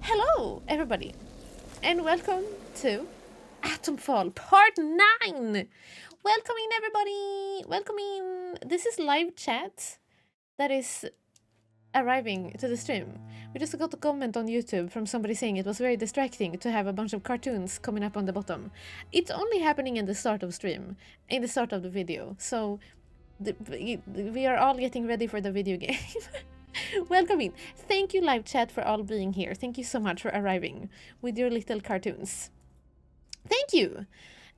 Hello, everybody, and welcome to ATOMFALL Part 9! Welcome in, everybody! Welcome in! This is live chat that is arriving to the stream. We just got a comment on YouTube from somebody saying it was very distracting to have a bunch of cartoons coming up on the bottom. It's only happening in the start of stream, in the start of the video, so we are all getting ready for the video game. Welcome in. Thank you, live chat, for all being here. Thank you so much for arriving with your little cartoons. Thank you.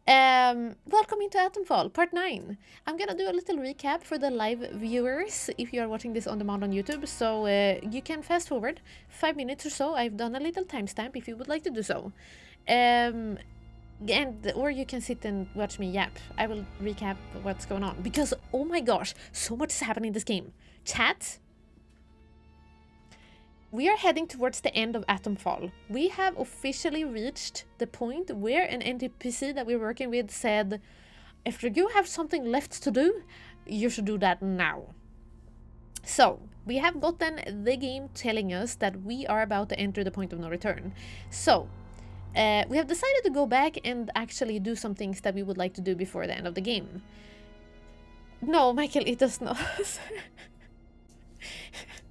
Welcome into ATOMFALL Part 9. I'm gonna do a little recap for the live viewers if you are watching this on demand on YouTube. So you can fast forward 5 minutes or so. I've done a little timestamp if you would like to do so. Or you can sit and watch me yap. I will recap what's going on because, oh my gosh, so much is happening in this game. Chat. We are heading towards the end of ATOMFALL. We have officially reached the point where an NPC that we're working with said, if you have something left to do, you should do that now. So, we have gotten the game telling us that we are about to enter the point of no return. So, we have decided to go back and actually do some things that we would like to do before the end of the game. No, Michael, it does not.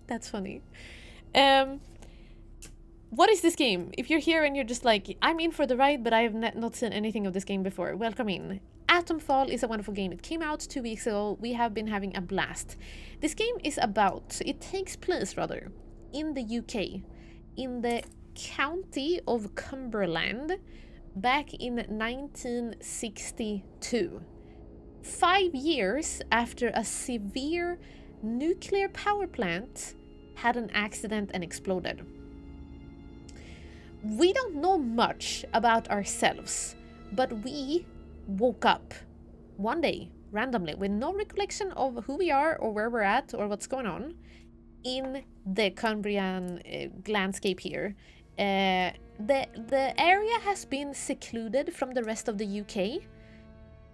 That's funny. What is this game? If you're here and you're just like, I'm in for the ride, but I have not seen anything of this game before, welcome in. ATOMFALL is a wonderful game. It came out 2 weeks ago. We have been having a blast. This game is about, it takes place rather, in the UK, in the county of Cumberland, back in 1962. 5 years after a severe nuclear power plant had an accident and exploded. We don't know much about ourselves, but we woke up one day, randomly, with no recollection of who we are or where we're at or what's going on in the Cumbrian landscape here. The area has been secluded from the rest of the UK.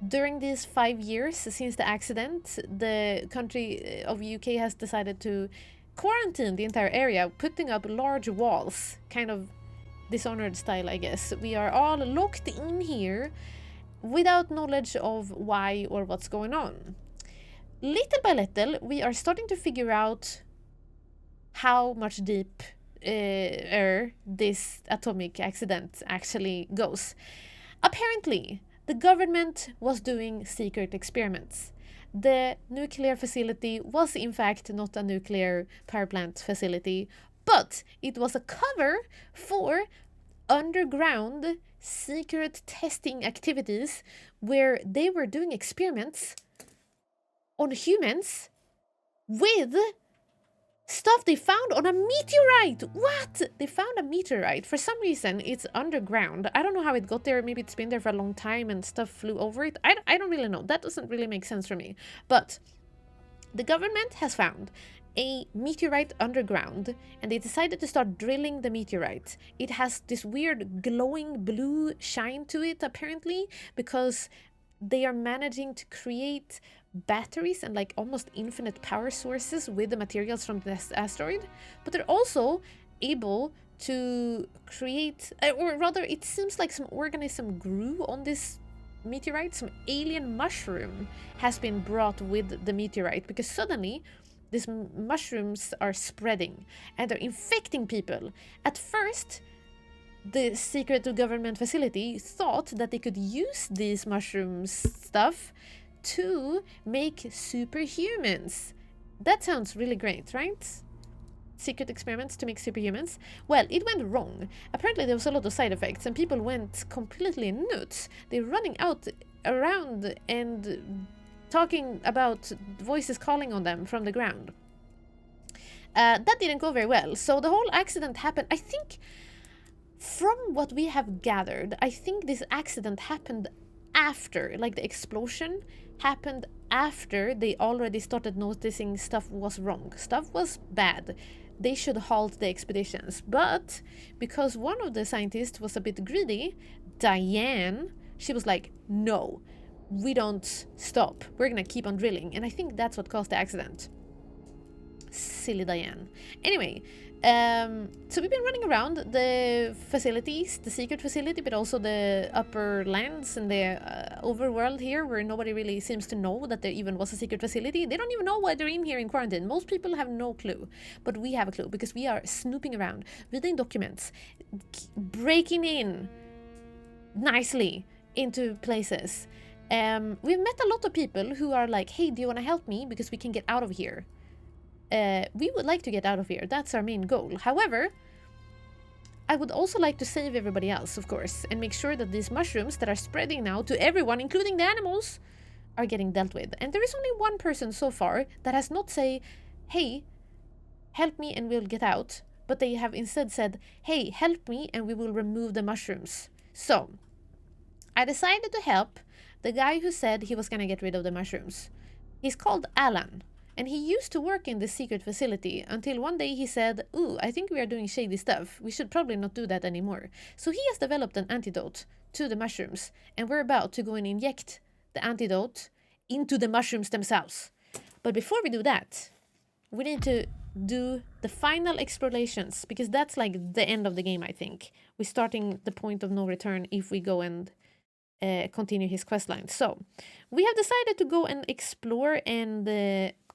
During these 5 years since the accident, the country of UK has decided to quarantine the entire area, putting up large walls, kind of Dishonored style, I guess. We are all locked in here without knowledge of why or what's going on. Little by little, we are starting to figure out how much deeper this atomic accident actually goes. Apparently, the government was doing secret experiments. The nuclear facility was in fact not a nuclear power plant facility, but it was a cover for underground secret testing activities where they were doing experiments on humans with stuff they found on a meteorite. What? They found a meteorite. For some reason, it's underground. I don't know how it got there. Maybe it's been there for a long time and stuff flew over it. I don't really know. That doesn't really make sense for me. But the government has found a meteorite underground, and they decided to start drilling the meteorite. It has this weird glowing blue shine to it, apparently, because they are managing to create batteries and like almost infinite power sources with the materials from this asteroid, but they're also able to create, or rather it seems like some organism grew on this meteorite. Some alien mushroom has been brought with the meteorite because suddenly these mushrooms are spreading and they're infecting people. At first, the secret government facility thought that they could use these mushroom stuff to make superhumans. That sounds really great, right? Secret experiments to make superhumans. Well, it went wrong. Apparently there was a lot of side effects and people went completely nuts. They're running out around and talking about voices calling on them from the ground. That didn't go very well. So the whole accident happened, I think, from what we have gathered, I think this accident happened after, like the explosion happened after they already started noticing stuff was wrong. Stuff was bad. They should halt the expeditions. But because one of the scientists was a bit greedy, Diane, she was like, no, we don't stop. We're gonna keep on drilling. And I think that's what caused the accident. Silly Diane. Anyway, so we've been running around the facilities, the secret facility, but also the upper lands and the overworld here, where nobody really seems to know that there even was a secret facility. They don't even know why they're in here in quarantine. Most people have no clue, but we have a clue because we are snooping around, reading documents, breaking in nicely into places. We've met a lot of people who are like, hey, do you want to help me? Because we can get out of here. We would like to get out of here. That's our main goal. However, I would also like to save everybody else, of course, and make sure that these mushrooms that are spreading now to everyone, including the animals, are getting dealt with. And there is only one person so far that has not say, hey, help me and we'll get out. But they have instead said, hey, help me and we will remove the mushrooms. So, I decided to help the guy who said he was going to get rid of the mushrooms. He's called Alan. And he used to work in this secret facility until one day he said, ooh, I think we are doing shady stuff. We should probably not do that anymore. So he has developed an antidote to the mushrooms. And we're about to go and inject the antidote into the mushrooms themselves. But before we do that, we need to do the final explorations. Because that's like the end of the game, I think. We're starting the point of no return if we go and continue his questline. So we have decided to go and explore and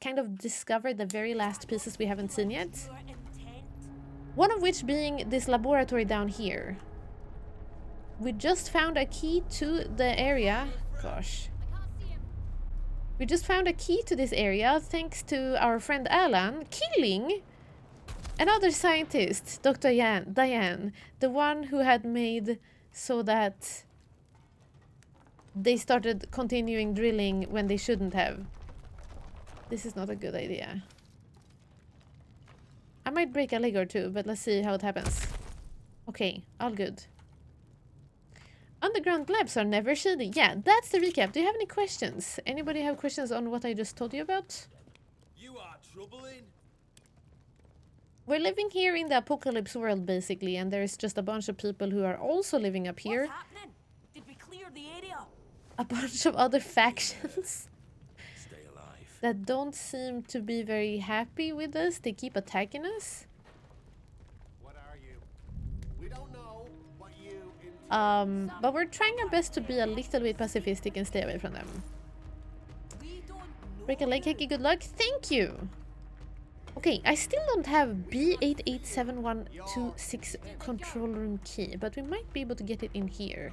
kind of discover the very last pieces we haven't seen yet. One of which being this laboratory down here. We just found a key to the area. Gosh. We just found a key to this area thanks to our friend Alan killing another scientist, Dr. Diane, the one who had made so that they started continuing drilling when they shouldn't have. This is not a good idea. I might break a leg or two, but let's see how it happens. Okay, all good. Underground labs are never shady. Yeah, that's the recap. Do you have any questions? Anybody have questions on what I just told you about? You are troubling. We're living here in the apocalypse world, basically, and there's just a bunch of people who are also living up here. What's happening? Did we clear the area? A bunch of other factions Stay alive. that don't seem to be very happy with us. They keep attacking us. What are you? We don't know what you But we're trying our best to be a little bit pacifistic and stay away from them. We don't know. Break a leg, Hickey, good luck. Thank you. Okay, I still don't have B887126 control room key, but we might be able to get it in here.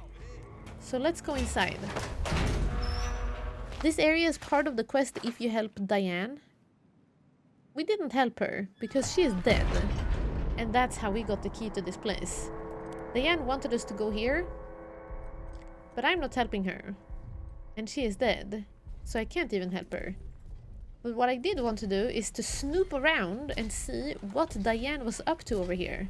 So let's go inside. This area is part of the quest if you help Diane. We didn't help her because she is dead. And that's how we got the key to this place. Diane wanted us to go here, but I'm not helping her. And she is dead, so I can't even help her. But what I did want to do is to snoop around and see what Diane was up to over here.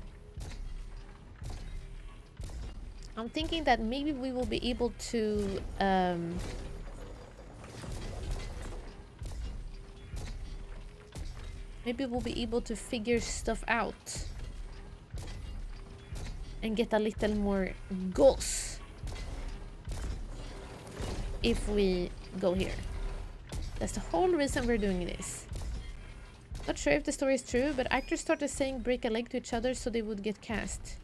I'm thinking that maybe we will be able to figure stuff out and get a little more goals if we go here. That's the whole reason we're doing this. Not sure if the story is true, but actors started saying break a leg to each other so they would get cast.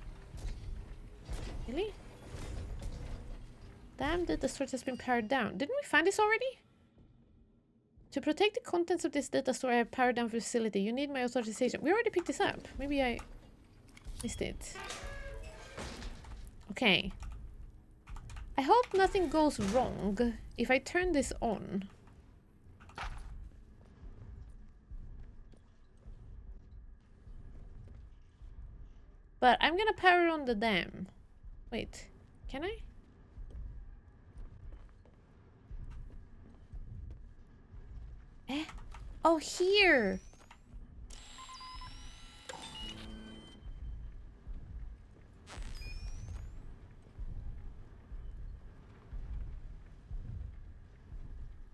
Really? Damn, data storage has been powered down. Didn't we find this already? To protect the contents of this data store, I have powered down facility. You need my authorization. We already picked this up. Maybe I missed it. Okay. I hope nothing goes wrong if I turn this on. But I'm gonna power on the dam. Wait, can I? Eh? Oh, here!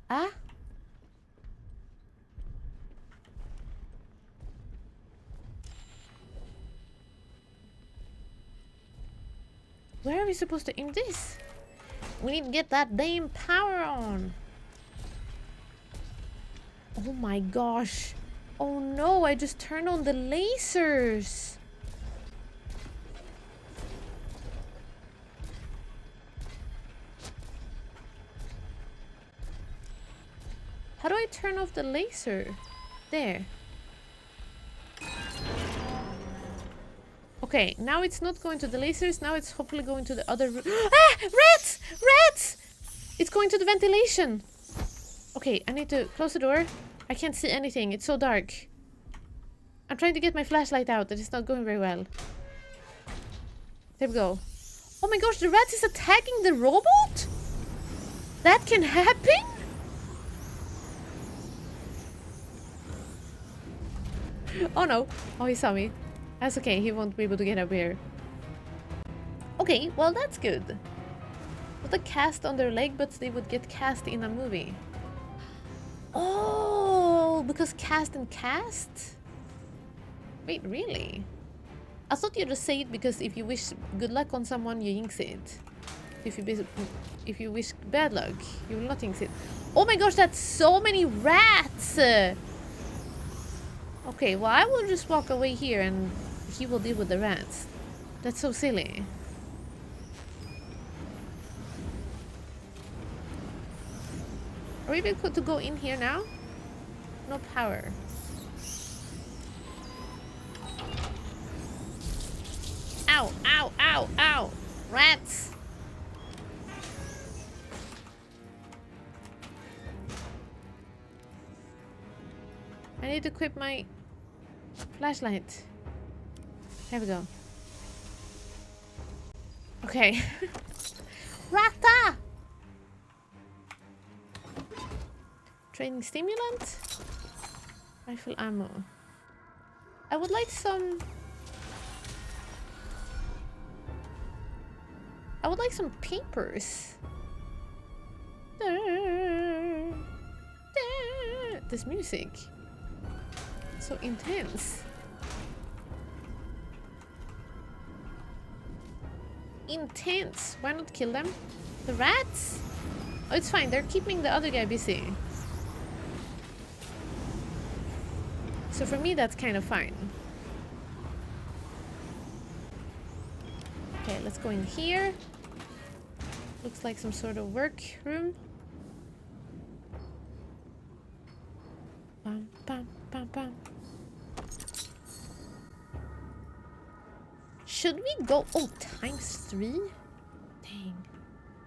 Ah? Where are we supposed to aim this? We need to get that damn power on. Oh my gosh. Oh no, I just turned on the lasers. How do I turn off the laser? There. Okay, now it's not going to the lasers. Now it's hopefully going to the other room. Ah! Rats! Rats! It's going to the ventilation. Okay, I need to close the door. I can't see anything. It's so dark. I'm trying to get my flashlight out. That is not going very well. There we go. Oh my gosh, the rat is attacking the robot? That can happen? Oh no. Oh, he saw me. That's okay. He won't be able to get up here. Okay, well that's good. Not a cast on their leg, but they would get cast in a movie. Oh, because cast and cast? Wait, really? I thought you just say it because if you wish good luck on someone, you jinx it. If you wish bad luck, you will not jinx it. Oh my gosh, that's so many rats! Okay, well I will just walk away here and he will deal with the rats. That's so silly. Are we able to go in here now? No power. Ow, ow, ow, ow! Rats! I need to equip my flashlight. There we go. Okay. Rata! Training stimulant? Rifle ammo. I would like some... I would like some papers. This music. So intense. Intense. Why not kill them? The rats? Oh, it's fine. They're keeping the other guy busy. So for me, that's kind of fine. Okay, let's go in here. Looks like some sort of work room. Bam, bam, bam, bam. Should we go? Oh, ×3? Dang.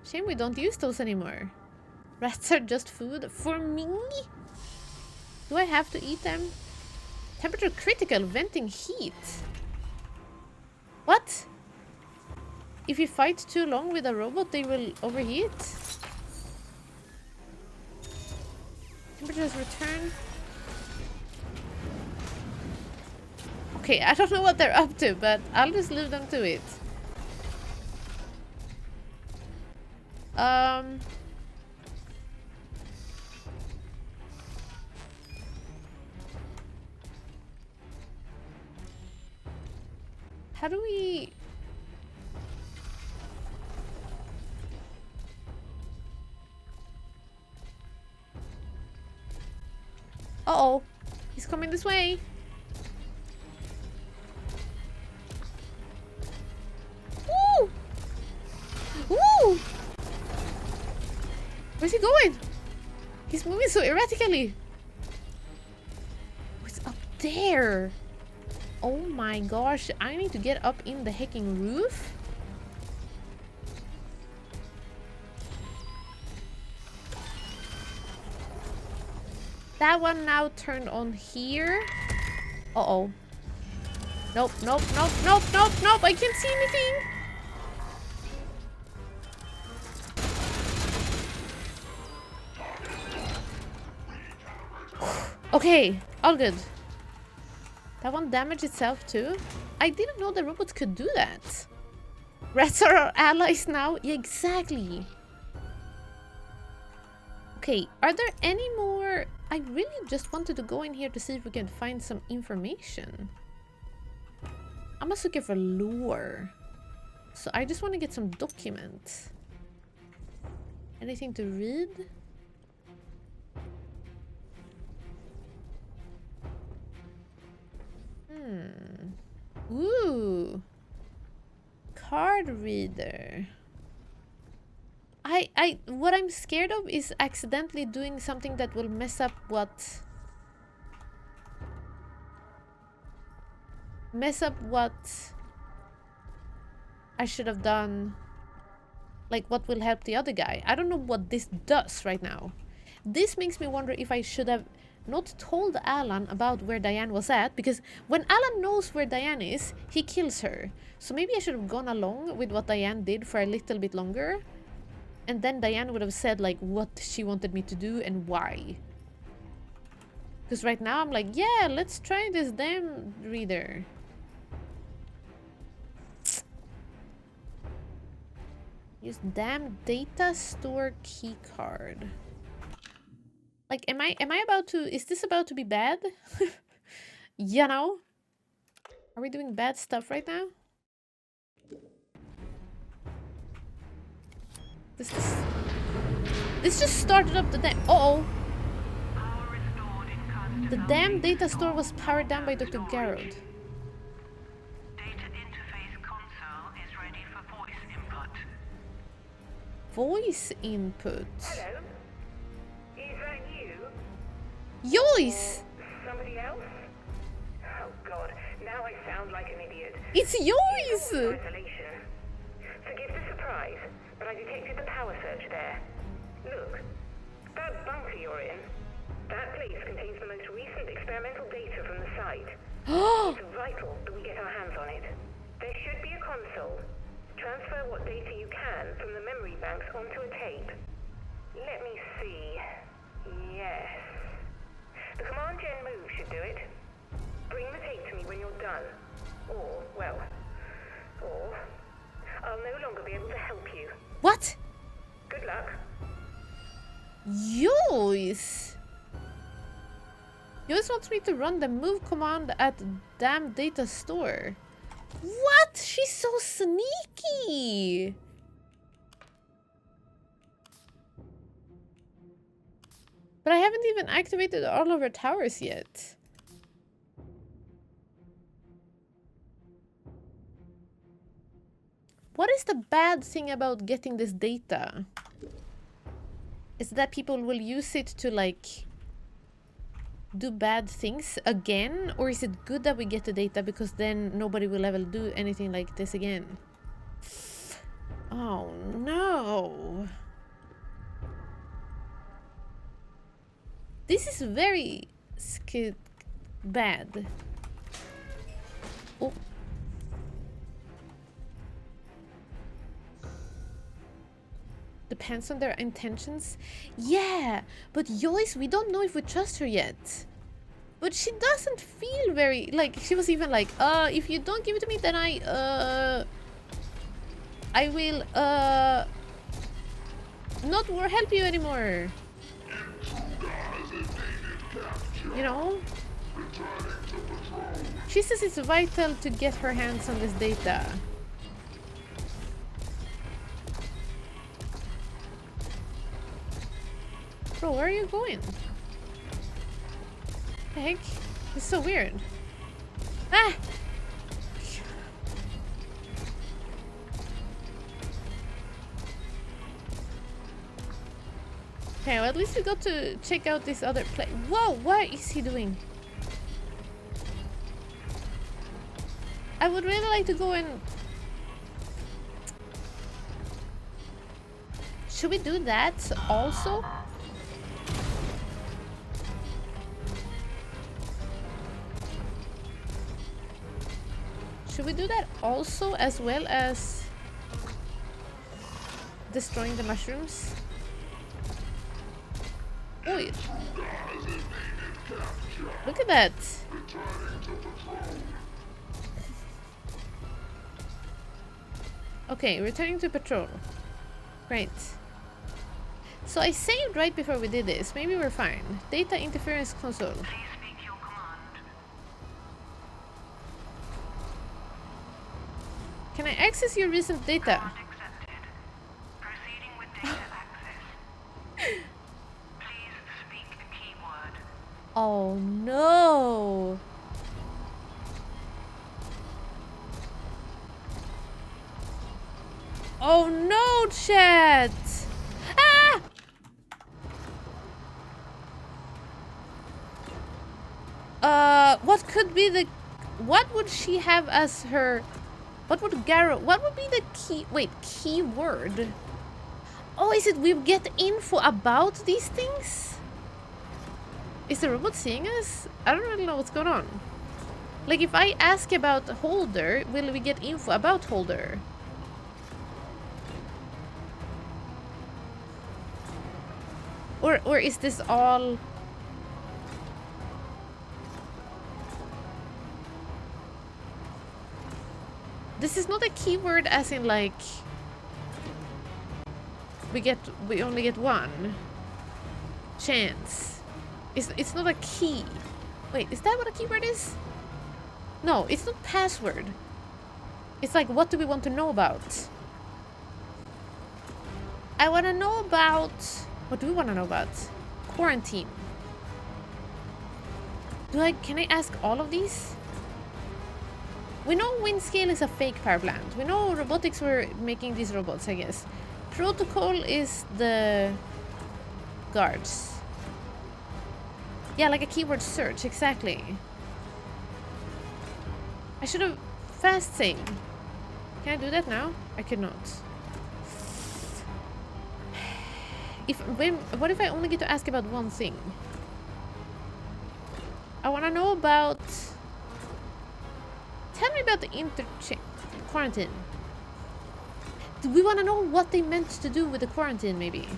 Shame we don't use those anymore. Rats are just food for me? Do I have to eat them? Temperature critical, venting heat. What? If you fight too long with a robot, they will overheat? Temperatures return. Okay, I don't know what they're up to, but I'll just leave them to it. How do we... Uh-oh. He's coming this way. Woo! Woo! Where's he going? He's moving so erratically. Oh, it's up there. Oh my gosh. I need to get up in the hecking roof. That one now turned on here. Uh-oh. Nope, nope, nope, nope, nope, nope. I can't see anything. Okay, all good. That one damaged itself too? I didn't know the robots could do that. Rats are our allies now? Yeah, exactly. Okay, are there any more... I really just wanted to go in here to see if we can find some information. I'm just looking for lore. So I just want to get some documents. Anything to read? Ooh. Card reader. What I'm scared of is accidentally doing something that will mess up what I should have done. Like, what will help the other guy. I don't know what this does right now. This makes me wonder if I should have not told Alan about where Diane was at, because when Alan knows where Diane is, he kills her. So maybe I should have gone along with what Diane did for a little bit longer, and then Diane would have said like what she wanted me to do and why. Because right now I'm like, yeah, let's try this damn reader. Use damn data store key card. Like, am I about to, is this about to be bad? You know? Are we doing bad stuff right now? This just started up the damn, uh-oh. The damn data store was powered down by Dr. Garrod. Data interface console is ready for voice input. Voice input. Hello? Is that you? Joyce! Somebody else? Oh god, now I sound like an idiot. It's Joyce! Isolation. Forgive the surprise, but I detected the power surge there. Look, that bunker you're in, that place contains the most recent experimental data from the site. It's vital that we get our hands on it. There should be a console. Transfer what data you can from the memory banks onto a tape. Let me see. Yes. The command gen move should do it. Bring the tape to me when you're done. Or I'll no longer be able to help you. What? Good luck. Joyce! Joyce wants me to run the move command at damn data store. What? She's so sneaky! But I haven't even activated all of her towers yet. What is the bad thing about getting this data? Is that people will use it to, like, do bad things again? Or is it good that we get the data because then nobody will ever do anything like this again? Oh no. This is very bad. Oh. Depends on their intentions. Yeah, but Joyce, we don't know if we trust her yet. But she doesn't feel very, like, she was even like, if you don't give it to me, then I will, not help you anymore. You know? She says it's vital to get her hands on this data. Bro, where are you going? The heck? It's so weird. Ah! Okay, well, at least we got to check out this other place. Whoa, what is he doing? I would really like to go and... Should we do that also? Should we do that also, as well as destroying the mushrooms? Oh, look at that. Okay, returning to patrol. Great. So I saved right before we did this. Maybe we're fine. Data interference console. Please speak your command. Can I access your recent data? Command accepted. Proceeding with data access. Please speak the keyword. Oh no. Oh no, chat! Ah! What could be the... What would she have as her... What would Garrow... What would be the key... Wait, keyword? Oh, is it we get info about these things? Is the robot seeing us? I don't really know what's going on. Like, if I ask about Holder, will we get info about Holder? Or is this all... This is not a keyword as in like... We only get one chance. It's not a key. Wait, is that what a keyword is? No, it's not password. It's like, what do we want to know about? I want to know about... What do we want to know about? Quarantine. Can I ask all of these? We know wind scale is a fake power plant. We know robotics were making these robots, I guess. Protocol is the guards. Yeah, like a keyword search, exactly. I should have fast save. Can I do that now? I could not. What if I only get to ask about one thing? I want to know about... Tell me about the quarantine. Do we want to know what they meant to do with the quarantine, maybe?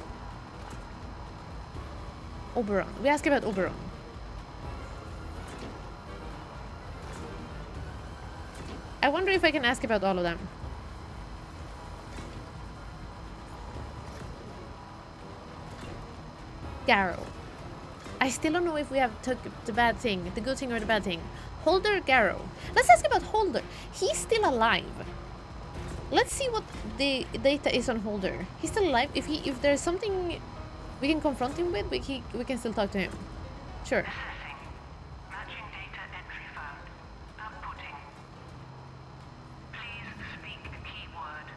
Oberon. We ask about Oberon. I wonder if I can ask about all of them. Garrow. I still don't know if we have took the bad thing, the good thing or the bad thing. Holder, Garrow. Let's ask about Holder. He's still alive. Let's see what the data is on Holder. He's still alive. If there's something we can confront him with, we can still talk to him. Sure. Matching data entry found. Outputting. Please speak the keyword.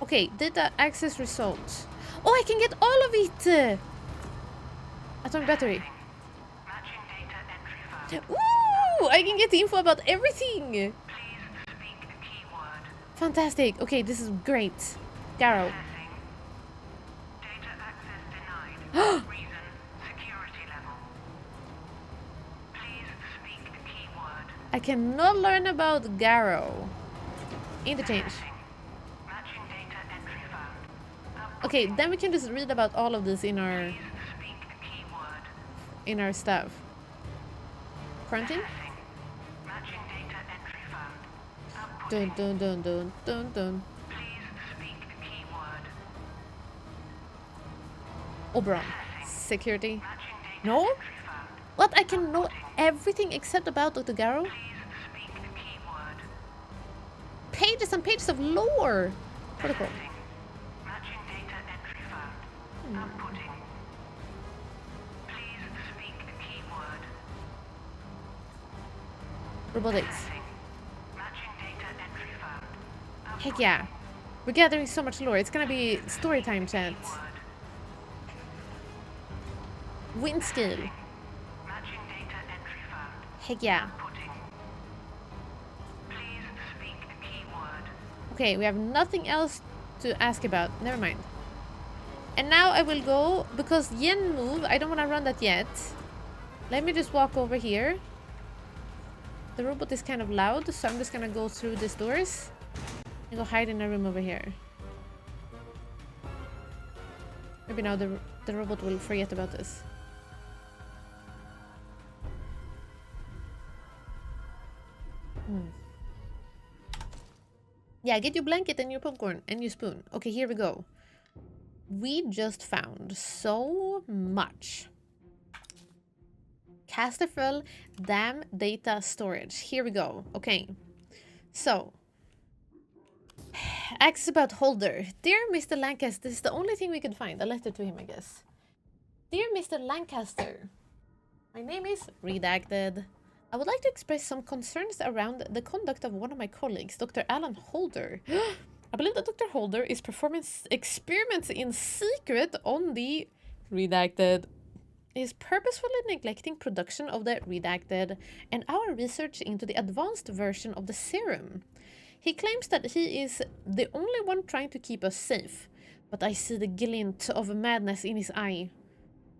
Okay, data access results. Oh, I can get all of it! Atomic battery. Matching data entry found. Ooh! I can get the info about everything! Please speak the keyword. Fantastic. Okay, this is great. Garrow. Data access denied. Reason, security level. Please speak the keyword. I cannot learn about Garrow. Interchange. Matching data entry found. Okay, then we can just read about all of this in our Speak the keyword. stuff. Quarantine? Matching data entry found. Dun dun dun dun dun dun. Please speak the keyword. Oberon. Security. Matching data No? entry found. What? I can know everything except about Dr. Garrow? Please speak the keyword. Pages and pages of lore. Protocol. Matching data entry found. Outputting. Please speak the keyword. Robotics. Matching data entry found. Heck yeah. We're gathering so much lore. It's gonna be story time, chat. Wind scale. Matching data entry found. Heck yeah. Outputting. Please speak the keyword. Okay, we have nothing else to ask about. Never mind. And now I will go, because Yen move, I don't want to run that yet. Let me just walk over here. The robot is kind of loud, so I'm just gonna go through these doors and go hide in a room over here. Maybe now the robot will forget about this. Yeah, get your blanket and your popcorn and your spoon. Okay, here we go. We just found so much. Casterfell dam data storage. Here we go. Okay. So, access about Holder. Dear Mr. Lancaster, this is the only thing we could find. A letter to him, I guess. Dear Mr. Lancaster, my name is Redacted. I would like to express some concerns around the conduct of one of my colleagues, Dr. Alan Holder. I believe that Dr. Holder is performing experiments in secret on the redacted. Is purposefully neglecting production of the redacted and our research into the advanced version of the serum. He claims that he is the only one trying to keep us safe, but I see the glint of madness in his eye.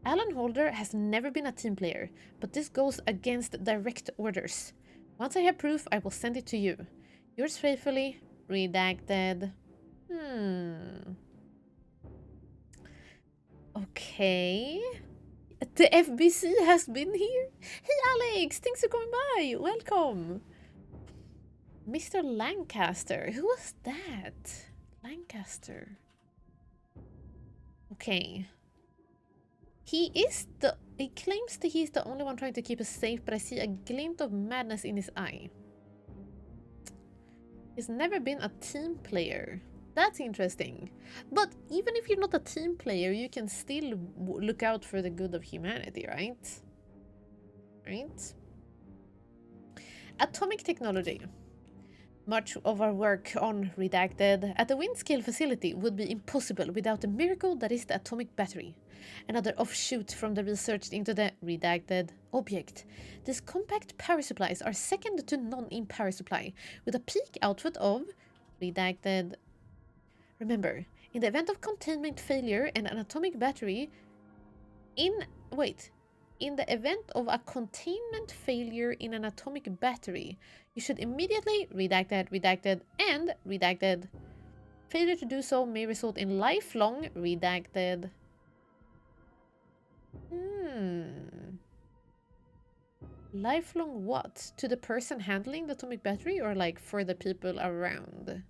Alan Holder has never been a team player, but this goes against direct orders. Once I have proof, I will send it to you. Yours faithfully, redacted. Okay. The FBC has been here. Hey Alex, thanks for coming by. Welcome. Mr. Lancaster. Who was that? Lancaster. Okay. He claims that he's the only one trying to keep us safe, but I see a glint of madness in his eye. He's never been a team player. That's interesting. But even if you're not a team player, you can still look out for the good of humanity, right? Right? Atomic technology. Much of our work on Redacted at the Windscale facility would be impossible without the miracle that is the atomic battery. Another offshoot from the research into the Redacted object. These compact power supplies are second to none in power supply, with a peak output of Redacted. Remember, in the event of containment failure and an atomic battery, in the event of a containment failure in an atomic battery, you should immediately redacted, and redacted. Failure to do so may result in lifelong redacted. Lifelong what? To the person handling the atomic battery, or like for the people around?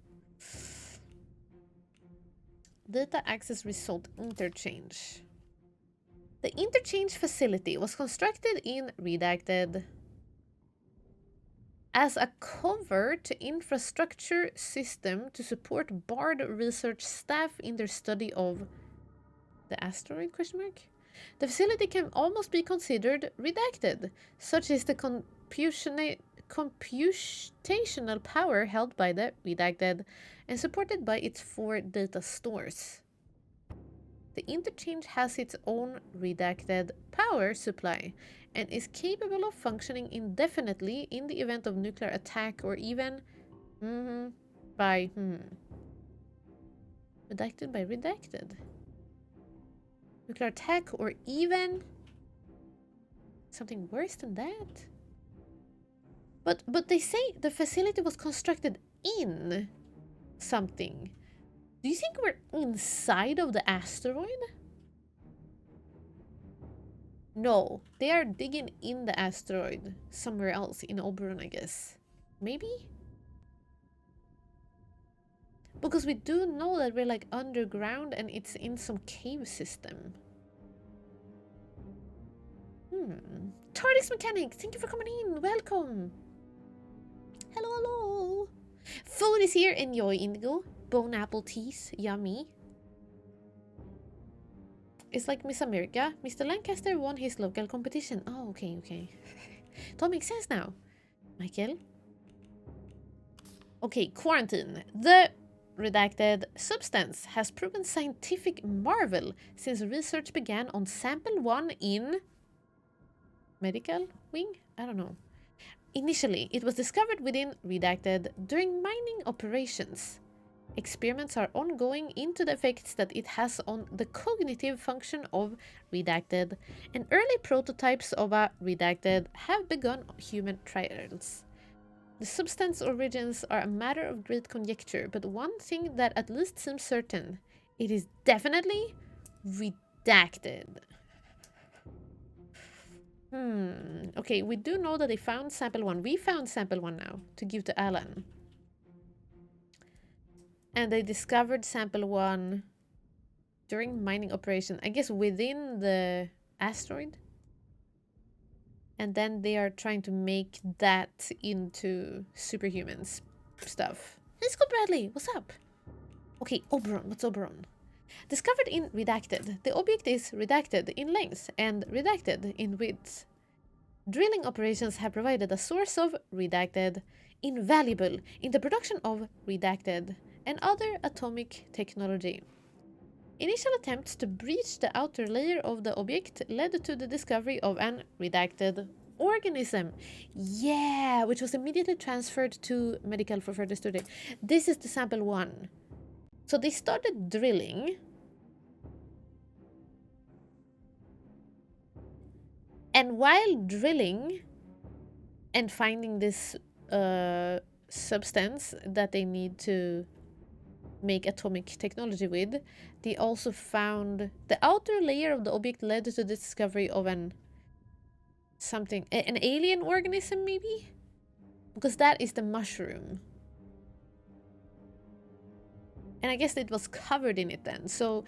Data access result interchange. The interchange facility was constructed in Redacted as a covert infrastructure system to support BARD research staff in their study of the asteroid ? The facility can almost be considered redacted, such is the computational power held by the redacted and supported by its 4 data stores. The interchange has its own redacted power supply and is capable of functioning indefinitely in the event of nuclear attack or even by redacted by redacted. Nuclear attack or even something worse than that. But they say the facility was constructed in something. Do you think we're inside of the asteroid? No, they are digging in the asteroid somewhere else in Oberon, I guess. Maybe? Because we do know that we're like underground and it's in some cave system. TARDIS Mechanic, thank you for coming in. Welcome. Hello, hello. Food is here. Enjoy, Indigo. Bone apple teas. Yummy. It's like Miss America. Mr. Lancaster won his local competition. Oh, okay, okay. That makes sense now. Michael. Okay, quarantine. The redacted substance has proven scientific marvel since research began on sample 1 in medical wing? I don't know. Initially, it was discovered within redacted during mining operations. Experiments are ongoing into the effects that it has on the cognitive function of redacted, and early prototypes of a redacted have begun human trials. The substance origins are a matter of great conjecture, but one thing that at least seems certain, it is definitely redacted. Okay, we do know that they found sample 1. We found sample 1 now to give to Alan. And they discovered sample 1 during mining operation, I guess within the asteroid. And then they are trying to make that into superhumans stuff. Hey, Scott Bradley, what's up? Okay, Oberon, what's Oberon? Discovered in redacted. The object is redacted in length and redacted in width. Drilling operations have provided a source of redacted, invaluable in the production of redacted and other atomic technology. Initial attempts to breach the outer layer of the object led to the discovery of an redacted organism. Yeah, which was immediately transferred to medical for further study. This is the sample 1. So they started drilling. And while drilling and finding this substance that they need to make atomic technology with, they also found the outer layer of the object led to the discovery of an alien organism, maybe? Because that is the mushroom. And I guess it was covered in it then. So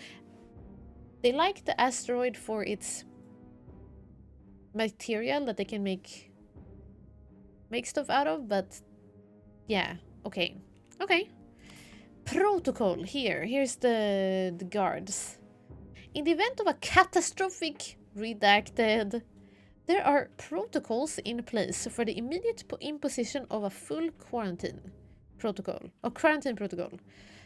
they like the asteroid for its material that they can make stuff out of, but yeah, okay. Protocol here. Here's the guards. In the event of a catastrophic redacted, there are protocols in place for the immediate imposition of a full quarantine protocol.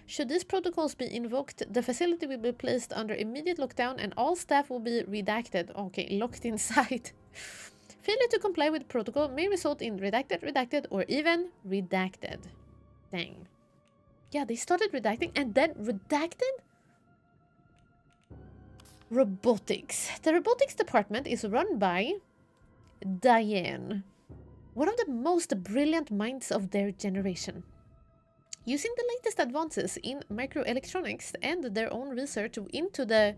Should these protocols be invoked, the facility will be placed under immediate lockdown and all staff will be redacted. Okay, locked inside. Failure to comply with protocol may result in redacted, or even redacted. Dang. Yeah, they started redacting and then redacted? Robotics. The robotics department is run by Diane, one of the most brilliant minds of their generation. Using the latest advances in microelectronics and their own research into the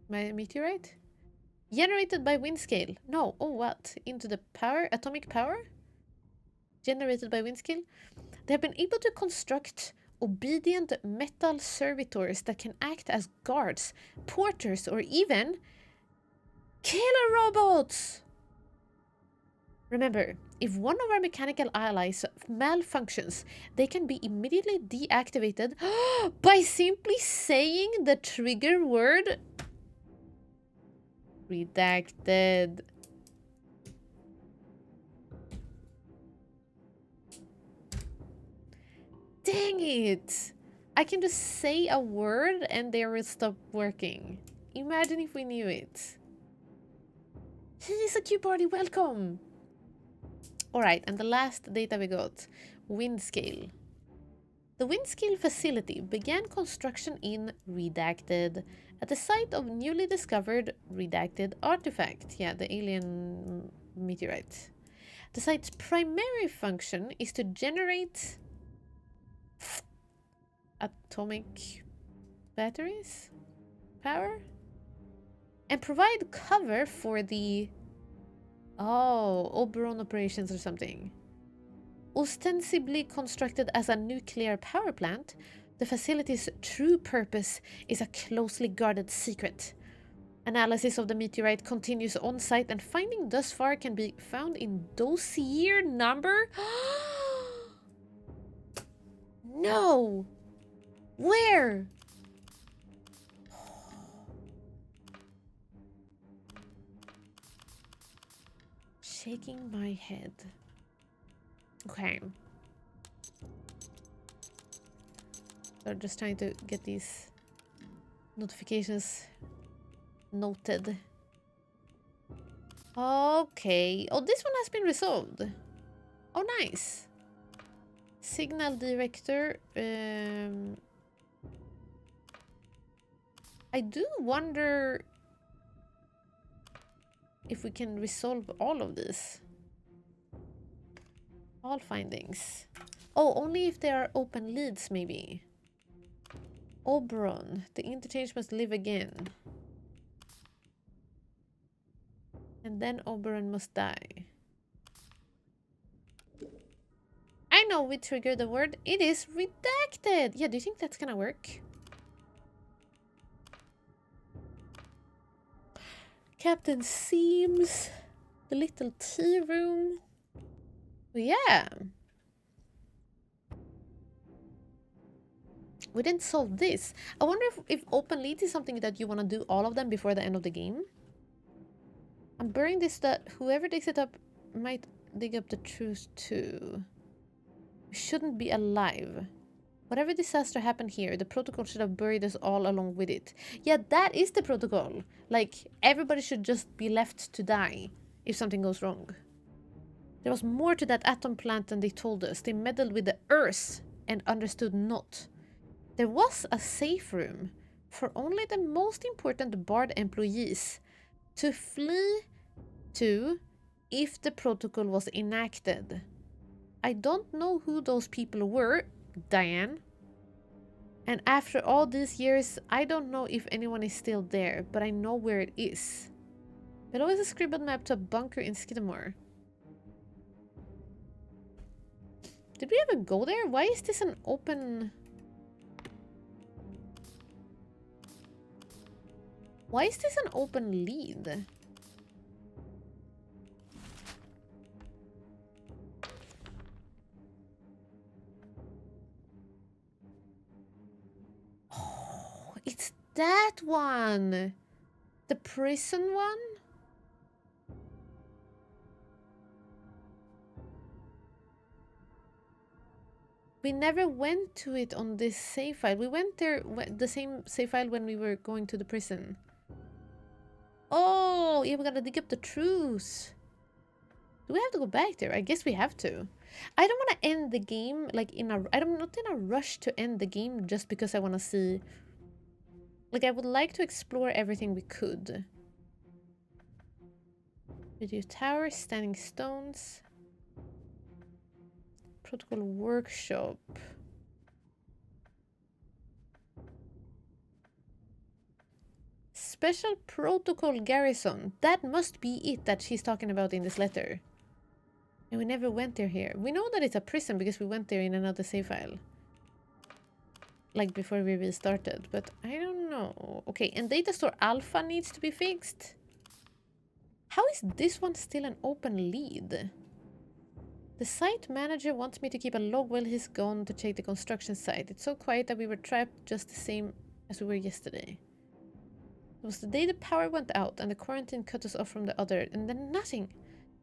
meteorite generated by wind scale. No, oh what? Into the atomic power generated by wind scale. They have been able to construct obedient metal servitors that can act as guards, porters, or even killer robots. Remember, if one of our mechanical allies malfunctions, they can be immediately deactivated by simply saying the trigger word redacted. Dang it! I can just say a word and they will stop working. Imagine if we knew it. He is a cute party, welcome! Alright, and the last data we got. Wind scale. The wind scale facility began construction in redacted at the site of newly discovered redacted artifact. Yeah, the alien meteorite. The site's primary function is to generate atomic batteries? Power? And provide cover for the Oberon operations or something. Ostensibly constructed as a nuclear power plant, the facility's true purpose is a closely guarded secret. Analysis of the meteorite continues on site and finding thus far can be found in dossier number... No! Where? Shaking my head. Okay. So just trying to get these notifications noted. Okay. Oh, this one has been resolved. Oh, nice. Signal director. I do wonder if we can resolve all of this. All findings. Oh, only if there are open leads, maybe. Oberon. The interchange must live again. And then Oberon must die. I know we triggered the word. It is redacted. Yeah, do you think that's gonna work? Captain Seams. The little tea room. Yeah. We didn't solve this. I wonder if open lead is something that you want to do all of them before the end of the game. I'm burying this that whoever digs it up might dig up the truth too. We shouldn't be alive. Whatever disaster happened here, the protocol should have buried us all along with it. Yeah, that is the protocol. Like, everybody should just be left to die if something goes wrong. There was more to that atom plant than they told us. They meddled with the earth and understood not. There was a safe room for only the most important BARD employees to flee to if the protocol was enacted. I don't know who those people were, Diane. And after all these years, I don't know if anyone is still there, but I know where it is. Below is a scribbled map to a bunker in Skidmore. Did we ever go there? Why is this an open... Why is this an open lead? Oh, it's that one! The prison one? We never went to it on this save file. We went there, the same save file when we were going to the prison. Oh, yeah, we gotta dig up the truth. Do we have to go back there? I guess we have to. I don't want to end the game like in a... I'm not in a rush to end the game just because I want to see... Like, I would like to explore everything we could. Radio tower, standing stones. Protocol workshop. Special protocol garrison. That must be it that she's talking about in this letter. And we never went there here. We know that it's a prison because we went there in another save file. Like before we restarted. But I don't know. Okay, and data store alpha needs to be fixed. How is this one still an open lead? The site manager wants me to keep a log while he's gone to check the construction site. It's so quiet that we were trapped just the same as we were yesterday. It was the day the power went out and the quarantine cut us off from the other, and then nothing.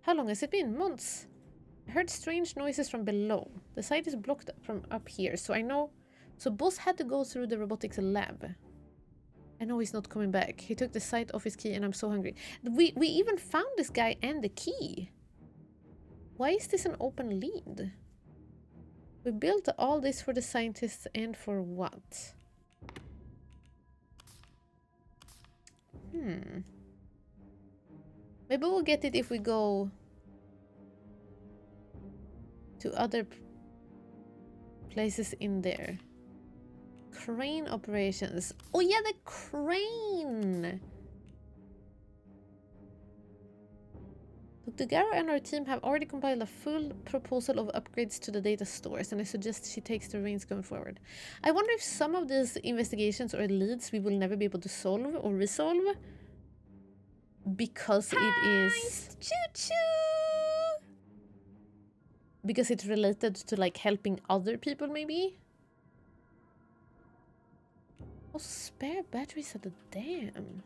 How long has it been? Months. I heard strange noises from below. The site is blocked from up here, so I know... So boss had to go through the robotics lab. I know he's not coming back. He took the site off his key and I'm so hungry. We even found this guy and the key. Why is this an open lead? We built all this for the scientists and for what? Maybe we'll get it if we go to other places in there. Crane operations. Oh yeah, the crane! Dr. Garo and our team have already compiled a full proposal of upgrades to the data stores, and I suggest she takes the reins going forward. I wonder if some of these investigations or leads we will never be able to solve or resolve because it is... Choo-choo! Because it's related to like helping other people maybe? Also, spare batteries at the dam.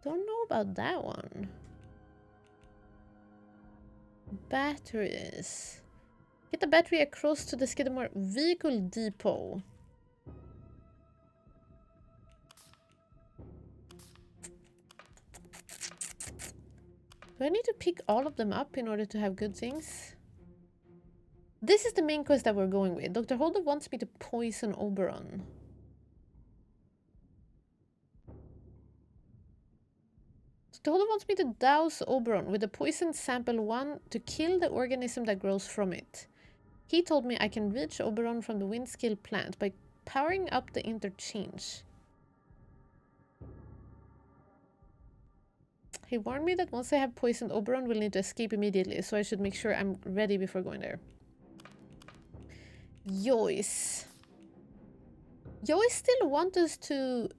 Don't know about that one. Batteries. Get the battery across to the Skidmore vehicle depot. Do I need to pick all of them up in order to have good things? This is the main quest that we're going with. Dr. Holder wants me to poison Oberon. Dr. Holder wants me to douse Oberon with a poison sample 1 to kill the organism that grows from it. He told me I can reach Oberon from the Windskill plant by powering up the interchange. He warned me that once I have poisoned Oberon, we'll need to escape immediately, so I should make sure I'm ready before going there. Joyce. Joyce still wants us to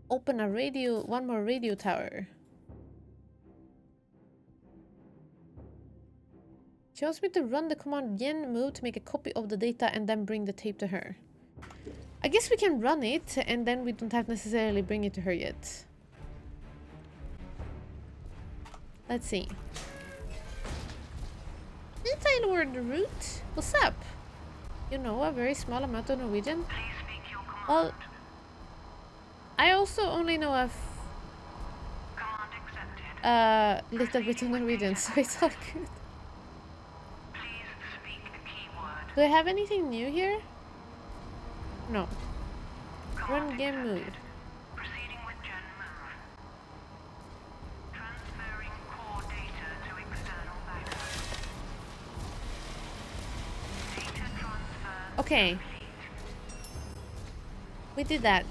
open a radio, one more radio tower. She wants me to run the command yen move to make a copy of the data and then bring the tape to her. I guess we can run it and then we don't have to necessarily bring it to her yet. Let's see. Detail word route? What's up? You know a very small amount of Norwegian? Well, I also only know a little bit of Norwegian, so it's all good. Do I have anything new here? No. Run game move. Proceeding with gen move. Transferring core data to external backup. Data transfer. Okay. We did that.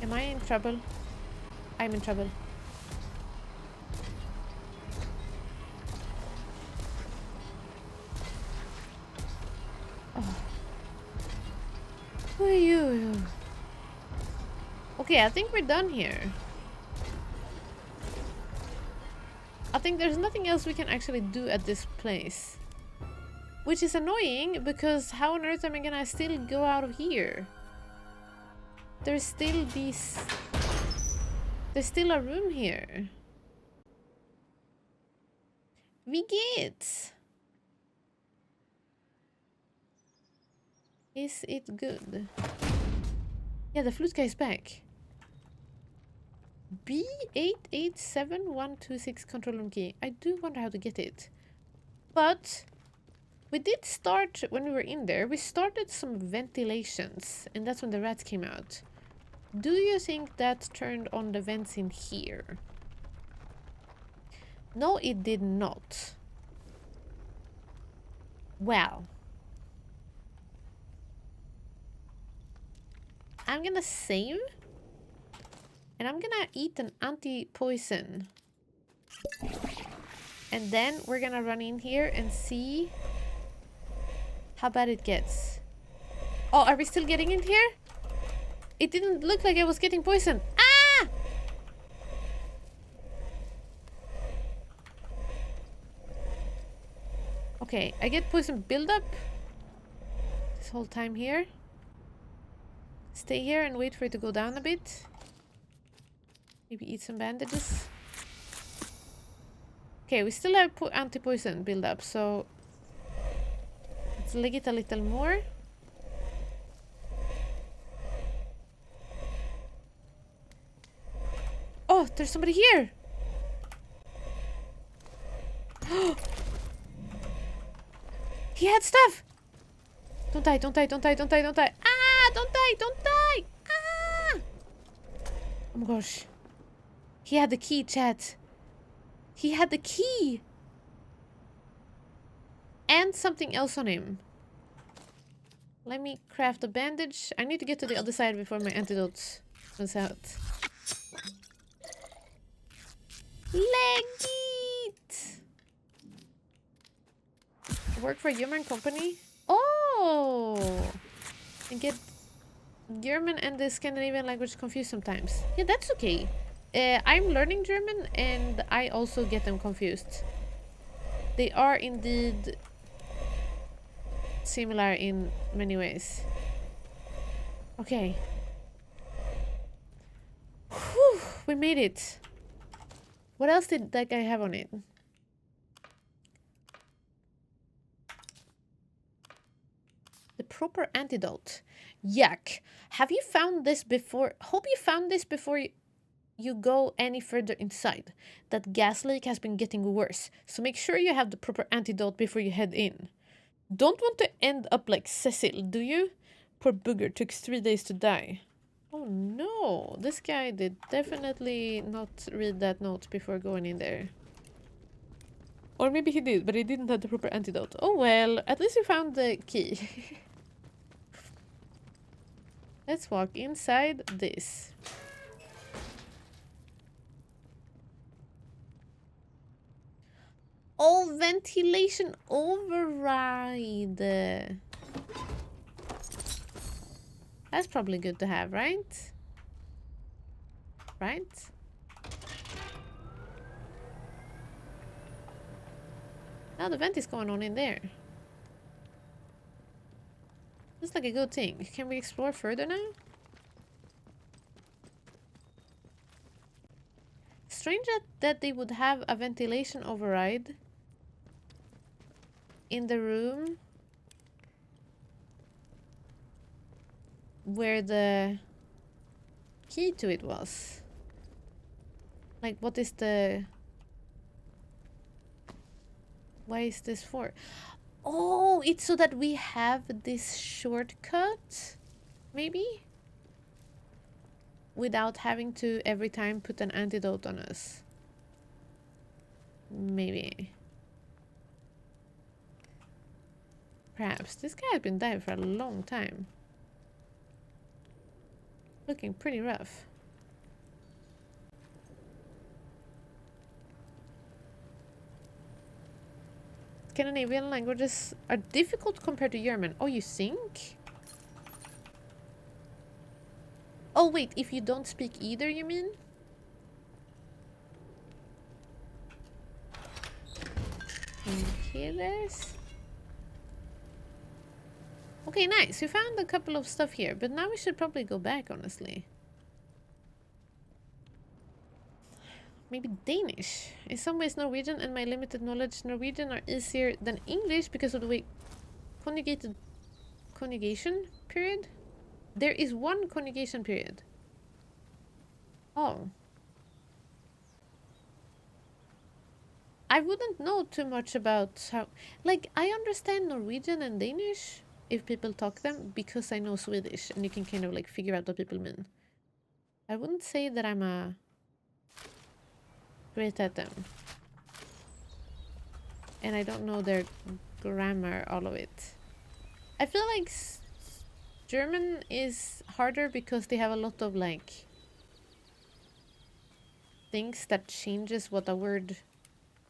Am I in trouble? I'm in trouble. Oh. Who are you? Okay, I think we're done here. I think there's nothing else we can actually do at this place. Which is annoying, because how on earth am I gonna still go out of here? There's still these... There's still a room here. We get. Is it good? Yeah, the flute guy is back. B887126 control room key. I do wonder how to get it. But we did start, when we were in there, we started some ventilations. And that's when the rats came out. Do you think that turned on the vents in here? No, it did not. Well. I'm gonna save. And I'm gonna eat an anti-poison. And then we're gonna run in here and see how bad it gets. Oh, are we still getting in here? It didn't look like I was getting poisoned. Ah! Okay, I get poison buildup this whole time here. Stay here and wait for it to go down a bit. Maybe eat some bandages. Okay, we still have anti-poison buildup, so let's leg it a little more. Oh, there's somebody here! He had stuff! Don't die, don't die, don't die, don't die, don't die. Ah! Don't die, don't die! Ah! Oh my gosh. He had the key, chat. He had the key! And something else on him. Let me craft a bandage. I need to get to the other side before my antidote runs out. Leg it! Work for a German company? Oh! I get German and the Scandinavian language confused sometimes. Yeah, that's okay. I'm learning German and I also get them confused. They are indeed similar in many ways. Okay. Whew, we made it. What else did that guy have on it? The proper antidote. Yuck. Have you found this before? Hope you found this before you go any further inside. That gas leak has been getting worse, so make sure you have the proper antidote before you head in. Don't want to end up like Cecil, do you? Poor booger, took 3 days to die. Oh no, this guy did definitely not read that note before going in there. Or maybe he did, but he didn't have the proper antidote. Oh well, at least we found the key. Let's walk inside this. Oh, ventilation override. That's probably good to have, right? Right? Now the vent is going on in there. Looks like a good thing. Can we explore further now? strange that they would have a ventilation override in the room where the key to it was. Like, what is the... Why is this for? Oh, it's so that we have this shortcut, maybe? Without having to every time put an antidote on us. Maybe. Perhaps. This guy has been dead for a long time. Looking pretty rough. Scandinavian languages are difficult compared to German. Oh, you think? Oh, wait, if you don't speak either, you mean? Painkillers. Okay, nice. We found a couple of stuff here, but now we should probably go back, honestly. Maybe Danish. In some ways, Norwegian and my limited knowledge Norwegian are easier than English because of the way conjugation period. There is one conjugation period. Oh. I wouldn't know too much about how... Like, I understand Norwegian and Danish if people talk them because I know Swedish and you can kind of like figure out what people mean. I wouldn't say that I'm great at them. And I don't know their grammar, all of it. I feel like German is harder because they have a lot of like things that changes what a word,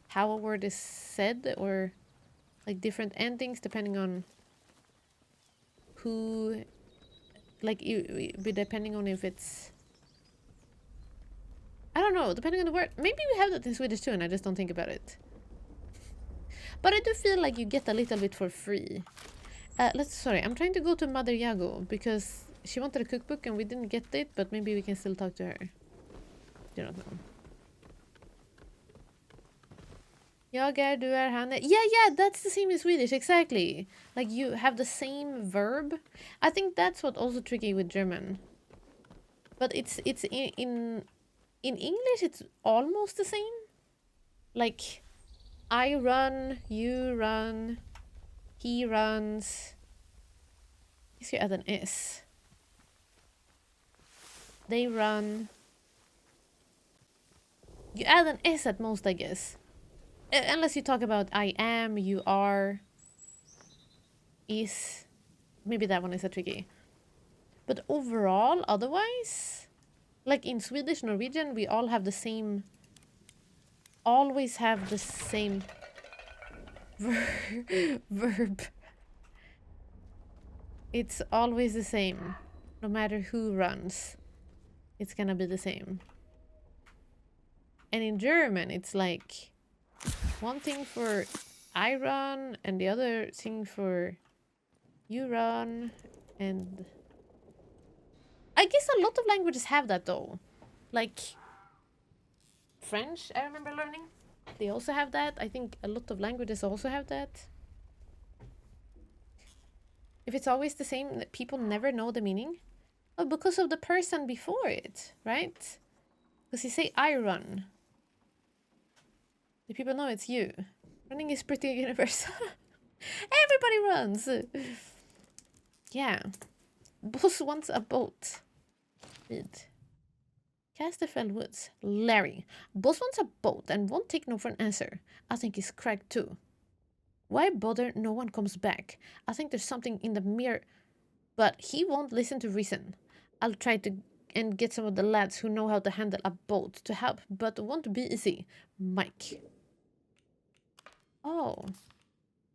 how a word is said, or like different endings depending on who, like depending on if it's, I don't know, depending on the word. Maybe we have that in Swedish too and I just don't think about it. But I do feel like you get a little bit for free. Sorry, I'm trying to go to Mother Yago because she wanted a cookbook and we didn't get it, but maybe we can still talk to her. Do not know. Jag är, du är, han är. Yeah, that's the same in Swedish, exactly. Like you have the same verb. I think that's what's also tricky with German. But it's in English it's almost the same. Like I run, you run, he runs. I guess you add an S. They run. You add an S at most, I guess. Unless you talk about I am, you are, is. Maybe that one is a tricky. But overall, otherwise, like in Swedish, Norwegian, we all have the same, always have the same verb. It's always the same. No matter who runs, it's gonna be the same. And in German, it's like one thing for I run and the other thing for you run. And I guess a lot of languages have that though. Like French, I remember learning. They also have that. I think a lot of languages also have that. If it's always the same, people never know the meaning. Oh, because of the person before it, right? Because you say I run. The people know it's you. Running is pretty universal. Everybody runs. Yeah. Boss wants a boat. Read. Casterfell Woods. Larry. Boss wants a boat and won't take no for an answer. I think he's cracked too. Why bother? No one comes back. I think there's something in the mirror. But he won't listen to reason. I'll try to and get some of the lads who know how to handle a boat to help, but it won't be easy. Mike. Oh.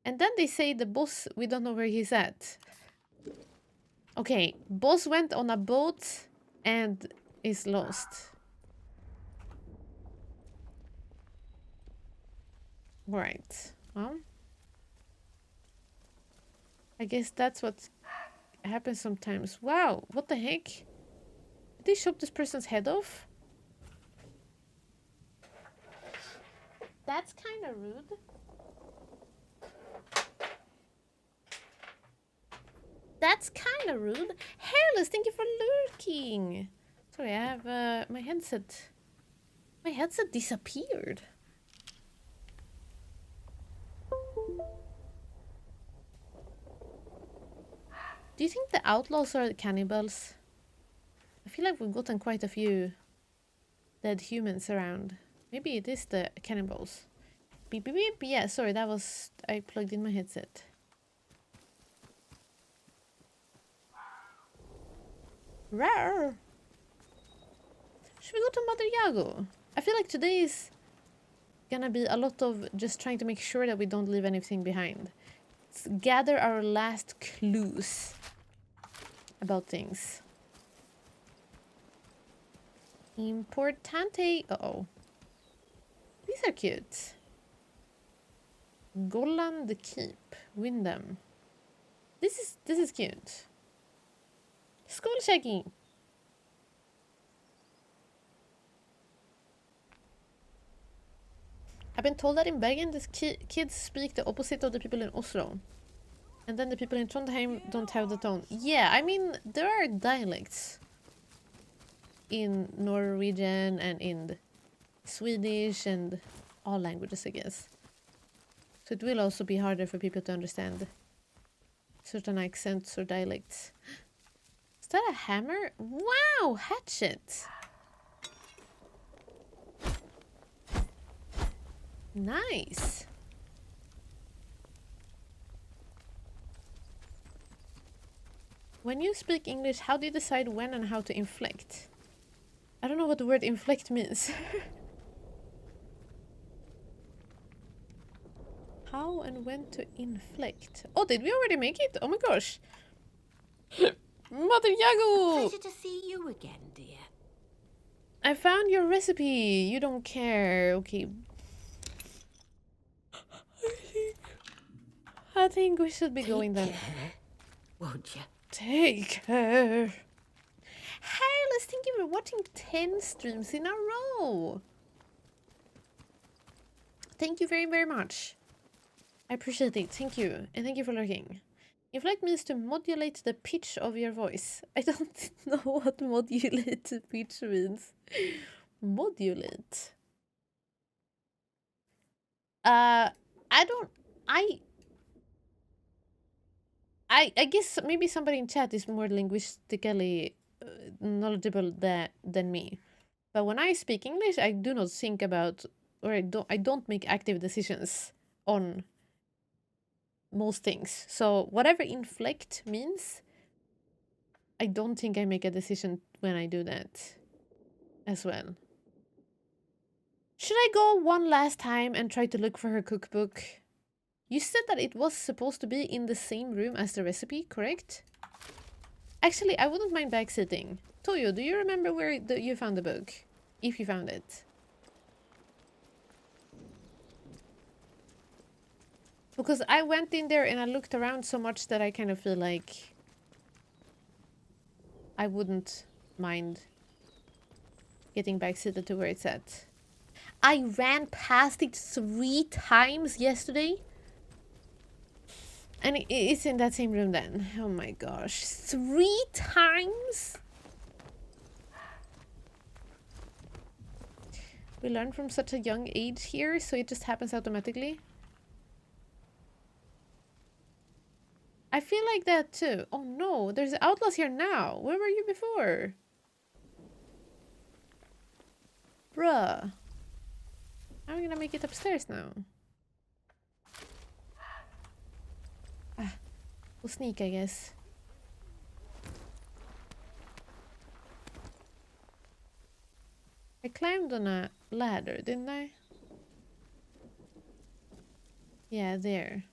And then they say the boss, we don't know where he's at. Okay, boss went on a boat and is lost. Right. Well, I guess that's what happens sometimes. Wow, what the heck? Did they chop this person's head off? That's kind of rude. That's kind of rude. Hairless, thank you for lurking. Sorry, I have my headset. My headset disappeared. Do you think the outlaws are cannibals? I feel like we've gotten quite a few dead humans around. Maybe it is the cannibals. Beep beep beep. Yeah, sorry, that was... I plugged in my headset. Rawr. Should we go to Mother Yago? I feel like today is gonna be a lot of just trying to make sure that we don't leave anything behind. Let's gather our last clues about things. Importante. Uh-oh. These are cute. Golland Keep. Windham. This is cute. School checking. I've been told that in Bergen the kids speak the opposite of the people in Oslo. And then the people in Trondheim don't have the tone. Yeah, I mean, there are dialects in Norwegian and in Swedish and all languages, I guess. So it will also be harder for people to understand certain accents or dialects. Is that a hammer? Wow, hatchet! Nice! When you speak English, how do you decide when and how to inflect? I don't know what the word inflect means. How and when to inflect? Oh, did we already make it? Oh my gosh! Mother Yago! Pleasure to see you again, dear. I found your recipe. You don't care. Okay. I think we should be going then. Won't you? Take care. Hairless, thank you for watching 10 streams in a row. Thank you very, very much. I appreciate it. Thank you. And thank you for lurking. Inflect means to modulate the pitch of your voice. I don't know what modulate the pitch means. Modulate. I guess maybe somebody in chat is more linguistically knowledgeable than me. But when I speak English, I do not think about, or I don't make active decisions on most things. So whatever inflect means, I don't think I make a decision when I do that as well. Should I go one last time and try to look for her cookbook? You said that it was supposed to be in the same room as the recipe, correct? Actually, I wouldn't mind backseating. Toyo, do you remember where you found the book? If you found it. Because I went in there and I looked around so much that I kind of feel like I wouldn't mind getting backseated to where it's at. I ran past it 3 times yesterday. And it's in that same room then. Oh my gosh. 3 times? We learn from such a young age here, so it just happens automatically. I feel like that too. Oh no, there's outlaws here now. Where were you before? Bruh. How am I gonna make it upstairs now? Ah, we'll sneak, I guess. I climbed on a ladder, didn't I? Yeah, there.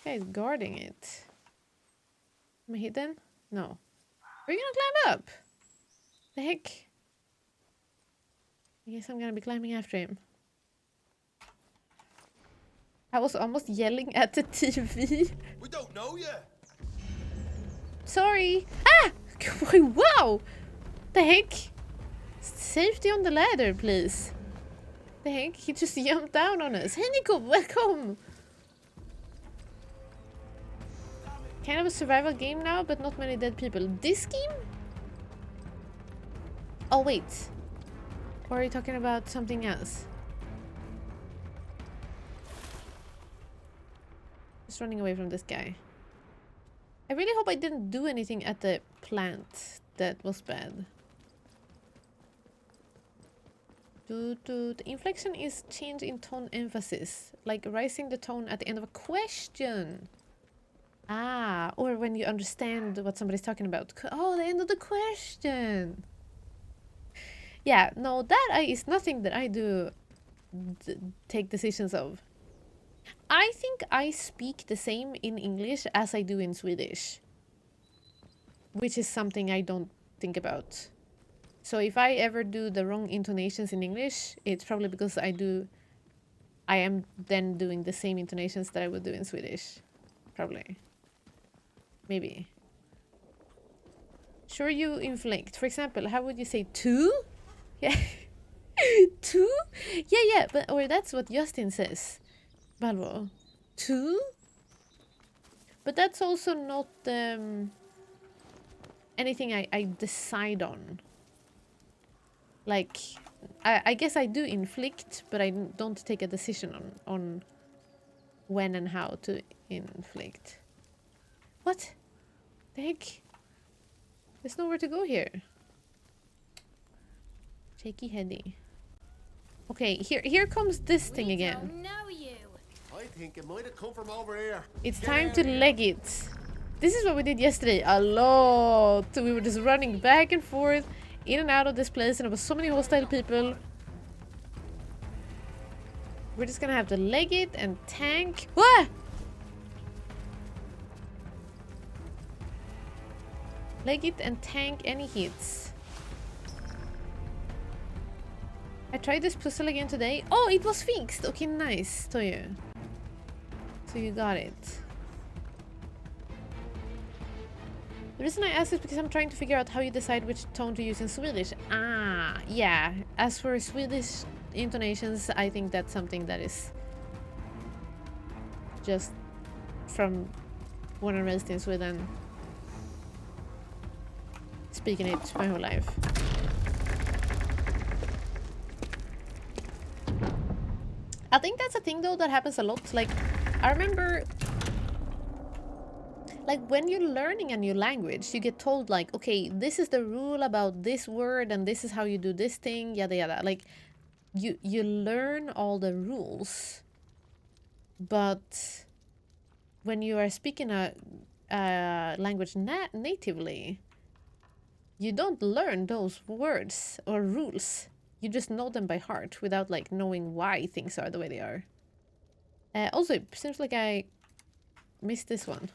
Guy's guarding it. Am I hidden? No. Are you gonna climb up? The heck? I guess I'm gonna be climbing after him. I was almost yelling at the TV. We don't know yet. Sorry. Ah! Wow! The heck? Safety on the ladder, please. The heck? He just jumped down on us. Hey Nico, welcome! Kind of a survival game now, but not many dead people. This game? Oh wait. Or are you talking about something else? Just running away from this guy. I really hope I didn't do anything at the plant that was bad. The inflection is change in tone emphasis, like rising the tone at the end of a question. Ah, or when you understand what somebody's talking about. Oh, the end of the question. Yeah, no, that is nothing that I do take decisions of. I think I speak the same in English as I do in Swedish, which is something I don't think about. So if I ever do the wrong intonations in English, it's probably because I am then doing the same intonations that I would do in Swedish. Probably. Maybe. Sure, you inflict. For example, how would you say two? Yeah. Two? Yeah, but or that's what Justin says. Balvo. Two? But that's also not anything I decide on. Like, I guess I do inflict, but I don't take a decision on when and how to inflict. What? The heck? There's nowhere to go here. Shaky heady. Okay, here comes this thing again. I think it might have come from over here. It's Get time out to of here. leg it. This is what we did yesterday a lot. We were just running back and forth, in and out of this place, and there was so many hostile people. We're just gonna have to leg it and tank. What? Leg it and tank any hits. I tried this puzzle again today. Oh, it was fixed. Okay, nice, Toyo. So you got it. The reason I ask is because I'm trying to figure out how you decide which tone to use in Swedish. Ah, yeah. As for Swedish intonations, I think that's something that is just from born and raised in Sweden. Speaking it my whole life. I think that's a thing though that happens a lot. Like, I remember, like, when you're learning a new language, you get told like, okay, this is the rule about this word and this is how you do this thing, yada yada. Like, you learn all the rules, but when you are speaking a language natively, you don't learn those words or rules. You just know them by heart without like knowing why things are the way they are. Also, it seems like I missed this one.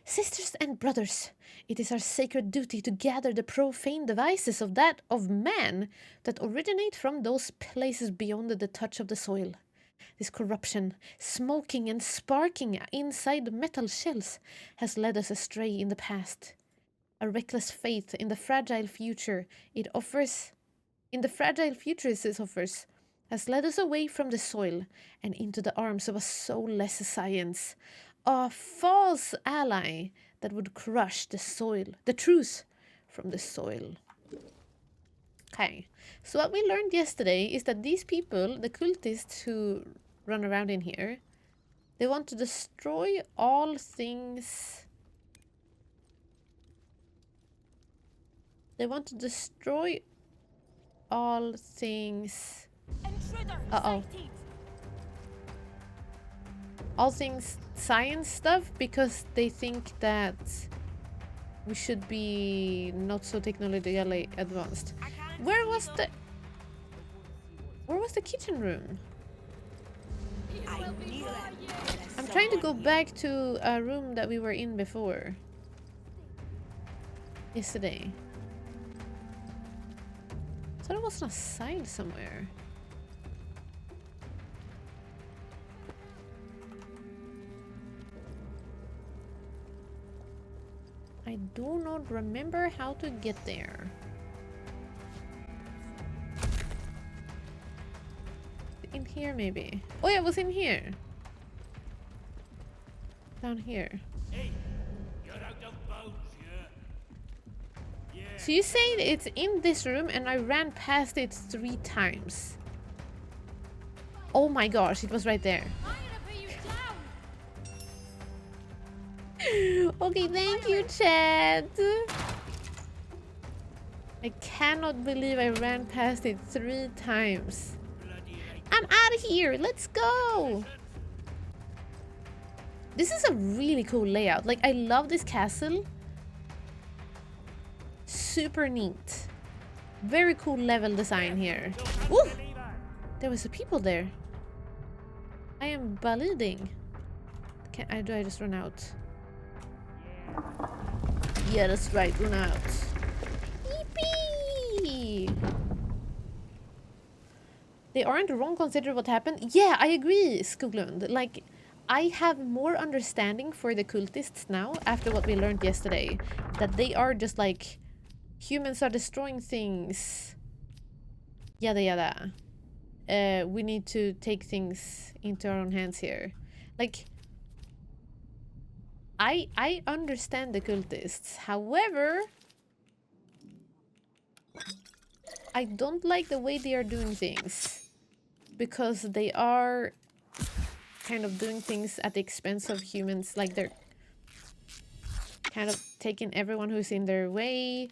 Sisters and brothers, it is our sacred duty to gather the profane devices of man that originate from those places beyond the touch of the soil. This corruption, smoking and sparking inside metal shells, has led us astray in the past. A reckless faith in the fragile future it offers has led us away from the soil and into the arms of a soulless science, a false ally that would crush the truth from the soil. Okay, so what we learned yesterday is that these people, the cultists who run around in here, they want to destroy all things. They want to destroy all things. Uh-oh. All things science stuff because they think that we should be not so technologically advanced. Where was the kitchen room? I'm trying to go back to a room that we were in before. Yesterday. I thought it was on a side somewhere. I do not remember how to get there. here maybe? Oh yeah, it was in here. Down here. Hey, you're out of bounds, yeah? So you say it's in this room and I ran past it 3 times. Oh my gosh, it was right there. Okay, thank you, chat. I cannot believe I ran past it 3 times. I'm out of here. Let's go. This is a really cool layout. Like, I love this castle. Super neat. Very cool level design here. Woo! There was a people there. I am bleeding. Do I just run out? Yeah, that's right. Run out. Yippee! They aren't wrong considering what happened. Yeah, I agree, Skoglund. Like, I have more understanding for the cultists now after what we learned yesterday. That they are just like, humans are destroying things. Yada yada. We need to take things into our own hands here. Like, I understand the cultists. However, I don't like the way they are doing things. Because they are kind of doing things at the expense of humans. Like, they're kind of taking everyone who's in their way.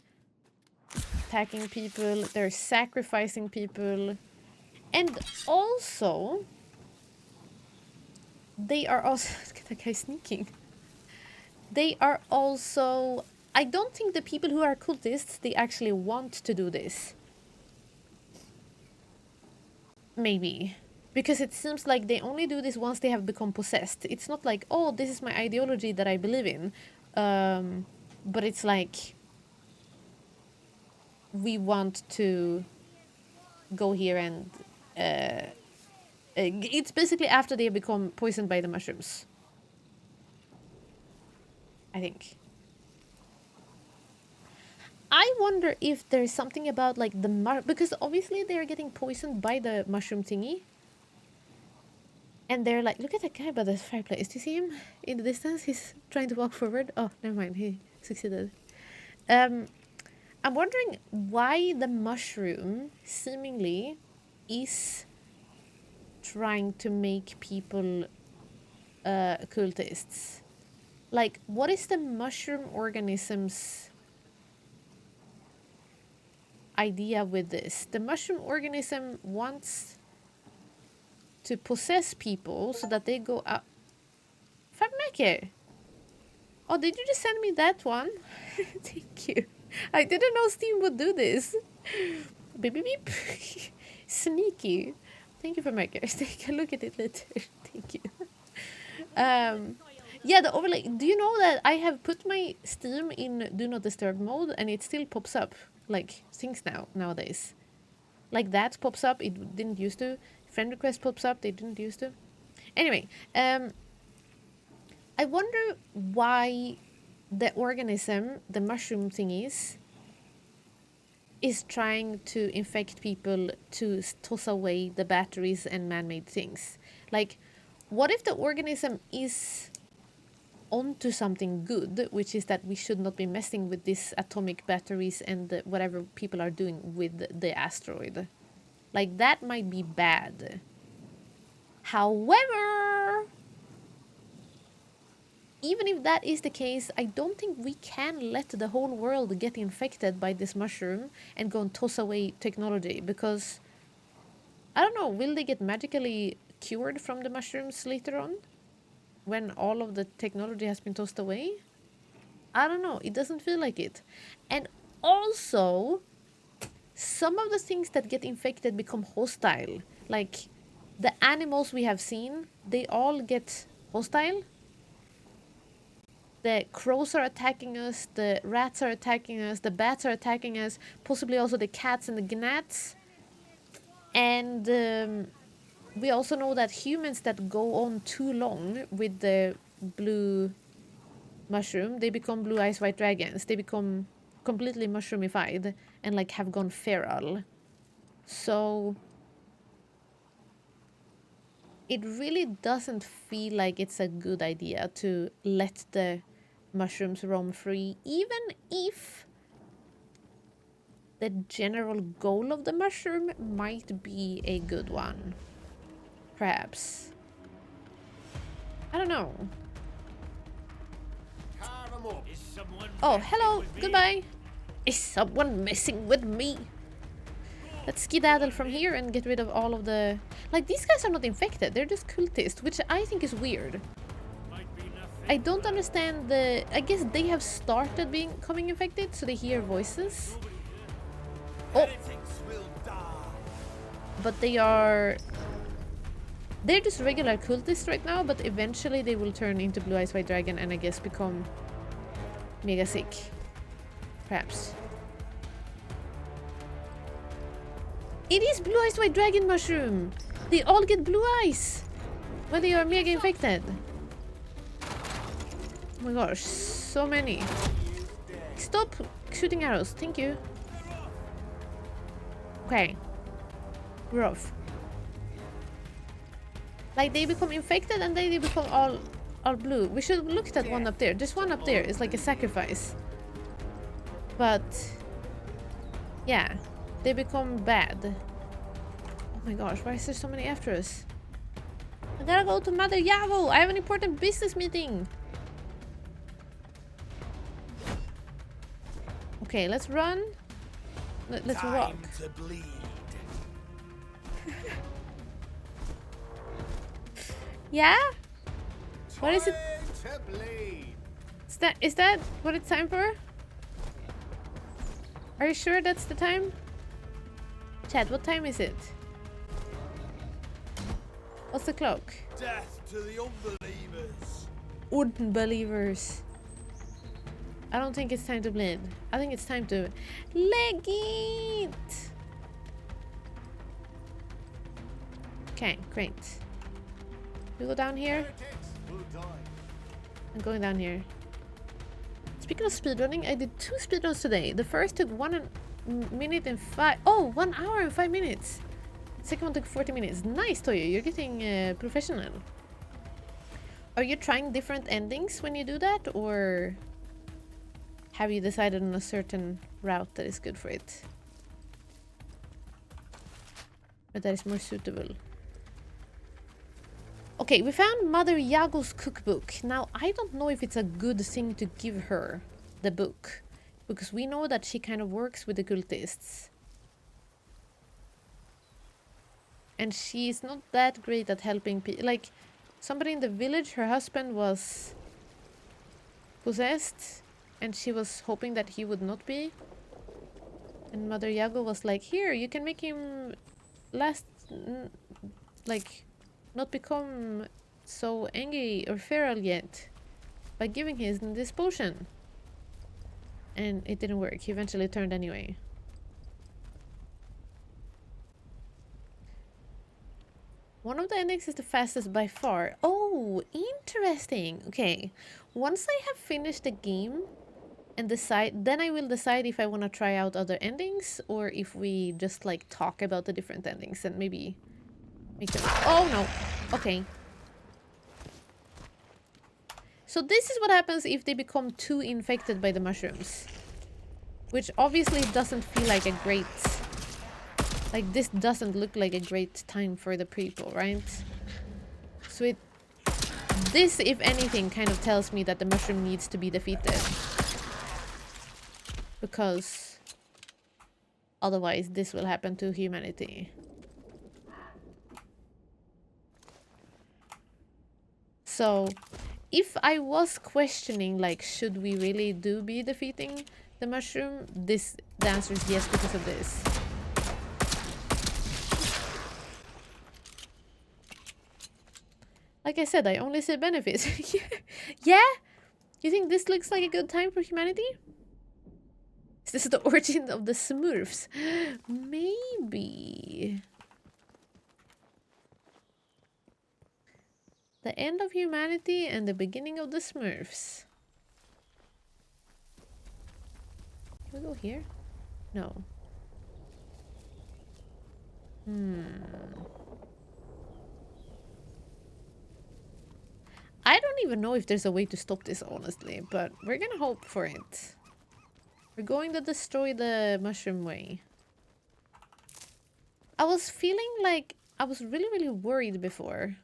Attacking people. They're sacrificing people. And also, they are also... Look at that guy sneaking. They are also... I don't think the people who are cultists, they actually want to do this. Maybe. Because it seems like they only do this once they have become possessed. It's not like, oh, this is my ideology that I believe in. But it's like... We want to go here and... it's basically after they have become poisoned by the mushrooms. I think. I wonder if there's something about like the because obviously they're getting poisoned by the mushroom thingy. And they're like, look at that guy by the fireplace. Do you see him in the distance? He's trying to walk forward. Oh, never mind. He succeeded. I'm wondering why the mushroom seemingly is trying to make people cultists. Like, what is the mushroom organism's idea with this? The mushroom organism wants to possess people so that they go out. Fabmaker! Oh, did you just send me that one? Thank you. I didn't know Steam would do this. Beep beep beep. Sneaky. Thank you, Fabmaker. Take a look at it later. Thank you. Yeah, the overlay. Do you know that I have put my Steam in Do Not Disturb mode and it still pops up like things nowadays. Like that pops up, it didn't used to. Friend request pops up, they didn't used to. Anyway, I wonder why the organism, the mushroom thingies, is trying to infect people to toss away the batteries and man-made things. Like, what if the organism is onto something good, which is that we should not be messing with these atomic batteries and whatever people are doing with the asteroid? Like, that might be bad. However, even if that is the case, I don't think we can let the whole world get infected by this mushroom and go and toss away technology, because I don't know, will they get magically cured from the mushrooms later on when all of the technology has been tossed away? I don't know, it doesn't feel like it. And also, some of the things that get infected become hostile. Like, the animals we have seen, they all get hostile. The crows are attacking us, the rats are attacking us, the bats are attacking us, possibly also the cats and the gnats. And we also know that humans that go on too long with the blue mushroom, they become blue eyes white dragons. They become completely mushroomified and like have gone feral. So it really doesn't feel like it's a good idea to let the mushrooms roam free, even if the general goal of the mushroom might be a good one. Perhaps. I don't know. Carve 'em up. Oh, hello. Goodbye. Is someone messing with me? Let's skedaddle from here and get rid of all of the... Like, these guys are not infected. They're just cultists, which I think is weird. I don't understand the... I guess they have started becoming infected, so they hear voices. Oh! But they are... They're just regular cultists right now, but eventually they will turn into Blue Eyes White Dragon and I guess become mega sick. Perhaps. It is Blue Eyes White Dragon mushroom! They all get blue eyes when they are mega infected. Oh my gosh, so many. Stop shooting arrows, thank you. Okay. We're off. Like, they become infected and then they become all blue. We should look at that one up there. This one up there is like a sacrifice. But... yeah. They become bad. Oh my gosh, why is there so many after us? I gotta go to Mother Yavo! I have an important business meeting! Okay, let's run. Let's walk. To bleed. Yeah? What is it? Time to bleed. Is that what it's time for? Are you sure that's the time? Chad, what time is it? What's the clock? Death to the unbelievers. Unbelievers. I don't think it's time to bleed. I think it's time to leg it. Okay, great. We go down here. Heretics will die. I'm going down here. Speaking of speedrunning, I did 2 speedruns today. The first took 1 minute and 5... Oh, 1 hour and 5 minutes. The second one took 40 minutes. Nice, Toyo. You're getting professional. Are you trying different endings when you do that? Or have you decided on a certain route that is good for it? Or that is more suitable? Okay, we found Mother Yago's cookbook. Now, I don't know if it's a good thing to give her the book. Because we know that she kind of works with the cultists. And she's not that great at helping people. Like, somebody in the village, her husband was possessed. And she was hoping that he would not be. And Mother Yago was like, here, you can make him last... like... not become so angry or feral yet by giving him this potion. And it didn't work. He eventually turned anyway. One of the endings is the fastest by far. Oh, interesting. Okay. Once I have finished the game and decide, then I will decide if I want to try out other endings or if we just like talk about the different endings and maybe make them... Oh no. Okay. So this is what happens if they become too infected by the mushrooms. Which obviously doesn't feel like a great... Like, this doesn't look like a great time for the people, right? So it... This, if anything, kind of tells me that the mushroom needs to be defeated. Because... otherwise, this will happen to humanity. So, if I was questioning, like, should we really be defeating the mushroom? The answer is yes because of this. Like I said, I only see benefits. Yeah? You think this looks like a good time for humanity? Is this the origin of the Smurfs? Maybe. The end of humanity and the beginning of the Smurfs. Can we go here? No. I don't even know if there's a way to stop this, honestly, but we're gonna hope for it. We're going to destroy the mushroom way. I was feeling like I was really, really worried before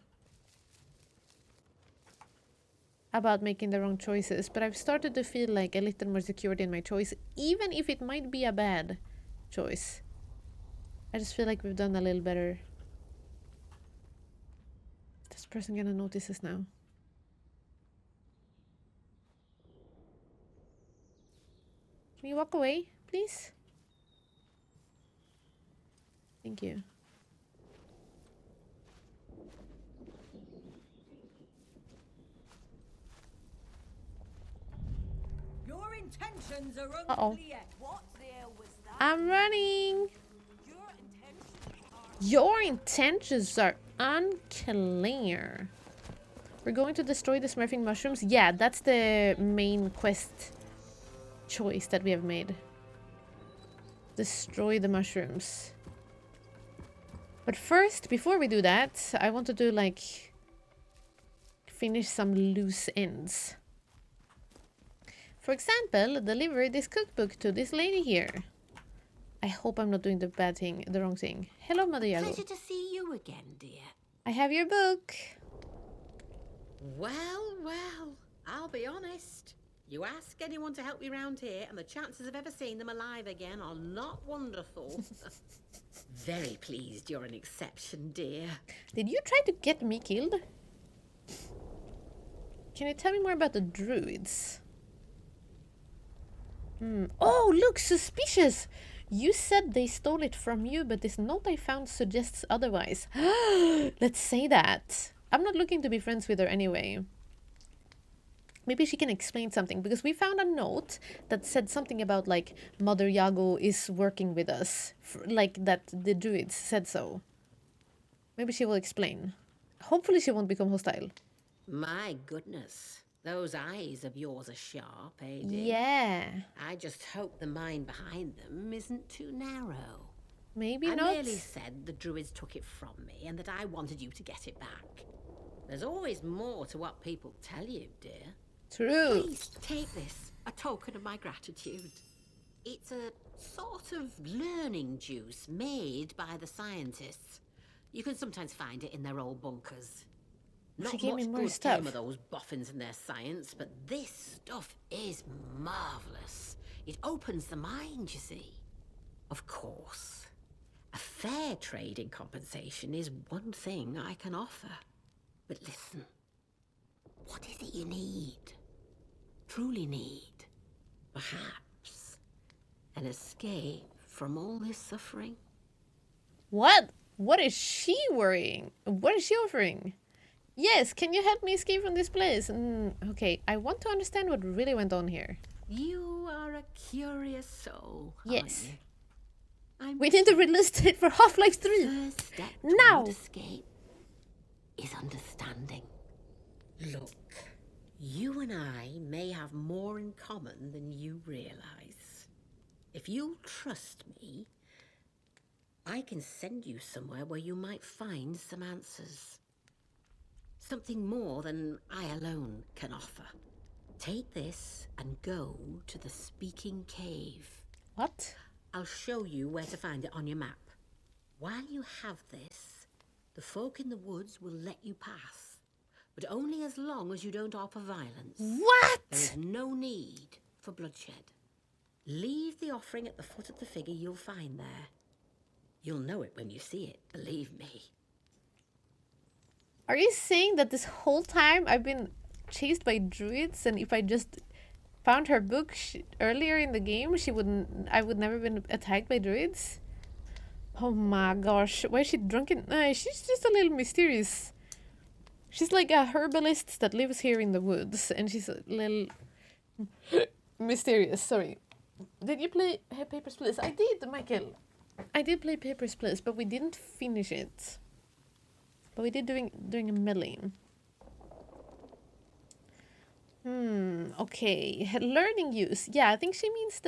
about making the wrong choices, but I've started to feel like a little more secured in my choice, even if it might be a bad choice. I just feel like we've done a little better. Is this person gonna notice us now? Can you walk away, please? Thank you. Your intentions are Uh-oh. unclear. What the hell was that? I'm running! Your intentions are Your intentions are unclear. We're going to destroy the smurfing mushrooms? Yeah, that's the main quest choice that we have made. Destroy the mushrooms. But first, before we do that, I want to do like finish some loose ends. For example, deliver this cookbook to this lady here. I hope I'm not doing the bad thing, the wrong thing. Hello, Mother Yago. pleasure to see you again, dear. I have your book. Well, well, I'll be honest. You ask anyone to help me round here, and the chances of ever seeing them alive again are not wonderful. Very pleased you're an exception, dear. Did you try to get me killed? Can you tell me more about the druids? Oh, look, suspicious! You said they stole it from you, but this note I found suggests otherwise. Let's say that. I'm not looking to be friends with her anyway. Maybe she can explain something, because we found a note that said something about, like, Mother Yago is working with us. Like, that the druids said so. Maybe she will explain. Hopefully she won't become hostile. My goodness. Those eyes of yours are sharp, eh, dear? Yeah. I just hope the mind behind them isn't too narrow. Maybe I not. merely said the druids took it from me and that I wanted you to get it back. There's always more to what people tell you, dear. True. Please take this, a token of my gratitude. It's a sort of learning juice made by the scientists. You can sometimes find it in their old bunkers. She Not gave me much more good stuff. came of those boffins and their science, but this stuff is marvelous. It opens the mind, you see. Of course, a fair trade in compensation is one thing I can offer. But listen, what is it you need? Truly need? Perhaps an escape from all this suffering? What? What is she worrying? What is she offering? Yes, can you help me escape from this place? Okay, I want to understand what really went on here. You are a curious soul, Yes. aren't you? We need the release date for Half-Life 3. First step Now. toward escape is understanding. Look, you and I may have more in common than you realize. If you'll trust me, I can send you somewhere where you might find some answers. Something more than I alone can offer. Take this and go to the Speaking Cave. What? I'll show you where to find it on your map. While you have this, the folk in the woods will let you pass. But only as long as you don't offer violence. What? There is no need for bloodshed. Leave the offering at the foot of the figure you'll find there. You'll know it when you see it, believe me. Are you saying that this whole time I've been chased by druids, and if I just found her book earlier in the game, I would never been attacked by druids? Oh my gosh, why is she drunken? She's just a little mysterious. She's like a herbalist that lives here in the woods, and she's a little mysterious. Sorry. Did you play Papers, Please? I did, Michael. I did play Papers, Please, but we didn't finish it. But we did doing a melee. Okay. Learning use. Yeah, I think she means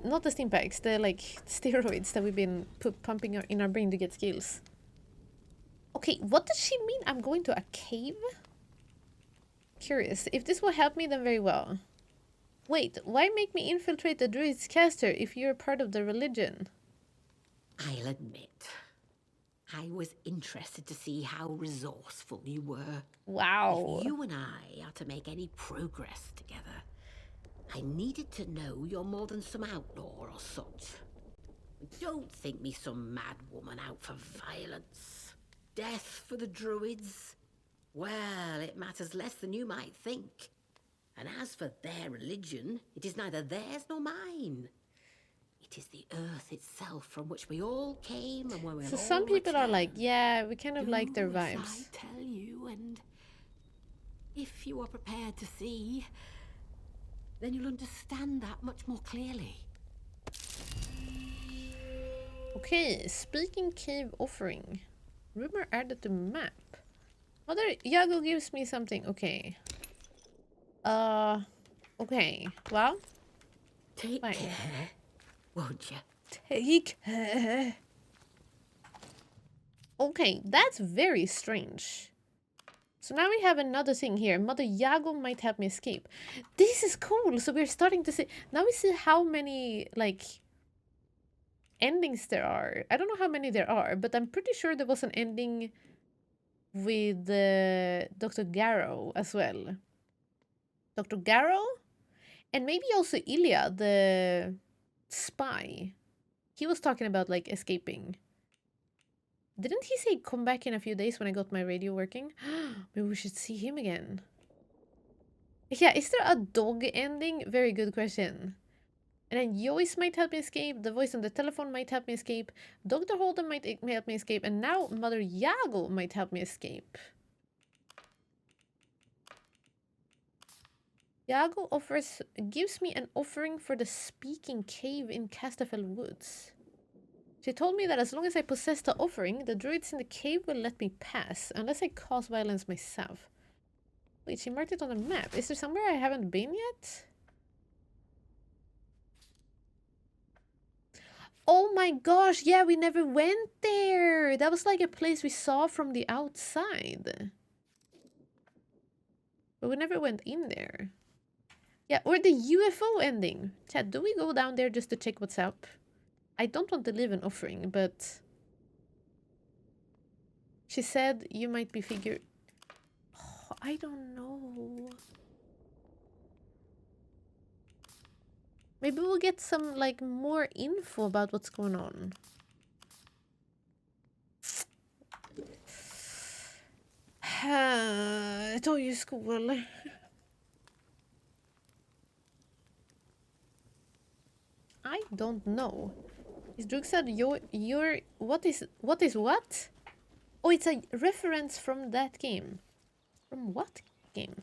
not the stim packs, the like steroids that we've been pumping in our brain to get skills. Okay, what does she mean? I'm going to a cave? Curious. If this will help me, then very well. Wait, why make me infiltrate the druid's caster if you're part of the religion? I'll admit, I was interested to see how resourceful you were. Wow. If you and I are to make any progress together, I needed to know you're more than some outlaw or such. Don't think me some mad woman out for violence. Death for the druids? Well, it matters less than you might think. And as for their religion, it is neither theirs nor mine. It is the earth itself from which we all came and where we'll So some all people are return. like, yeah, we kind of like their Do as vibes. I tell you, and if you are prepared to see, then you'll understand that much more clearly. Okay, speaking cave offering. Rumor added to map. Mother Yago gives me something. Okay. Okay. Well, Take fine. care, won't you? Take care. Okay, that's very strange. So now we have another thing here. Mother Yago might help me escape. This is cool. So we're starting to see... Now we see how many, like, endings there are. I don't know how many there are, but I'm pretty sure there was an ending with Dr. Garrow as well. Dr. Garrow? And maybe also Ilya, the spy. He was talking about, like, escaping. Didn't he say come back in a few days when I got my radio working? Maybe we should see him again. Yeah, is there a dog ending? Very good question. And then Joyce might help me escape. The voice on the telephone might help me escape. Dr. Holden might help me escape. And now Mother Yago might help me escape. Yago gives me an offering for the speaking cave in Castafell Woods. She told me that as long as I possess the offering, the druids in the cave will let me pass, unless I cause violence myself. Wait, she marked it on the map. Is there somewhere I haven't been yet? Oh my gosh, yeah, we never went there! That was like a place we saw from the outside. But we never went in there. Yeah, or the UFO ending. Chat, do we go down there just to check what's up? I don't want to leave an offering, but... She said you might be Oh, I don't know. Maybe we'll get some, like, more info about what's going on. Jag tar ju skål. I don't know. Is Drug said your what is what? Oh, it's a reference from that game. From what game?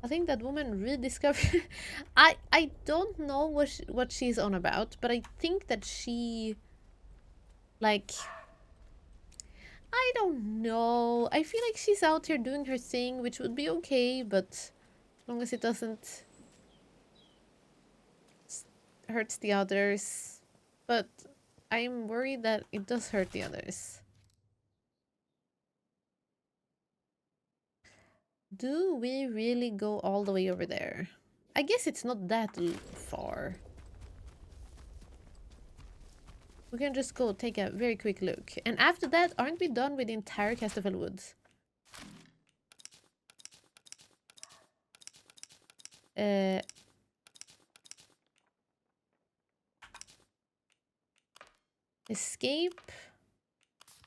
I think that woman rediscovered. I don't know what she's on about, but I think that she, like, I don't know. I feel like she's out here doing her thing, which would be okay, but as long as it doesn't hurts the others. But I'm worried that it does hurt the others. Do we really go all the way over there? I guess it's not that far. We can just go take a very quick look. And after that, aren't we done with the entire Castafell Woods? Escape.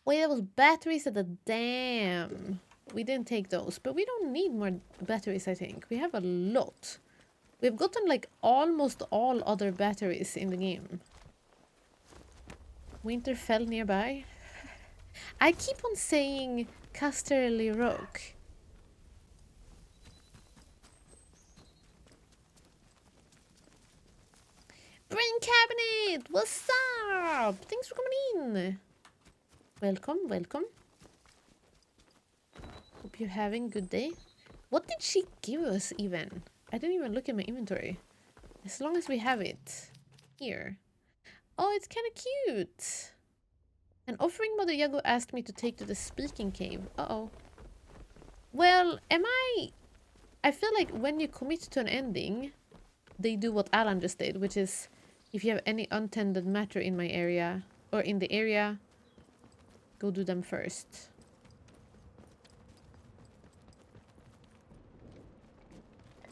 Wait, that was batteries at the dam. We didn't take those, but we don't need more batteries, I think. We have a lot. We've gotten, like, almost all other batteries in the game. Winterfell nearby. I keep on saying Casterly Rock. Brain Cabinet! What's up? Thanks for coming in. Welcome, welcome. Hope you're having a good day. What did she give us even? I didn't even look at my inventory. As long as we have it. Here. Oh, it's kind of cute. An offering Mother Yago asked me to take to the speaking cave. Uh-oh. Well, I feel like when you commit to an ending, they do what Alan just did, which is if you have any untended matter in my area, or in the area, go do them first.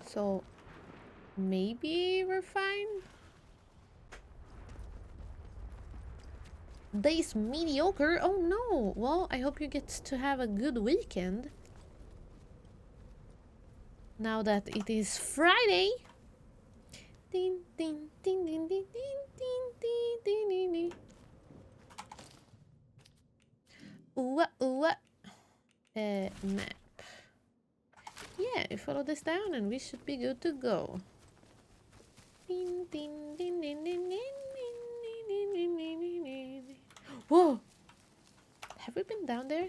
So, maybe we're fine? Day's mediocre? Oh no! Well, I hope you get to have a good weekend. Now that it is Friday. Ding, ding, ding, ding, ding, ding, ding, ding, ding, ding, ding. Ooh, ooh, map. Yeah, we follow this down and we should be good to go. Ding, ding, ding, ding, ding, ding, ding, ding, ding, ding, ding. Whoa! Have we been down there?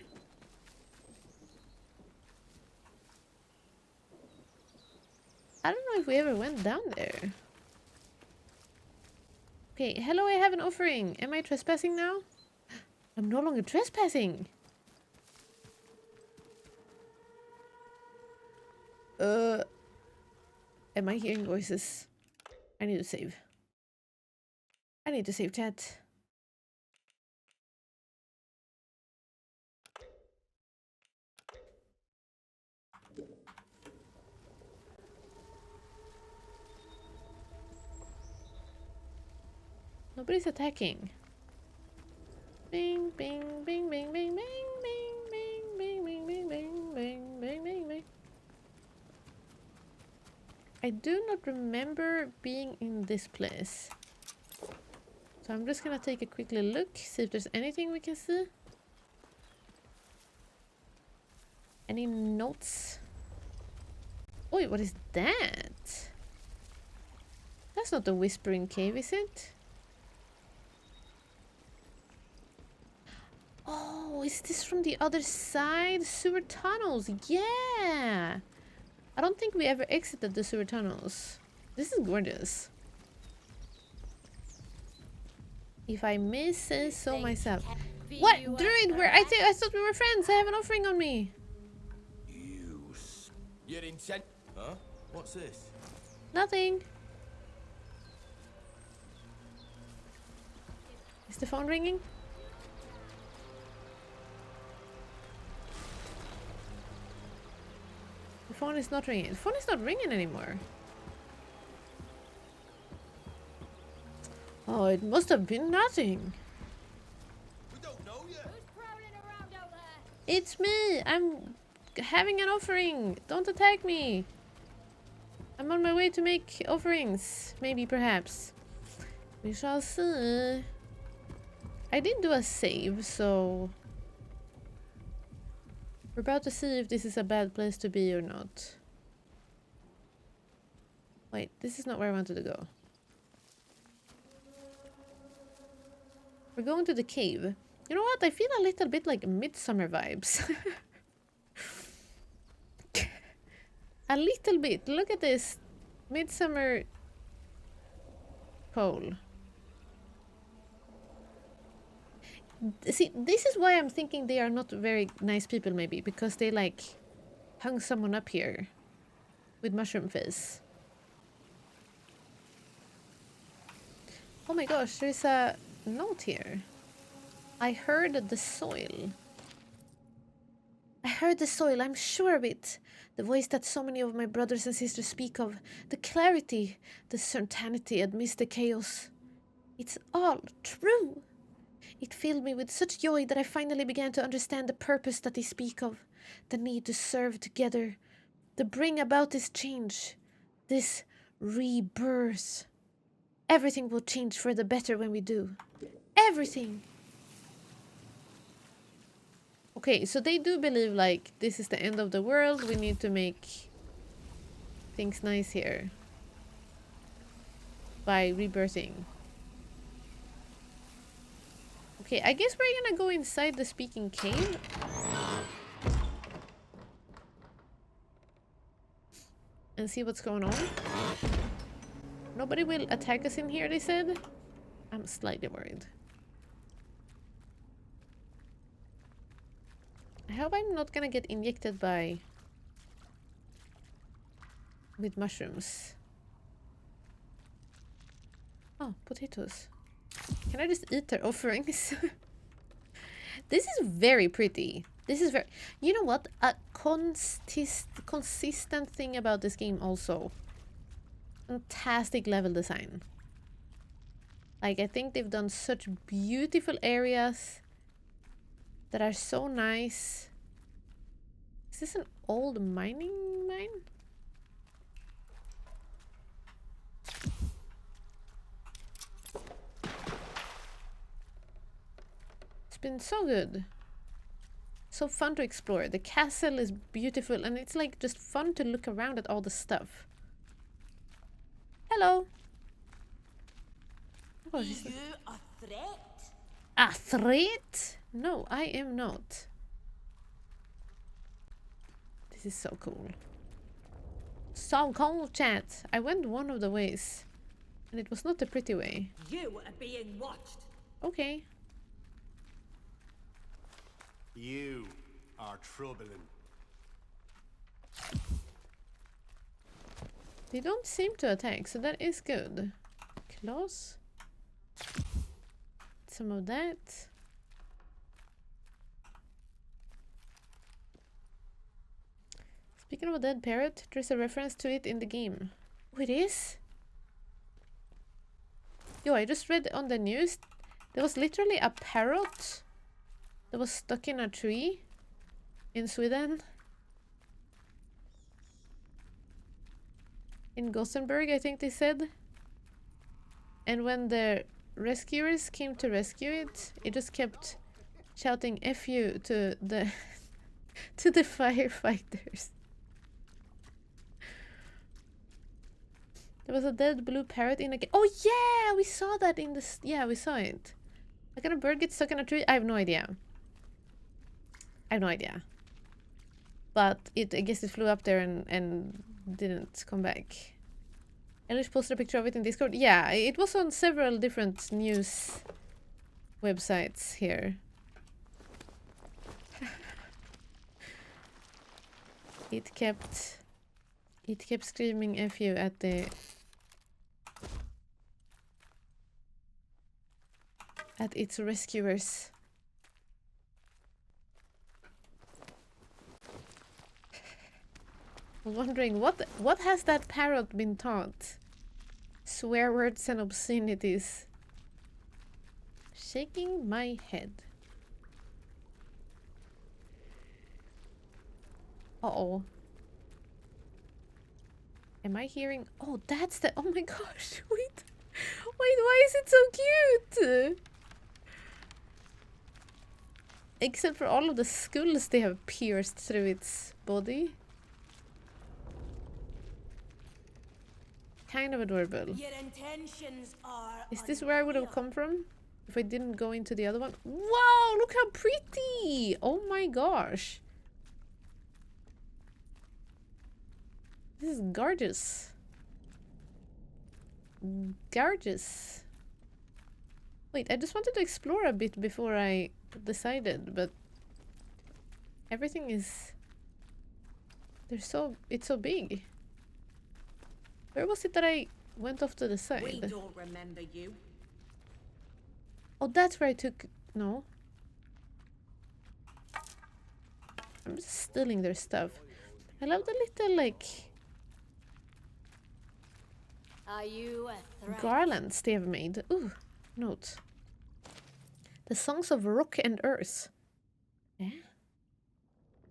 I don't know if we ever went down there. Okay, hello, I have an offering. Am I trespassing now? I'm no longer trespassing. Am I hearing voices? I need to save. I need to save chat. Nobody's attacking. Bing, bing, bing, bing, bing, bing, bing, bing, bing, bing, bing, bing, bing, bing, bing, bing. I do not remember being in this place. So I'm just gonna take a quick little look, see if there's anything we can see. Any notes? Oi, what is that? That's not the Whispering Cave, is it? Oh, is this from the other side? Sewer tunnels, yeah! I don't think we ever exited the sewer tunnels. This is gorgeous. If I may say so myself. What? Druid, where? I thought we were friends. I have an offering on me. Your intent? Huh? What's this? Nothing. Is the phone ringing? The phone is not ringing. The phone is not ringing anymore. Oh, it must have been nothing. We don't know yet. It's me. I'm having an offering. Don't attack me. I'm on my way to make offerings. Maybe, perhaps. We shall see. I did do a save, so... We're about to see if this is a bad place to be or not. Wait, this is not where I wanted to go. We're going to the cave. You know what? I feel a little bit like Midsummer vibes. A little bit. Look at this. Midsummer pole. See, this is why I'm thinking they are not very nice people, maybe. Because they, like, hung someone up here. With mushroom face. Oh my gosh, there's a note here. I heard the soil. I heard the soil, I'm sure of it. The voice that so many of my brothers and sisters speak of. The clarity, the certainty amidst the chaos. It's all true. It filled me with such joy that I finally began to understand the purpose that they speak of. The need to serve together. To bring about this change. This rebirth. Everything will change for the better when we do. Everything! Okay, so they do believe, like, this is the end of the world. We need to make things nice here. By rebirthing. Okay, I guess we're gonna go inside the speaking cave. And see what's going on. Nobody will attack us in here, they said. I'm slightly worried. hope I'm not gonna get injected by... with mushrooms. Oh, potatoes. Can I just eat their offerings? This is very pretty. This is very... You know what? A consistent thing about this game also. Fantastic level design. Like, I think they've done such beautiful areas that are so nice. Is this an old mining mine? It's been so good. So fun to explore. The castle is beautiful and it's like just fun to look around at all the stuff. Hello. Oh, she's You a threat? a threat? No, I am not. This is so cool. So cool, chat. I went one of the ways. And it was not the pretty way. You are being watched. Okay. You are troubling. They don't seem to attack, so that is good. Claws. Some of that. Speaking of a dead parrot, there's a reference to it in the game. Oh, it is? Yo, I just read on the news. There was literally a parrot that was stuck in a tree in Sweden. In Gothenburg, I think they said. And when the rescuers came to rescue it, it just kept shouting F you to the to the firefighters. There was a dead blue parrot in a... Oh yeah, we saw that in the... Yeah, we saw it. How can a bird get stuck in a tree? I have no idea. I have no idea. But it, I guess it flew up there and didn't come back. Elish posted a picture of it in Discord. Yeah, it was on several different news websites here. It kept screaming F you at the... at its rescuers. I'm wondering what has that parrot been taught? Swear words and obscenities. Shaking my head. Uh-oh. Am I hearing... Oh, that's the... Oh my gosh, wait. Wait, why is it so cute? Except for all of the skulls they have pierced through its body. Kind of adorable. Your intentions are... Is this where I would have come from? If I didn't go into the other one? Wow, look how pretty! Oh my gosh. This is gorgeous. Gorgeous. Wait, I just wanted to explore a bit before I decided, but everything is... It's so big. Where was it that I went off to the side? We don't remember you. Oh, that's where I took... No. I'm just stealing their stuff. I love the little, like... Are you a threat? garlands they have made. Ooh, note. The songs of rock and earth. Eh?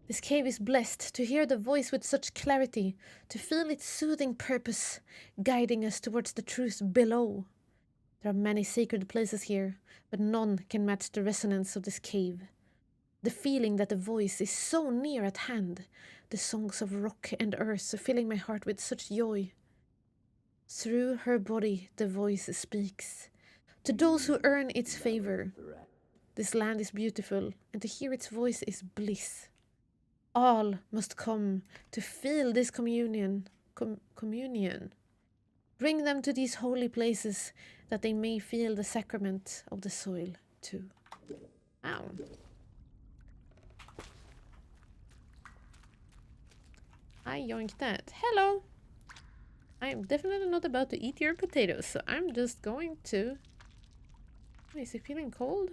This cave is blessed to hear the voice with such clarity, to feel its soothing purpose, guiding us towards the truth below. There are many sacred places here, but none can match the resonance of this cave. The feeling that the voice is so near at hand, the songs of rock and earth filling my heart with such joy. Through her body the voice speaks. To those who earn its favor. This land is beautiful, and to hear its voice is bliss. All must come to feel this communion. Communion. Bring them to these holy places, that they may feel the sacrament of the soil too. Ow. I yoinked that. Hello! I am definitely not about to eat your potatoes, so I'm just going to... Oh, is he feeling cold?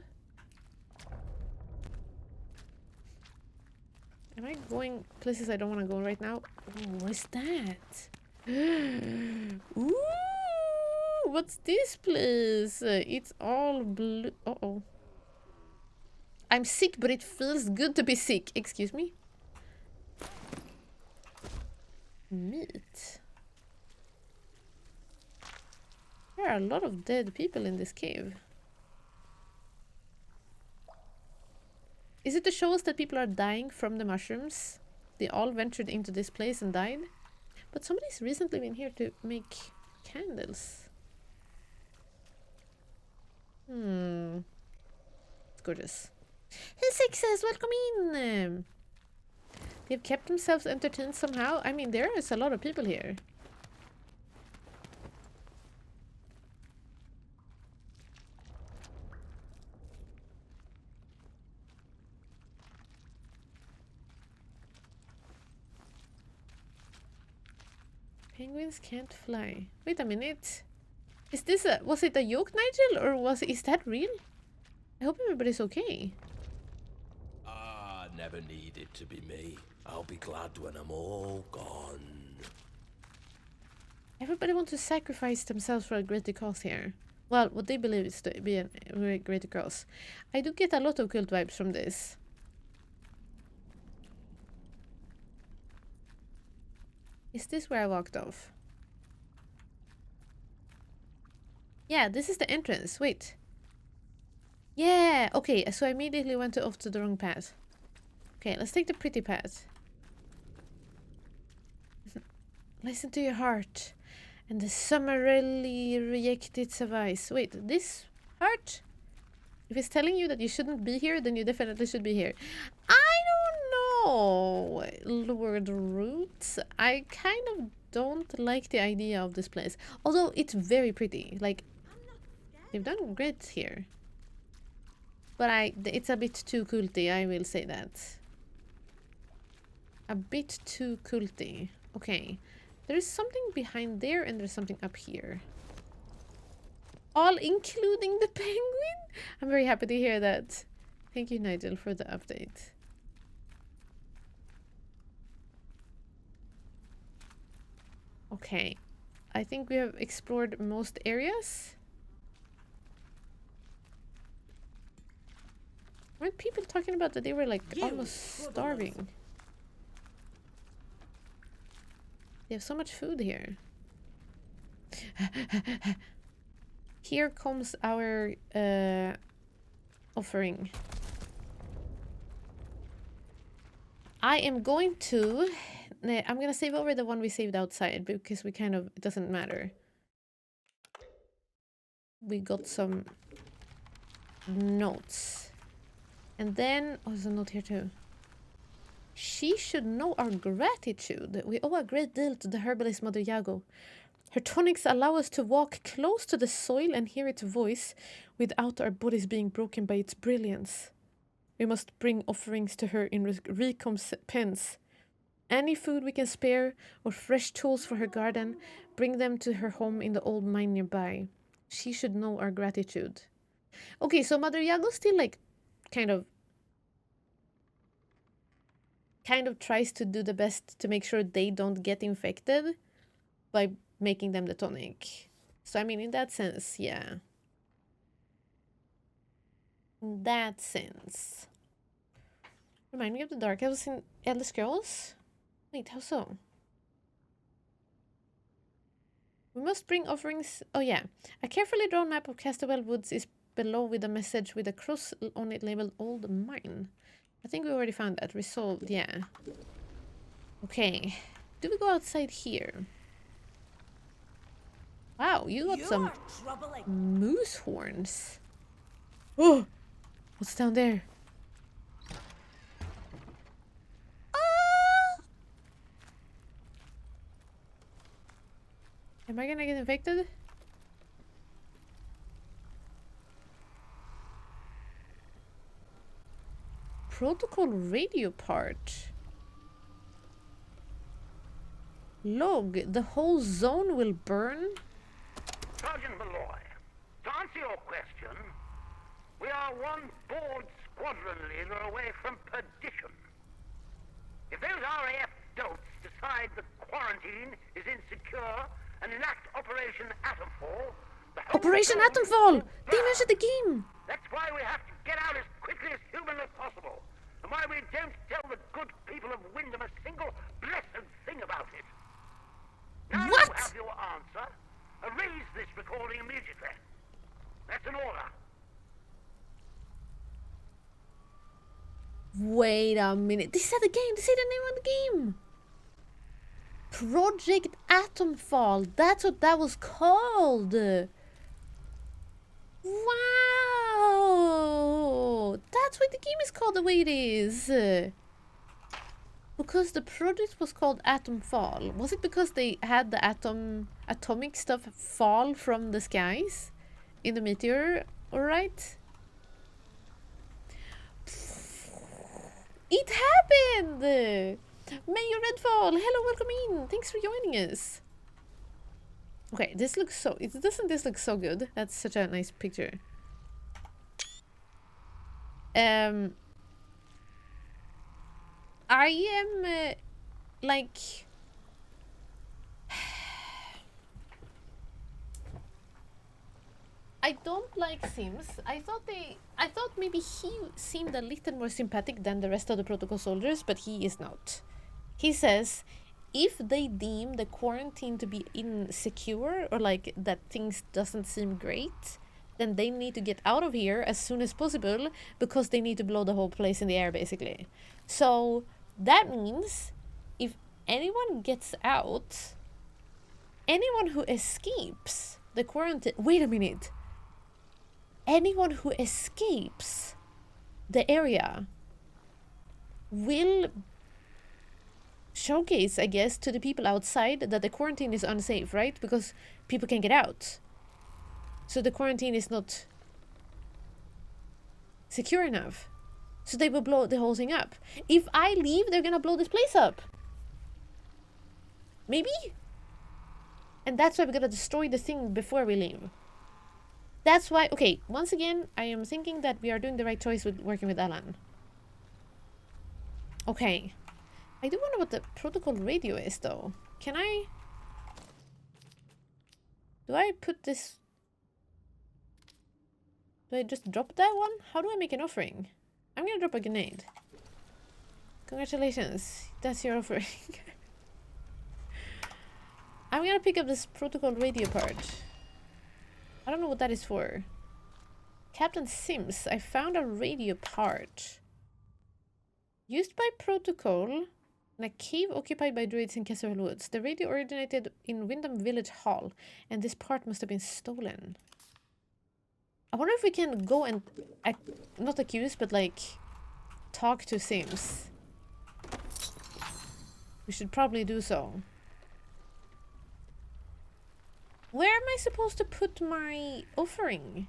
Am I going places I don't want to go right now? Ooh, what is that? Ooh! What's this place? It's all blue. Uh-oh. I'm sick, but it feels good to be sick. Excuse me? Meat. There are a lot of dead people in this cave. Is it to show us that people are dying from the mushrooms? They all ventured into this place and died? But somebody's recently been here to make candles. It's gorgeous. Hey Sixes, welcome in! They've kept themselves entertained somehow. I mean, there is a lot of people here. Penguins can't fly. Wait a minute. Is this a... Was it a joke, Nigel? Or is that real? I hope everybody's okay. Ah, never needed to be me. I'll be glad when I'm all gone. Everybody wants to sacrifice themselves for a greater cause here. Well, what they believe is to be a greater cause. I do get a lot of cult vibes from this. Is this where I walked off? Yeah, this is the entrance. Wait. Yeah, okay, so I immediately went off to the wrong path. Okay, let's take the pretty path. Listen to your heart. And the summarily reject its advice. Wait, this heart? If it's telling you that you shouldn't be here, then you definitely should be here. I don't know, Lord Roots. I kind of don't like the idea of this place. Although it's very pretty. Like, they've done great here. But it's a bit too culty, I will say that. A bit too culty. Okay. There is something behind there and there's something up here. All including the penguin? I'm very happy to hear that. Thank you, Nigel, for the update. Okay. I think we have explored most areas. Weren't people talking about that they were like almost starving? They have so much food here. Here comes our offering. I am going to... I'm gonna save over the one we saved outside because we kind of... It doesn't matter. We got some notes. And then... Oh, there's a note here too. She should know our gratitude. We owe a great deal to the herbalist Mother Yago. Her tonics allow us to walk close to the soil and hear its voice without our bodies being broken by its brilliance. We must bring offerings to her in recompense. Any food we can spare or fresh tools for her garden, bring them to her home in the old mine nearby. She should know our gratitude. Okay, so Mother Yago still like kind of tries to do the best to make sure they don't get infected by making them the tonic. So I mean, in that sense, yeah. In that sense. Remind me of the Dark Elves in Elder Scrolls? Wait, how so? We must bring offerings... Oh yeah. A carefully drawn map of Castawell Woods is below with a message with a cross on it labeled Old Mine. I think we already found that. Resolved, yeah. Okay. Do we go outside here? Wow, you got some moose horns. Oh! What's down there? Ah! Am I gonna get infected? Protocol radio part. Log, the whole zone will burn? Sergeant Malloy, to answer your question, we are one bored squadron leader away from perdition. If those RAF dolts decide the quarantine is insecure and enact Operation ATOMFALL, the whole Operation zone ATOMFALL! will They burn. mentioned the game! That's why we have to get out as quickly as humanly possible, and why we don't tell the good people of Wyndham a single blessed thing about it. Now What? you have your answer. Erase this recording immediately. That's an order. Wait a minute. They said the game. They said the name of the game. Project ATOMFALL. That's what that was called. Wow. That's why the game is called the way it is. Because the project was called ATOMFALL. Was it because they had the atomic stuff fall from the skies in the meteor? Alright. It happened! Mayor Redfall, hello, welcome in. Thanks for joining us. Okay, this looks so... Doesn't this look so good? That's such a nice picture. I am, like... I don't like Sims. I thought maybe he seemed a little more sympathetic than the rest of the protocol soldiers, but he is not. He says, if they deem the quarantine to be insecure or like that things doesn't seem great, then they need to get out of here as soon as possible because they need to blow the whole place in the air, basically. So that means if anyone gets out, anyone who escapes the quarantine... Wait a minute. Anyone who escapes the area will showcase, I guess, to the people outside that the quarantine is unsafe, right? Because people can get out. So the quarantine is not secure enough. So they will blow the whole thing up. If I leave, they're gonna blow this place up. Maybe? And that's why we're gonna destroy the thing before we leave. That's why, okay, once again, I am thinking that we are doing the right choice with working with Alan. Okay. I do wonder what the protocol radio is, though. Can I... Do I put this... Do I just drop that one? How do I make an offering? I'm gonna drop a grenade. Congratulations. That's your offering. I'm gonna pick up this protocol radio part. I don't know what that is for. Captain Sims, I found a radio part. Used by protocol in a cave occupied by druids in Castle Woods. The radio originated in Wyndham Village Hall, and this part must have been stolen. I wonder if we can go and... not accuse, but like... talk to Sims. We should probably do so. Where am I supposed to put my offering?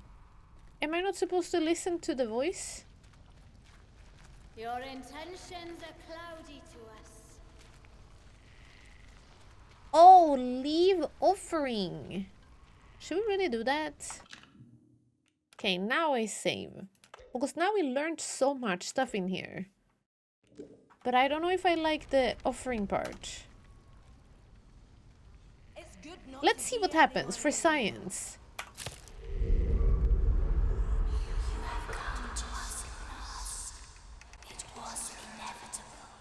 Am I not supposed to listen to the voice? Your intentions are cloudy to us. Oh, leave offering. Should we really do that? Okay, now I save. Because now we learned so much stuff in here. But I don't know if I like the offering part. Let's see what happens for science.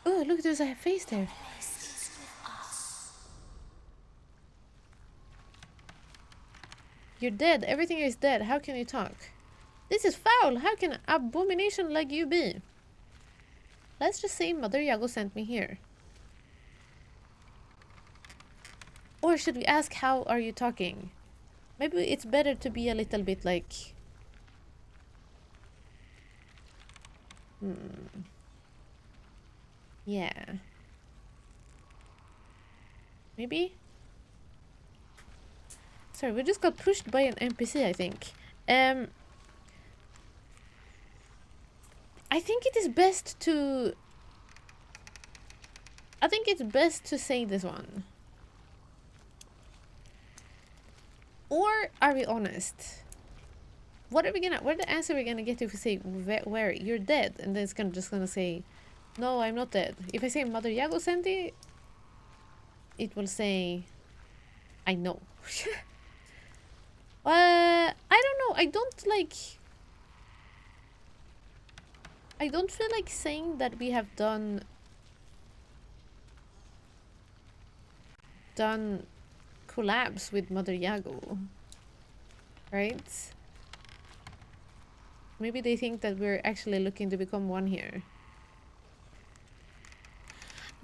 Oh, look, there's a face there. You're dead. Everything is dead. How can you talk? This is foul. How can an abomination like you be? Let's just say Mother Yago sent me here. Or should we ask, how are you talking? Maybe it's better to be a little bit like... Yeah. Maybe? Sorry, we just got pushed by an NPC, I think. I think it is best to... I think it's best to say this one. Or are we honest? What are we gonna? What the answer we're gonna get if we say where you're dead, and then it's just gonna say, no, I'm not dead. If I say Mother Yago sent it, it will say, I know. I don't know. I don't feel like saying that we have done collabs with Mother Yago, right? Maybe they think that we're actually looking to become one here.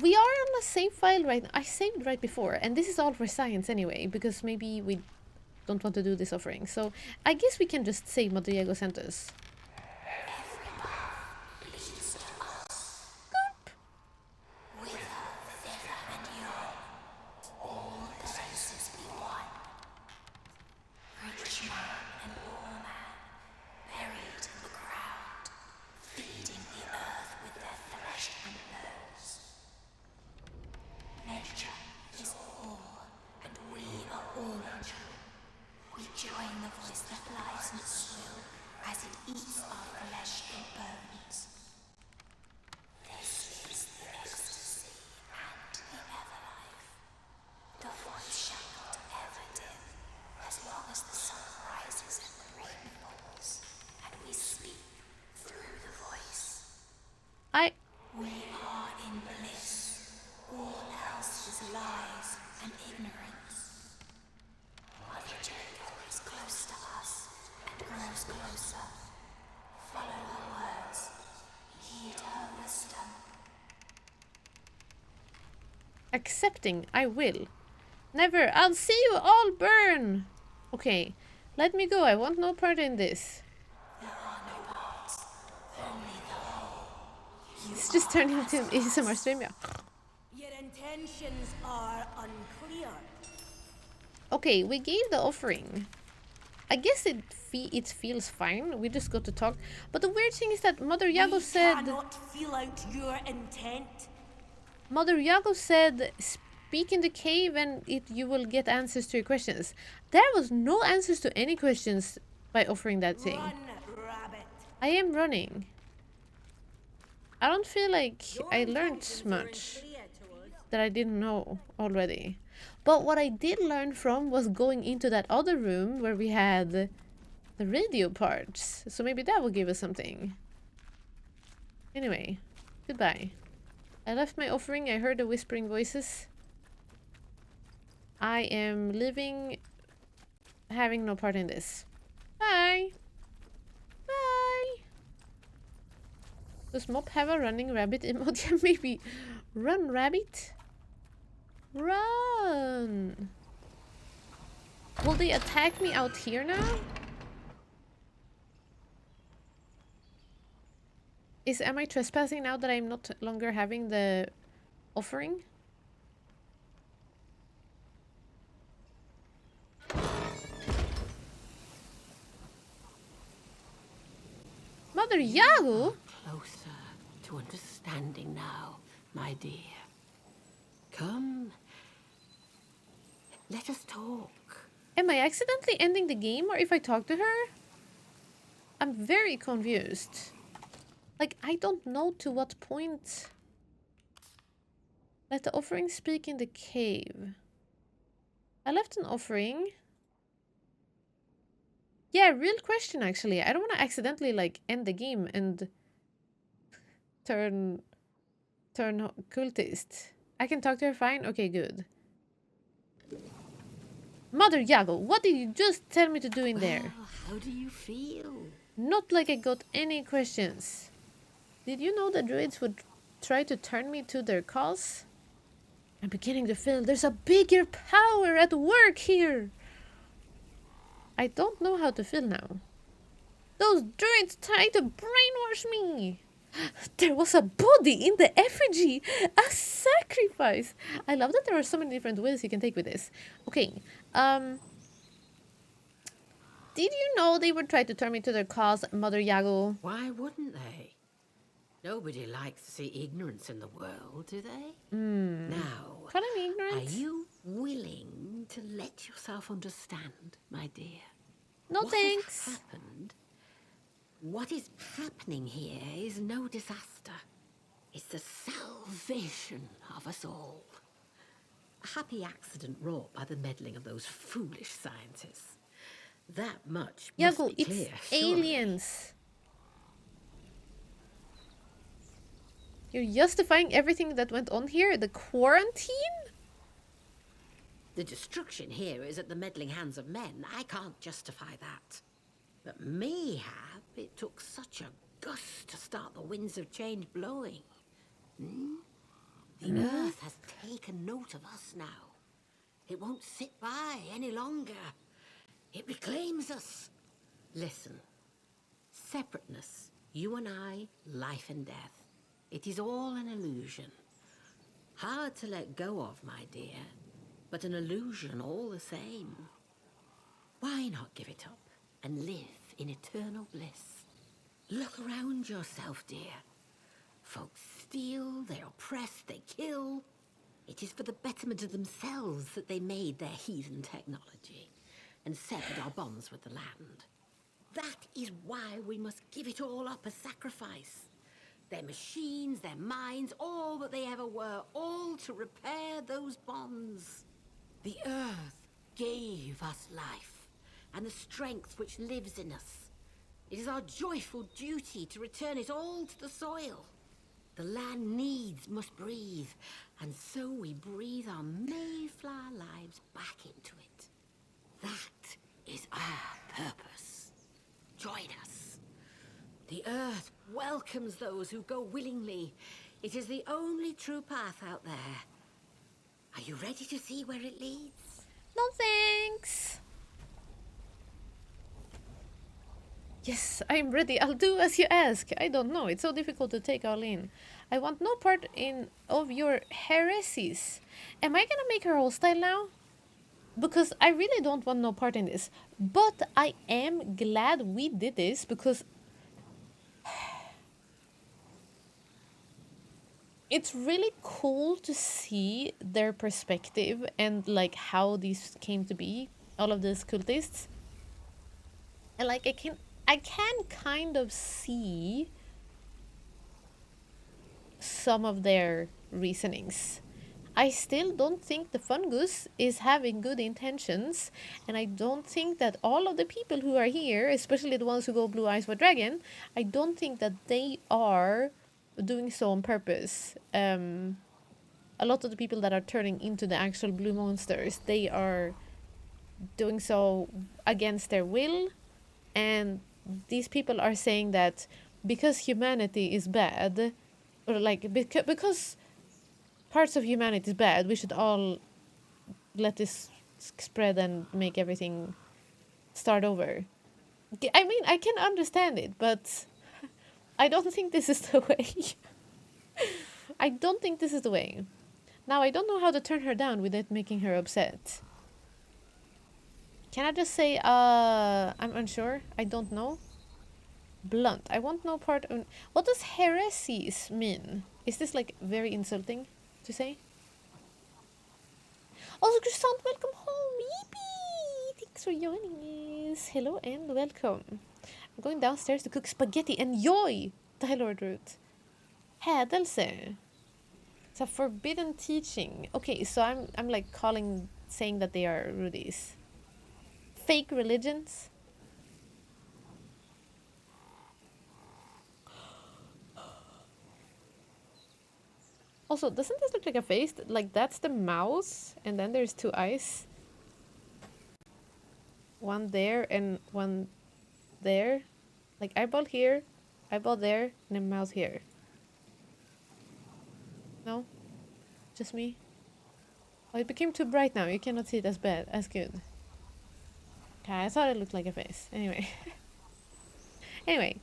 We are on a save file right now. I saved right before, and this is all for science anyway, because maybe we don't want to do this offering. So I guess we can just say Mother Yago sent us. We are in bliss. All else is lies and ignorance. Mother Jago is close to us and grows closer. Follow her words. Heed her wisdom. Accepting, I will. Never, I'll see you all burn! Okay, let me go, I want no part in this. There are no parts, only the whole. It's just turning into an ASMR stream, yeah. Your intentions are unclear. Okay, we gave the offering. I guess it feels fine, we just got to talk. But the weird thing is that Mother Yago said... We cannot feel out your intent. Mother Yago said, speak in the cave and you will get answers to your questions. There was no answers to any questions by offering that thing. Run, rabbit. I am running. I don't feel like I learned much that I didn't know already. But what I did learn from was going into that other room where we had the radio parts. So maybe that will give us something. Anyway, goodbye. I left my offering, I heard the whispering voices. I am leaving, having no part in this. Bye! Bye! Does Mop have a running rabbit emoji? Maybe. Run, rabbit! Run! Will they attack me out here now? Am I trespassing now that I'm not longer having the offering? Mother Yago? Closer to understanding now, my dear. Come. Let us talk. Am I accidentally ending the game or if I talk to her? I'm very confused. Like, I don't know to what point. Let the offering speak in the cave. I left an offering. Yeah, real question actually. I don't want to accidentally like end the game and turn cultist. I can talk to her fine? Okay, good. Mother Yago, what did you just tell me to do in there? Well, how do you feel? Not like I got any questions. Did you know the druids would try to turn me to their cause? I'm beginning to feel there's a bigger power at work here. I don't know how to feel now. Those druids tried to brainwash me. There was a body in the effigy. A sacrifice. I love that there are so many different ways you can take with this. Okay. Did you know they would try to turn me to their cause, Mother Yago? Why wouldn't they? Nobody likes to see ignorance in the world, do they? Now, Calling me ignorant? are you willing to let yourself understand, my dear? No What thanks. has happened? What is happening here is no disaster. It's the salvation of us all. A happy accident wrought by the meddling of those foolish scientists. That much must Yago, be it's clear, surely. aliens. You're justifying everything that went on here? The quarantine? The destruction here is at the meddling hands of men. I can't justify that. But mayhap it took such a gust to start the winds of change blowing. The earth has taken note of us now. It won't sit by any longer. It reclaims us. Listen. Separateness, you and I, life and death. It is all an illusion. Hard to let go of, my dear, but an illusion all the same. Why not give it up and live in eternal bliss? Look around yourself, dear. Folks steal, they oppress, they kill. It is for the betterment of themselves that they made their heathen technology and severed our bonds with the land. That is why we must give it all up as sacrifice. Their machines, their minds, all that they ever were, all to repair those bonds. The earth gave us life and the strength which lives in us. It is our joyful duty to return it all to the soil. The land needs must breathe, and so we breathe our Mayflower lives back into it. That is our purpose. Join us. The earth welcomes those who go willingly. It is the only true path out there. Are you ready to see where it leads? No thanks. Yes, I'm ready. I'll do as you ask. I don't know. It's so difficult to take all in. I want no part in of your heresies. Am I gonna make her hostile now? Because I really don't want no part in this. But I am glad we did this because it's really cool to see their perspective and like how these came to be, all of these cultists. And like I can kind of see some of their reasonings. I still don't think the fungus is having good intentions, and I don't think that all of the people who are here, especially the ones who go Blue Eyes for Dragon, I don't think that they are doing so on purpose. A lot of the people that are turning into the actual blue monsters, they are doing so against their will, and these people are saying that because humanity is bad, or like because parts of humanity is bad, we should all let this spread and make everything start over. I mean, I can understand it, but I don't think this is the way. I don't think this is the way. Now, I don't know how to turn her down without making her upset. Can I just say, I'm unsure? I don't know? Blunt. I want no part of... What does heresies mean? Is this, like, very insulting to say? Also, Croissant, welcome home! Yippee! Thanks for joining us. Hello and welcome. I'm going downstairs to cook spaghetti. Enjoy! Lord Root. Hädelse. It's a forbidden teaching. Okay, so I'm like saying that they are Rudies. Fake religions. Also, doesn't this look like a face? Like, that's the mouth, and then there's two eyes. One there and one there. Like, eyeball here, eyeball there, and a mouth here. No? Just me? Oh, it became too bright now. You cannot see it as bad, as good. Okay, I thought it looked like a face. Anyway. Anyway,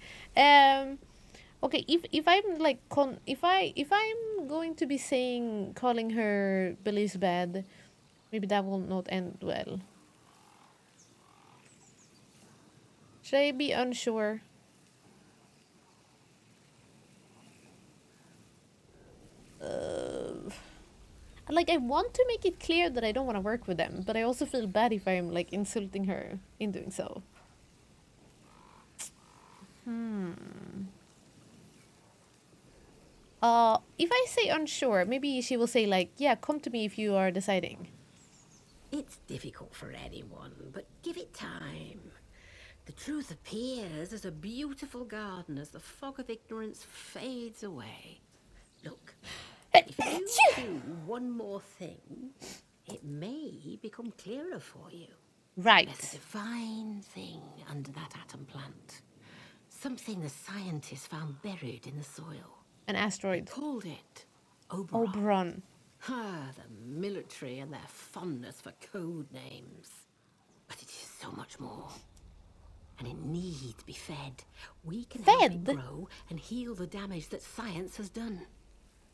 okay, if I'm like if I'm going to be calling her beliefs bad, maybe that will not end well. Should I be unsure? like, I want to make it clear that I don't want to work with them, but I also feel bad if I'm like insulting her in doing so. If I say unsure, maybe she will say like, yeah, come to me if you are deciding. It's difficult for anyone, but give it time. The truth appears as a beautiful garden as the fog of ignorance fades away. Look, if you do one more thing, it may become clearer for you. Right. There's a divine thing under that atom plant. Something the scientists found buried in the soil. An asteroid. They called it Oberon. Oberon. Ah, the military and their fondness for code names. But it is so much more. And it needs to be fed. We can help it grow and heal the damage that science has done.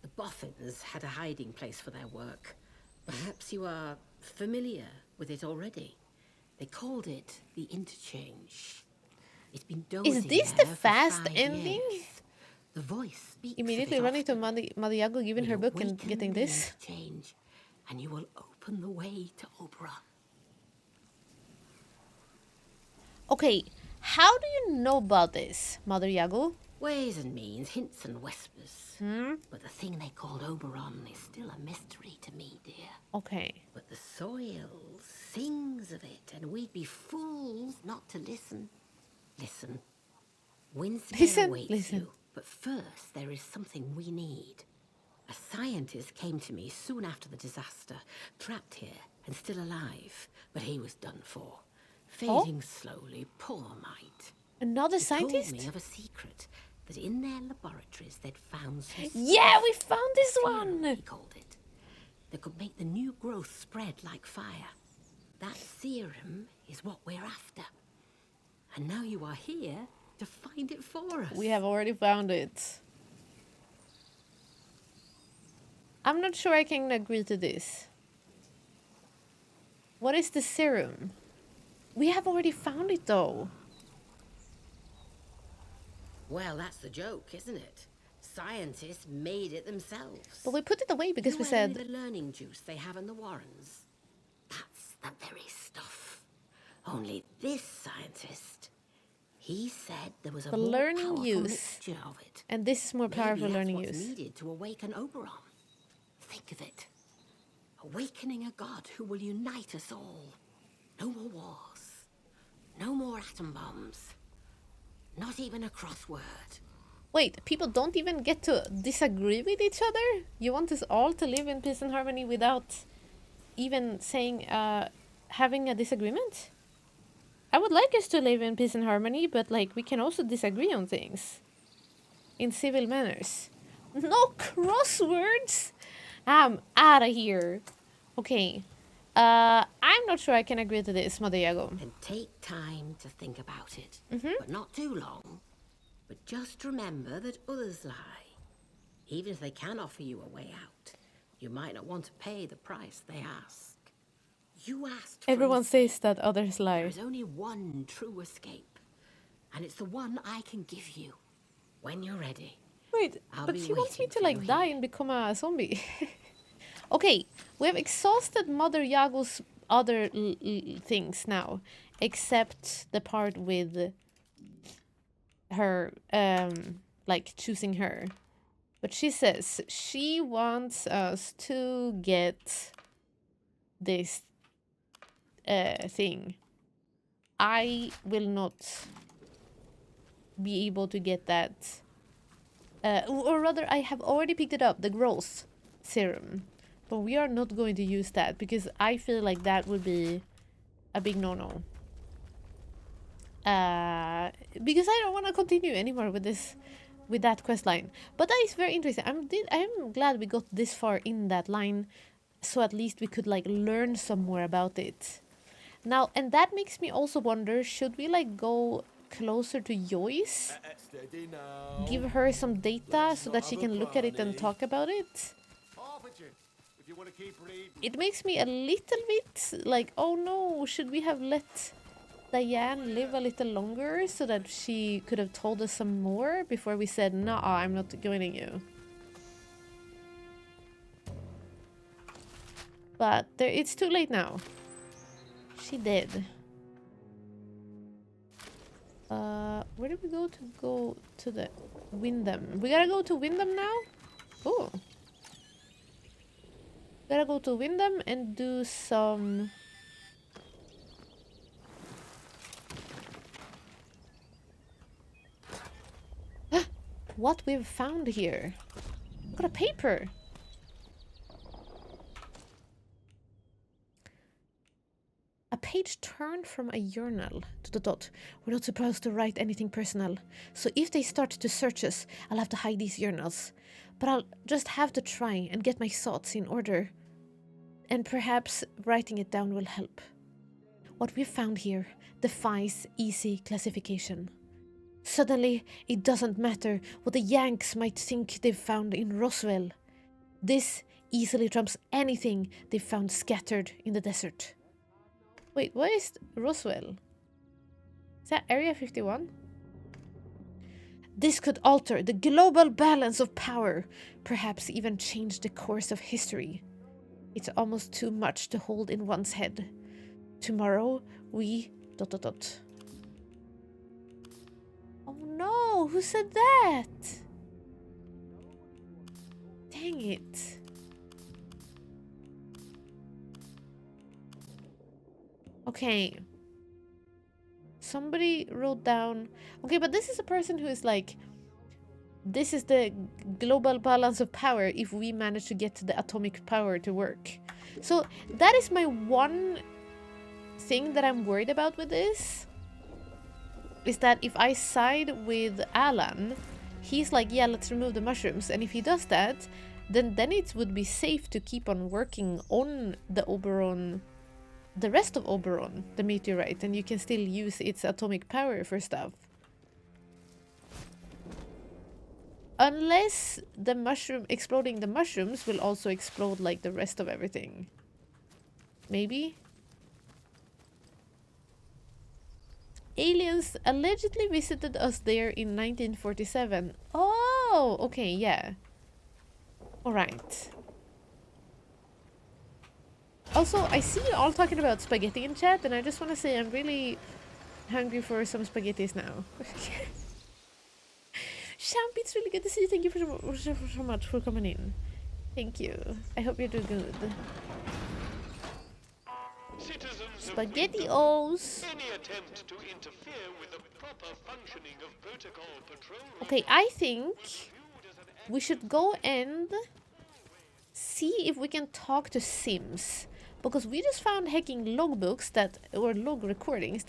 The boffins had a hiding place for their work. Perhaps you are familiar with it already. They called it the interchange. It's been dozing Is this there the for fast 5 ending? years. The voice speaks Immediately of it running to often. Madiago, giving her book and Awaken getting the this. interchange, and you will open the way to Oberon. Okay, how do you know about this, Mother Yago? Ways and means, hints and whispers. But the thing they called Oberon is still a mystery to me, dear. Okay. But the soil sings of it, and we'd be fools not to listen. Listen. Winston awaits you. But first, there is something we need. A scientist came to me soon after the disaster, trapped here and still alive, but he was done for. Fading slowly, poor mite. Another He scientist? told me of a secret, that in their laboratories they'd found some Yeah, we found this serum, one! he called it, that could make the new growth spread like fire. That serum is what we're after. And now you are here to find it for us. We have already found it. I'm not sure I can agree to this. What is the serum? We have already found it though. Well, that's the joke, isn't it? Scientists made it themselves. But we put it away because we said... the learning juice they have in the Warrens. That's the very stuff. Only this scientist, he said there was a The more learning powerful use. mixture of it. And this is more powerful Maybe learning that's what's use. needed to awaken Oberon. Think of it. Awakening a god who will unite us all. No more wars. No more atom bombs. Not even a crossword. Wait, people don't even get to disagree with each other? You want us all to live in peace and harmony without even saying, having a disagreement? I would like us to live in peace and harmony, but like, we can also disagree on things. In civil manners. No crosswords! I'm out of here. Okay. I'm not sure I can agree to this, Mother Yago. And take time to think about it. But not too long. But just remember that others lie. Even if they can offer you a way out, you might not want to pay the price they ask. You asked for Everyone an says that others lie. There is only one true escape. And it's the one I can give you. When you're ready. Wait, I'll but be she wants me waiting to for like you die here. and become a zombie. Okay, we have exhausted Mother Yago's other things now, except the part with her, like choosing her. But she says she wants us to get this thing. I will not be able to get that. Or rather, I have already picked it up, the growth serum. But we are not going to use that because I feel like that would be a big no-no. Because I don't want to continue anymore with this, with that quest line. But that is very interesting. I'm glad we got this far in that line, so at least we could like learn some more about it. Now, and that makes me also wonder: should we like go closer to Joyce? Steady now. Give her some data so that she can look at it and talk about it? Off at you. If you want to keep reading. It makes me a little bit like, oh no, should we have let Diane live a little longer so that she could have told us some more before we said, nah, I'm not joining you. But it's too late now. She did. Where did we go to the Wyndham? We gotta go to Wyndham now? Oh. Gotta go to Wyndham and do some... What we've found here. Got a paper. A page turned from a journal. ... We're not supposed to write anything personal. So if they start to search us, I'll have to hide these journals. But I'll just have to try and get my thoughts in order. And perhaps writing it down will help. What we've found here defies easy classification. Suddenly, it doesn't matter what the Yanks might think they've found in Roswell. This easily trumps anything they've found scattered in the desert. Wait, what is Roswell? Is that Area 51? This could alter the global balance of power, perhaps even change the course of history. It's almost too much to hold in one's head. Tomorrow, we... ... Oh no, who said that? Dang it. Okay. Somebody wrote down... Okay, but this is a person who is like... This is the global balance of power if we manage to get the atomic power to work. So that is my one thing that I'm worried about with this. Is that if I side with Alan, he's like, yeah, let's remove the mushrooms. And if he does that, then it would be safe to keep on working on the Oberon, the rest of Oberon, the meteorite, and you can still use its atomic power for stuff. Unless the exploding the mushrooms will also explode like the rest of everything. Maybe? Aliens allegedly visited us there in 1947. Oh, okay, yeah. Alright. Also, I see you all talking about spaghetti in chat, and I just want to say I'm really hungry for some spaghettis now. Champ, it's really good to see you. Thank you so much for coming in. Thank you. I hope you're doing good. SpaghettiOs. Okay, I think we should go and see if we can talk to Sims, because we just found hacking logbooks or log recordings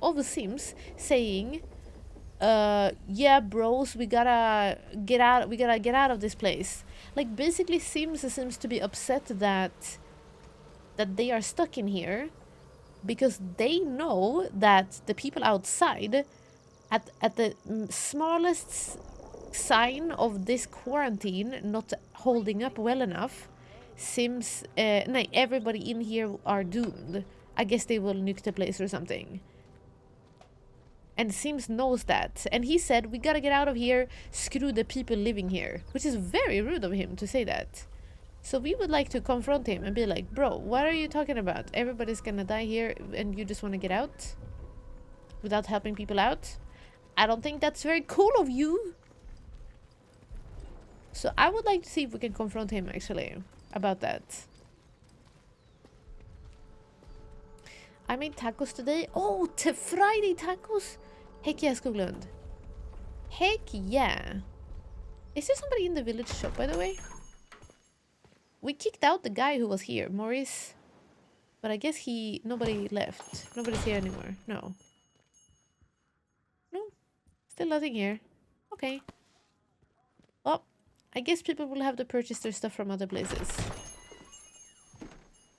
of Sims saying, yeah, bros, we gotta get out of this place. Like, basically Sims seems to be upset that they are stuck in here because they know that the people outside at the smallest sign of this quarantine not holding up well enough, Sims everybody in here are doomed. I guess they will nuke the place or something. And Sims knows that. And he said, we gotta get out of here, screw the people living here. Which is very rude of him to say that. So we would like to confront him and be like, bro, what are you talking about? Everybody's gonna die here and you just want to get out? Without helping people out? I don't think that's very cool of you. So I would like to see if we can confront him, actually, about that. I made tacos today. Oh, Friday tacos? Heck yeah, Skoglund. Heck yeah. Is there somebody in the village shop, by the way? We kicked out the guy who was here, Maurice. But I guess nobody left. Nobody's here anymore. No. No. Still nothing here. Okay. Well, I guess people will have to purchase their stuff from other places.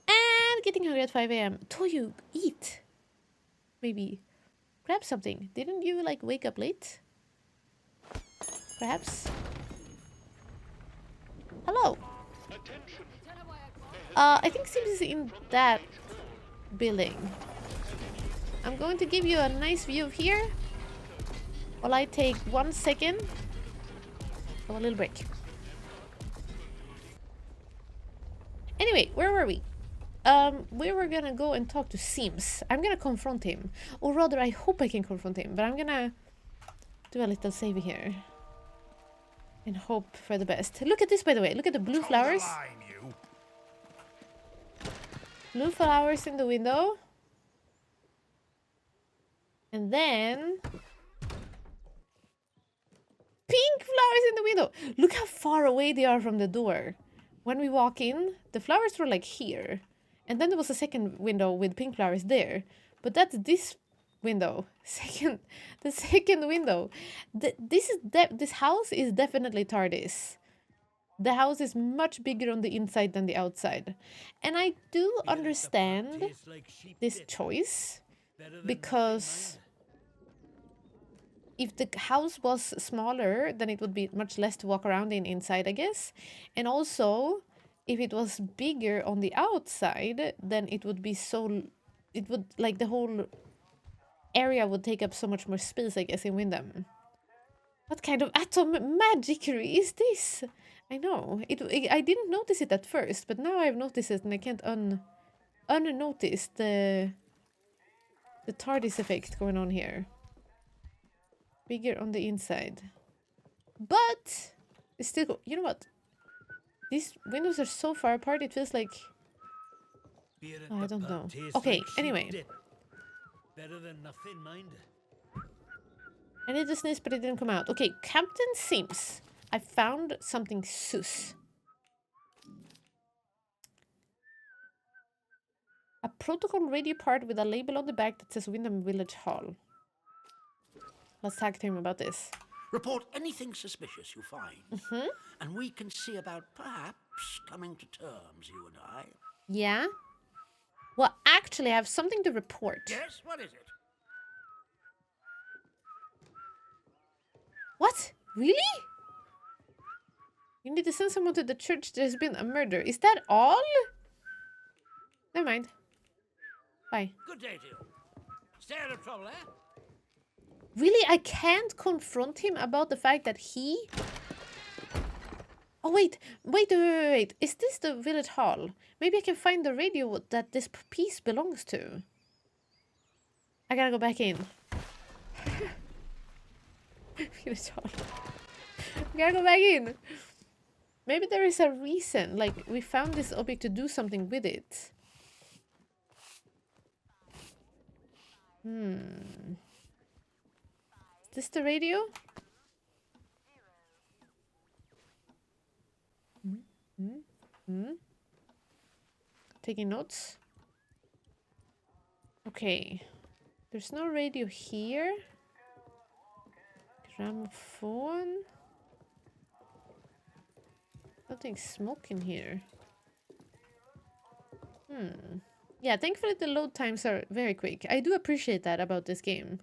And getting hungry at 5 AM. Toyu, eat. Maybe. Grab something. Didn't you, like, wake up late? Perhaps? Hello. I think Sims is in that building. I'm going to give you a nice view of here while I take 1 second of a little break. Anyway, where were we? we were gonna go and talk to Sims. I'm gonna confront him. Or rather, I hope I can confront him. But I'm gonna do a little save here. And hope for the best. Look at this, by the way. Look at the blue flowers. Blue flowers in the window. And then... pink flowers in the window. Look how far away they are from the door. When we walk in, the flowers were like here. And then there was a second window with pink flowers there. But that's this window. The second window. This house is definitely TARDIS. The house is much bigger on the inside than the outside. And I do understand this choice. Because if the house was smaller, then it would be much less to walk around in inside, I guess. And also, if it was bigger on the outside, then it would be so... it would, like, the whole area would take up so much more space, I guess, in Windham. What kind of atom magicry is this? I know. I didn't notice it at first, but now I've noticed it and I can't unnotice the TARDIS effect going on here. Bigger on the inside. But it's still... you know what? These windows are so far apart, it feels like... oh, I don't know. Okay, anyway. Better than nothing, mind. I need to sneeze, but it didn't come out. Okay, Captain Sims. I found something sus. A protocol radio part with a label on the back that says Windham Village Hall. Let's talk to him about this. Report anything suspicious you find, and we can see about perhaps coming to terms, you and I. Yeah? Well, actually, I have something to report. Yes? What is it? What? Really? You need to send someone to the church. There's been a murder. Is that all? Never mind. Bye. Good day to you. Stay out of trouble, eh? Really? I can't confront him about the fact that he... oh, wait. Wait. Is this the village hall? Maybe I can find the radio that this piece belongs to. I gotta go back in. Village hall. I gotta go back in. Maybe there is a reason. Like, we found this object to do something with it. Is this the radio? Taking notes. Okay. There's no radio here. Gramophone. Nothing smoking here. Yeah, thankfully the load times are very quick. I do appreciate that about this game.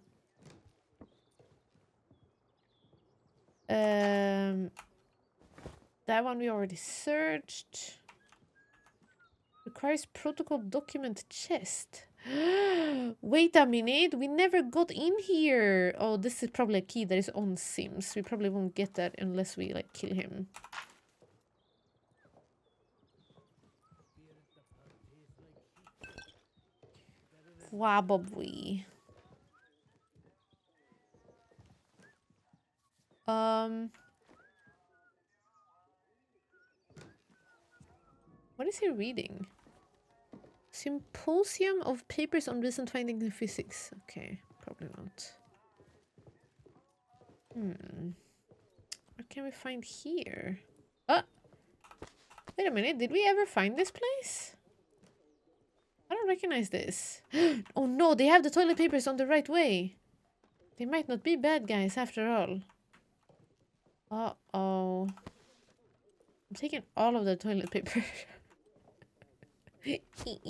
That one we already searched. Requires protocol document chest. Wait a minute, we never got in here. Oh, this is probably a key that is on Sims. We probably won't get that unless we, like, kill him. Probably. What is he reading? Symposium of Papers on Recent Findings in Physics. Okay, probably not. What can we find here? Oh! Wait a minute, did we ever find this place? I don't recognize this. Oh no, they have the toilet papers on the right way. They might not be bad guys after all. Uh-oh. I'm taking all of the toilet paper. You think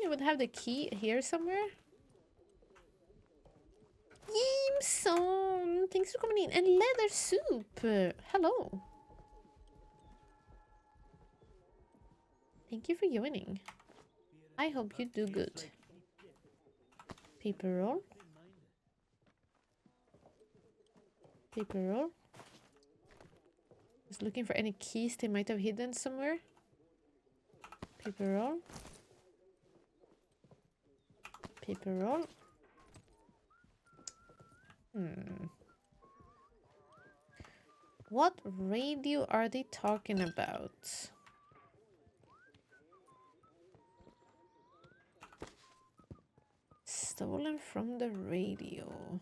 they would have the key here somewhere? Yimson! Thanks for coming in. And leather soup! Hello. Thank you for joining. I hope you do good. Paper roll. Paper roll. Just looking for any keys they might have hidden somewhere. Paper roll. Paper roll. What radio are they talking about? Stolen from the radio.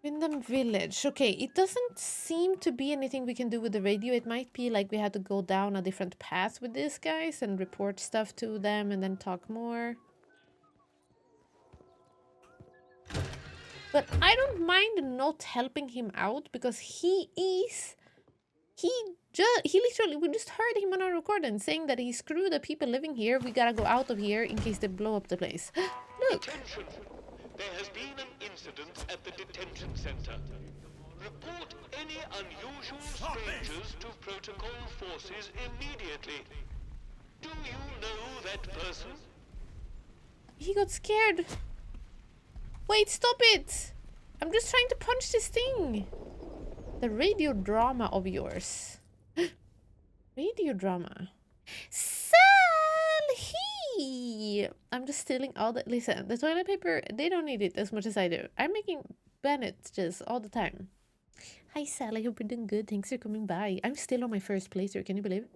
Windham Village. Okay, it doesn't seem to be anything we can do with the radio. It might be like we had to go down a different path with these guys and report stuff to them and then talk more. But I don't mind not helping him out because he literally, we just heard him on our recording saying that he screwed the people living here. We gotta go out of here in case they blow up the place. Look. Attention! There has been an incident at the detention center. Report any unusual strangers to protocol forces immediately. Do you know that person? He got scared. Wait, stop it! I'm just trying to punch this thing. The radio drama of yours. Radio drama. I'm just stealing all the... Listen, the toilet paper, they don't need it as much as I do. I'm making bandages all the time. Hi, Sally. Hope you're doing good. Thanks for coming by. I'm still on my first playthrough. Can you believe it?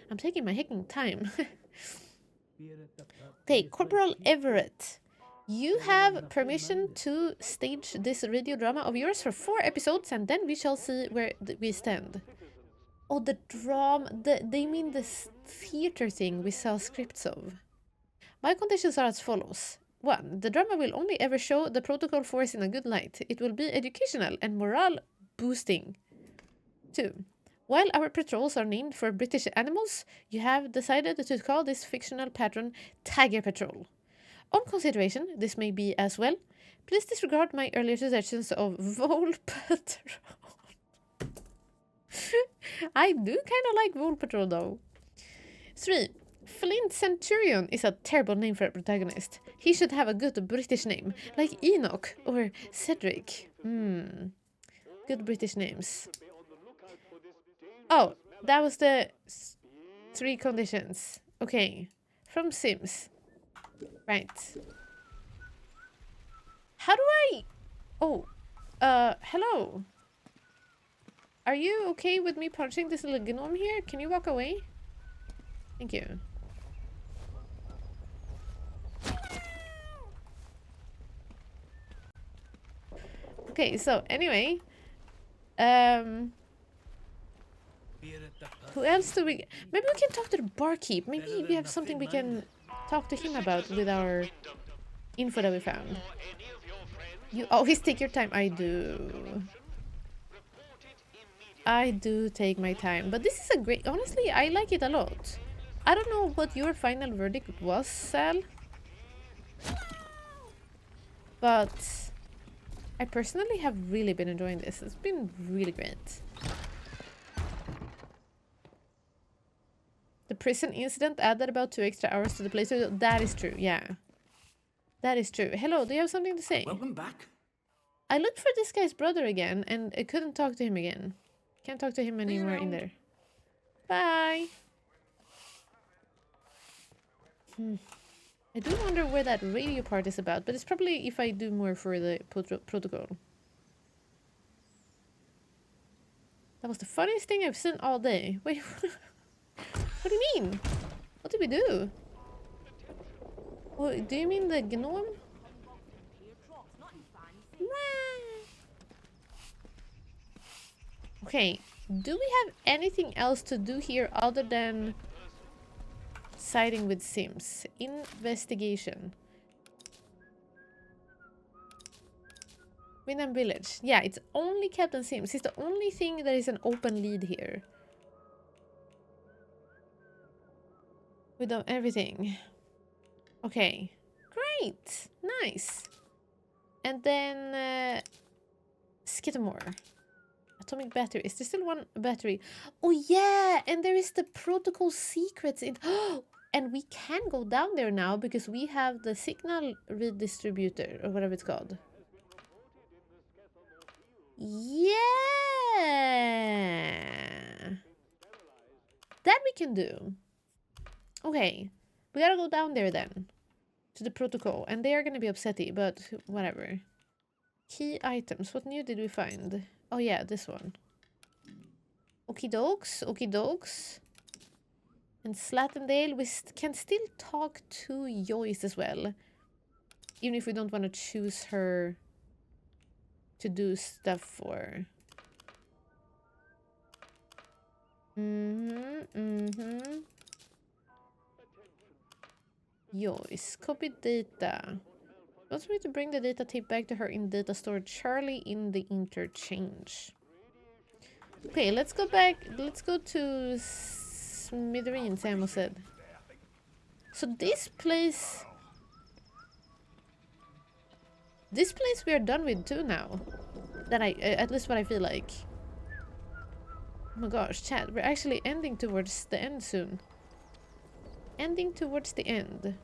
I'm taking my hecking time. Okay, Corporal Everett. You have permission to stage this radio drama of yours for 4 episodes, and then we shall see where we stand. Oh, the drama... They mean this theater thing we saw scripts of. My conditions are as follows. 1. The drama will only ever show the protocol force in a good light. It will be educational and morale boosting. 2. While our patrols are named for British animals, you have decided to call this fictional patron Tiger Patrol. On consideration, this may be as well. Please disregard my earlier suggestions of Vole Patrol. I do kind of like Vole Patrol though. 3. Flint Centurion is a terrible name for a protagonist. He should have a good British name, like Enoch or Cedric. Good British names. Oh, that was the 3 conditions. Okay, from Sims. Right. How do I... Oh, hello. Are you okay with me punching this little gnome here? Can you walk away? Thank you. Okay, so anyway, who else do we... Maybe we can talk to the barkeep. Maybe we have something we can talk to him about with our info that we found. You always take your time. I do. I do take my time. But this is a great... Honestly, I like it a lot. I don't know what your final verdict was, Sal. But I personally have really been enjoying this. It's been really great. The prison incident added about 2 extra hours to the playthrough. That is true, yeah. That is true. Hello, do you have something to say? Welcome back. I looked for this guy's brother again, and I couldn't talk to him again. Can't talk to him anymore in there. Bye! I do wonder where that radio part is about, but it's probably if I do more for the protocol. That was the funniest thing I've seen all day. Wait, what do you mean? What did we do? Oh, do you mean the gnome? Okay, do we have anything else to do here other than siding with Sims? Investigation. Windham Village. Yeah, it's only Captain Sims. He's the only thing that is an open lead here. We done everything. Okay. Great. Nice. And then Skidmore. Atomic battery. Is there still one battery? Oh yeah, and there is the protocol secrets in... And we can go down there now because we have the signal redistributor or whatever it's called. Yeah. That we can do. Okay. We gotta go down there then. To the protocol. And they are gonna be upsetty, but whatever. Key items. What new did we find? Oh yeah, this one. Okie dokes. Okie dokes. And Slattendale, we can still talk to Joyce as well. Even if we don't want to choose her to do stuff for. Joyce, copy data. Want me to bring the data tape back to her in data storage. Charlie in the interchange. Okay, let's go back. Let's go to Smithereens, I almost said. So this place we are done with too now. That at least what I feel like. Oh my gosh, chat, we're actually ending towards the end soon. Ending towards the end.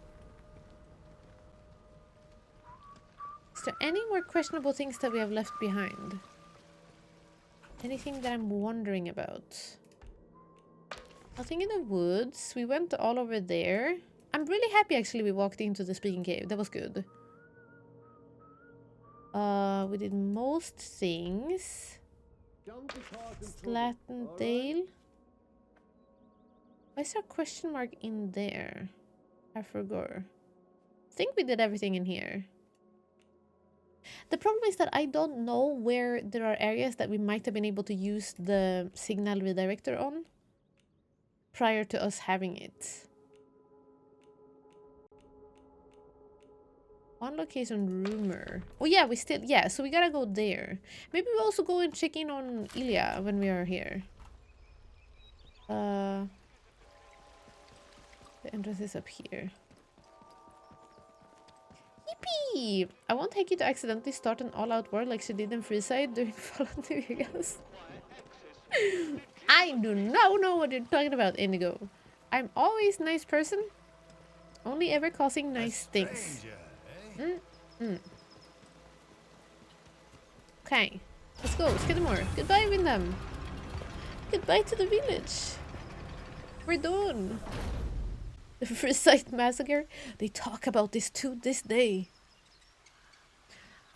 Is there any more questionable things that we have left behind? Anything that I'm wondering about? Nothing in the woods. We went all over there. I'm really happy actually we walked into the speaking cave. That was good. We did most things. Slattendale. Why is there a question mark in there? I forgot. I think we did everything in here. The problem is that I don't know where there are areas that we might have been able to use the signal redirector on prior to us having it. On location rumor. Oh yeah, we still, yeah, so we gotta go there. Maybe we also go and check in on Ilya when we are here. The entrance is up here. Yippee! I won't take you to accidentally start an all-out war like she did in Freeside during Fallout New Vegas. I do not know what you're talking about, Indigo. I'm always a nice person. Only ever causing nice things. Okay, let's go. Skidmore. Goodbye, Windham. Goodbye to the village. We're done. The Freeside massacre. They talk about this to this day.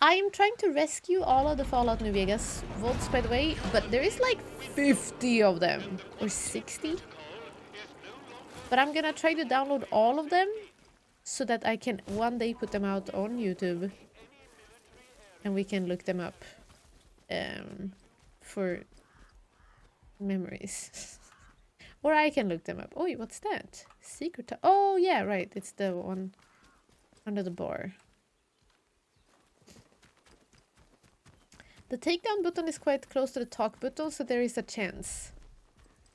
I am trying to rescue all of the Fallout New Vegas votes, by the way, but there is like 50 of them. Or 60. But I'm gonna try to download all of them so that I can one day put them out on YouTube. And we can look them up for memories. Or I can look them up. Oh, what's that? Secret. Oh, yeah, right. It's the one under the bar. The takedown button is quite close to the talk button, so there is a chance.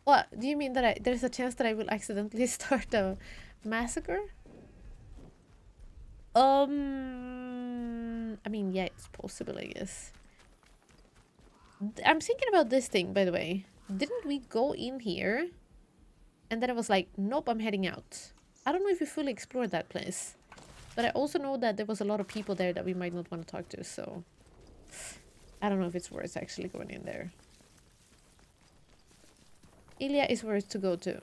What? Do you mean that there's a chance that I will accidentally start a massacre? I mean, yeah, it's possible, I guess. I'm thinking about this thing, by the way. Didn't we go in here? And then I was like, nope, I'm heading out. I don't know if we fully explored that place. But I also know that there was a lot of people there that we might not want to talk to, so... I don't know if it's worth actually going in there. Ilya is worth to go to.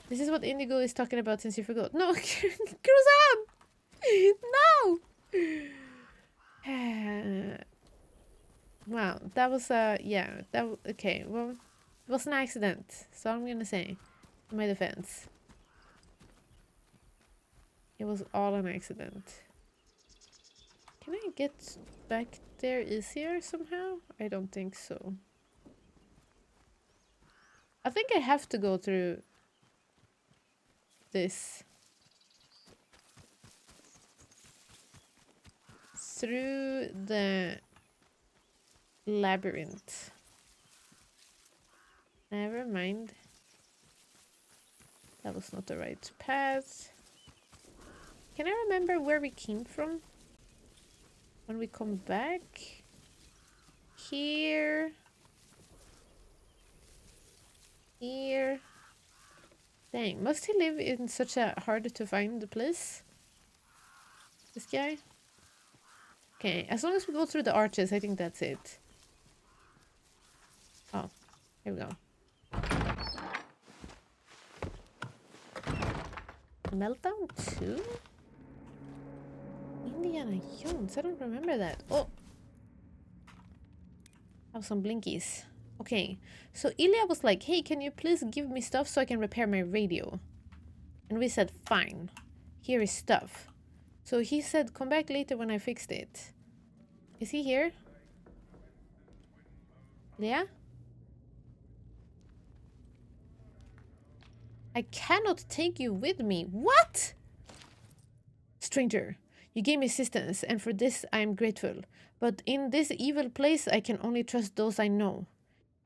This is what Indigo is talking about since you forgot. No, Cruzan! No! Wow, that was yeah, okay, well, it was an accident, so I'm gonna say, in my defense. It was all an accident. Can I get back there easier somehow? I don't think so. I think I have to go through this. Through the labyrinth. Never mind. That was not the right path. Can I remember where we came from? When we come back? Here. Here. Dang, must he live in such a hard to find place? This guy? Okay, as long as we go through the arches, I think that's it. Oh, here we go. Meltdown 2? Indiana Jones, I don't remember that. Oh! Have some blinkies. Okay, so Ilya was like, hey, can you please give me stuff so I can repair my radio? And we said, fine. Here is stuff. So he said, come back later when I fixed it. Is he here? Yeah? I cannot take you with me. What? Stranger, you gave me assistance, and for this I am grateful. But in this evil place, I can only trust those I know.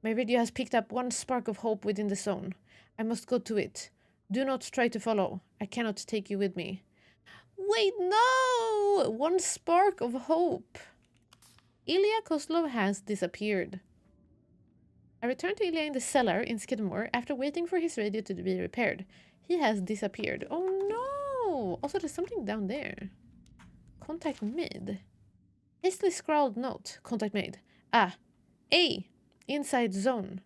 My radio has picked up one spark of hope within the zone. I must go to it. Do not try to follow. I cannot take you with me. Wait, no! One spark of hope. Ilya Kozlov has disappeared. I returned to Ilya in the cellar in Skidmore after waiting for his radio to be repaired. He has disappeared. Oh no! Also, there's something down there. Contact made. Hastily scrawled note. Contact made. Ah. A. Inside zone.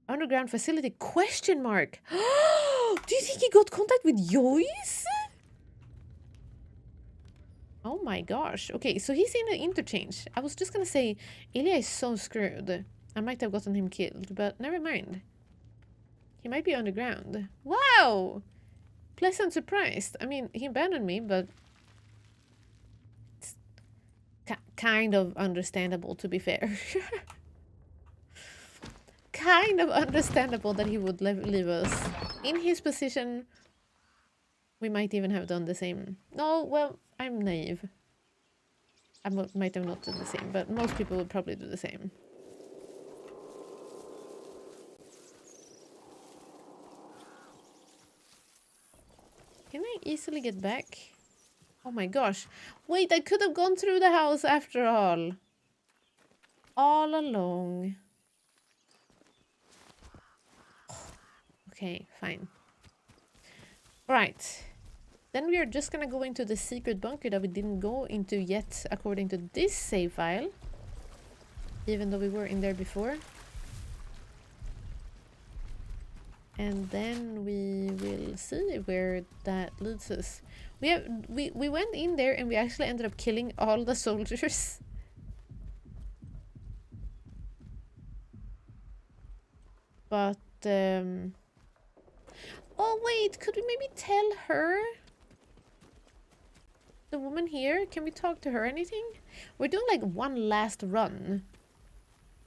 Underground facility? Question mark. Do you think he got contact with Joyce? Oh my gosh. Okay, so he's in an interchange. I was just gonna say, Ilya is so screwed. I might have gotten him killed, but never mind. He might be underground. Wow! Pleasant surprise. I mean, he abandoned me, but it's kind of understandable, to be fair. Kind of understandable that he would leave us. In his position, we might even have done the same. No, well, I'm naive. I might have not done the same, but most people would probably do the same. Can I easily get back? Oh my gosh. Wait, I could have gone through the house after all. All along. Okay, fine. Right. Then we are just gonna go into the secret bunker that we didn't go into yet according to this save file. Even though we were in there before. And then we will see where that leads us. We went in there and we actually ended up killing all the soldiers. But oh wait, could we maybe tell her? The woman here, can we talk to her anything? We're doing like one last run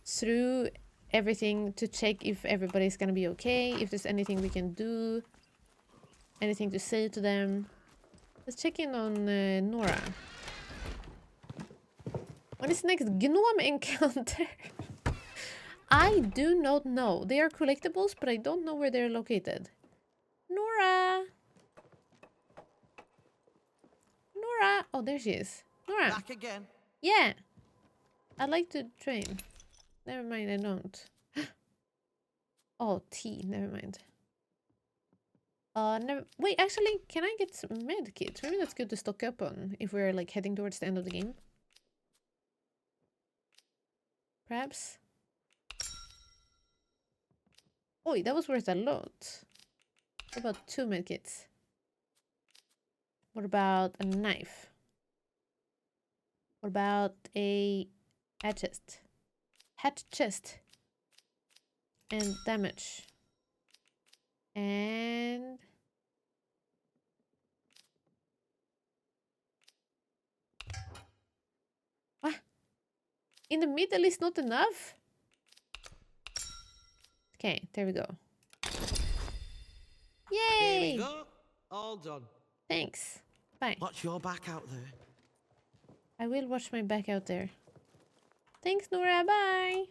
through everything to check if everybody's gonna be okay, if there's anything we can do, anything to say to them. Let's check in on Nora. When is the next gnome encounter? I do not know. They are collectibles, but I don't know where they're located. Nora! Nora! Oh, there she is. Nora! Back again? Yeah! I'd like to train. Never mind, I don't. Oh, tea. Never mind. Never. Wait, actually, can I get some med kits? Maybe that's good to stock up on if we're like heading towards the end of the game. Perhaps. Oh, that was worth a lot. What about 2 med kits? What about a knife? What about a hat chest? Hat chest. And damage. And what? In the middle is not enough? Okay, there we go. Yay! There we go. All done. Thanks. Bye. Watch your back out there. I will watch my back out there. Thanks, Nora. Bye.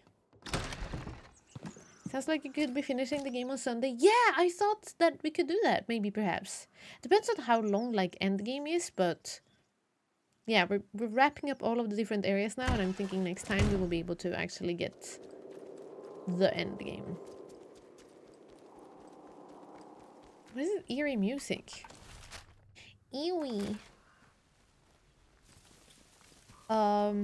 Sounds like you could be finishing the game on Sunday. Yeah, I thought that we could do that. Maybe, perhaps. Depends on how long, like, end game is, but... Yeah, we're wrapping up all of the different areas now, and I'm thinking next time we will be able to actually get the end game. What is this eerie music? Ewy. I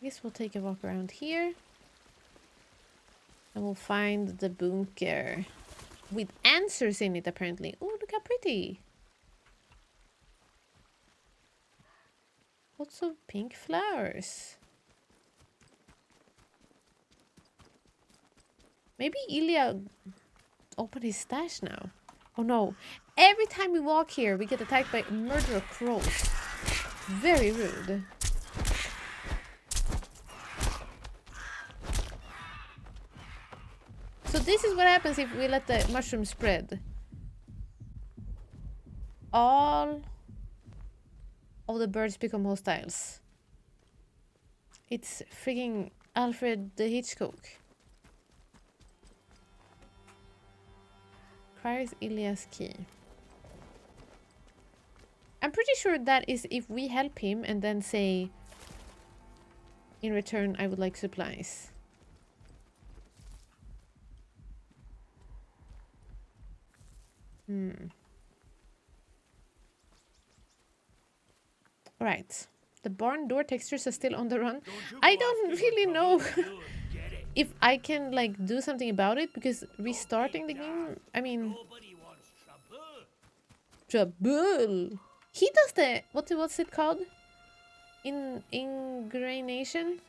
guess we'll take a walk around here. And we'll find the bunker. With answers in it, apparently. Oh, look how pretty. Lots of pink flowers. Maybe Ilya opened his stash now. Oh no. Every time we walk here, we get attacked by murderer crows. Very rude. So this is what happens if we let the mushroom spread. All of the birds become hostiles. It's freaking Alfred the Hitchcock. Requires Ilya's key. I'm pretty sure that is if we help him and then say, in return, I would like supplies. Alright. The barn door textures are still on the run. I don't really know if I can like do something about it because restarting the game, I mean, trouble. He does the what's it called? Ingranation.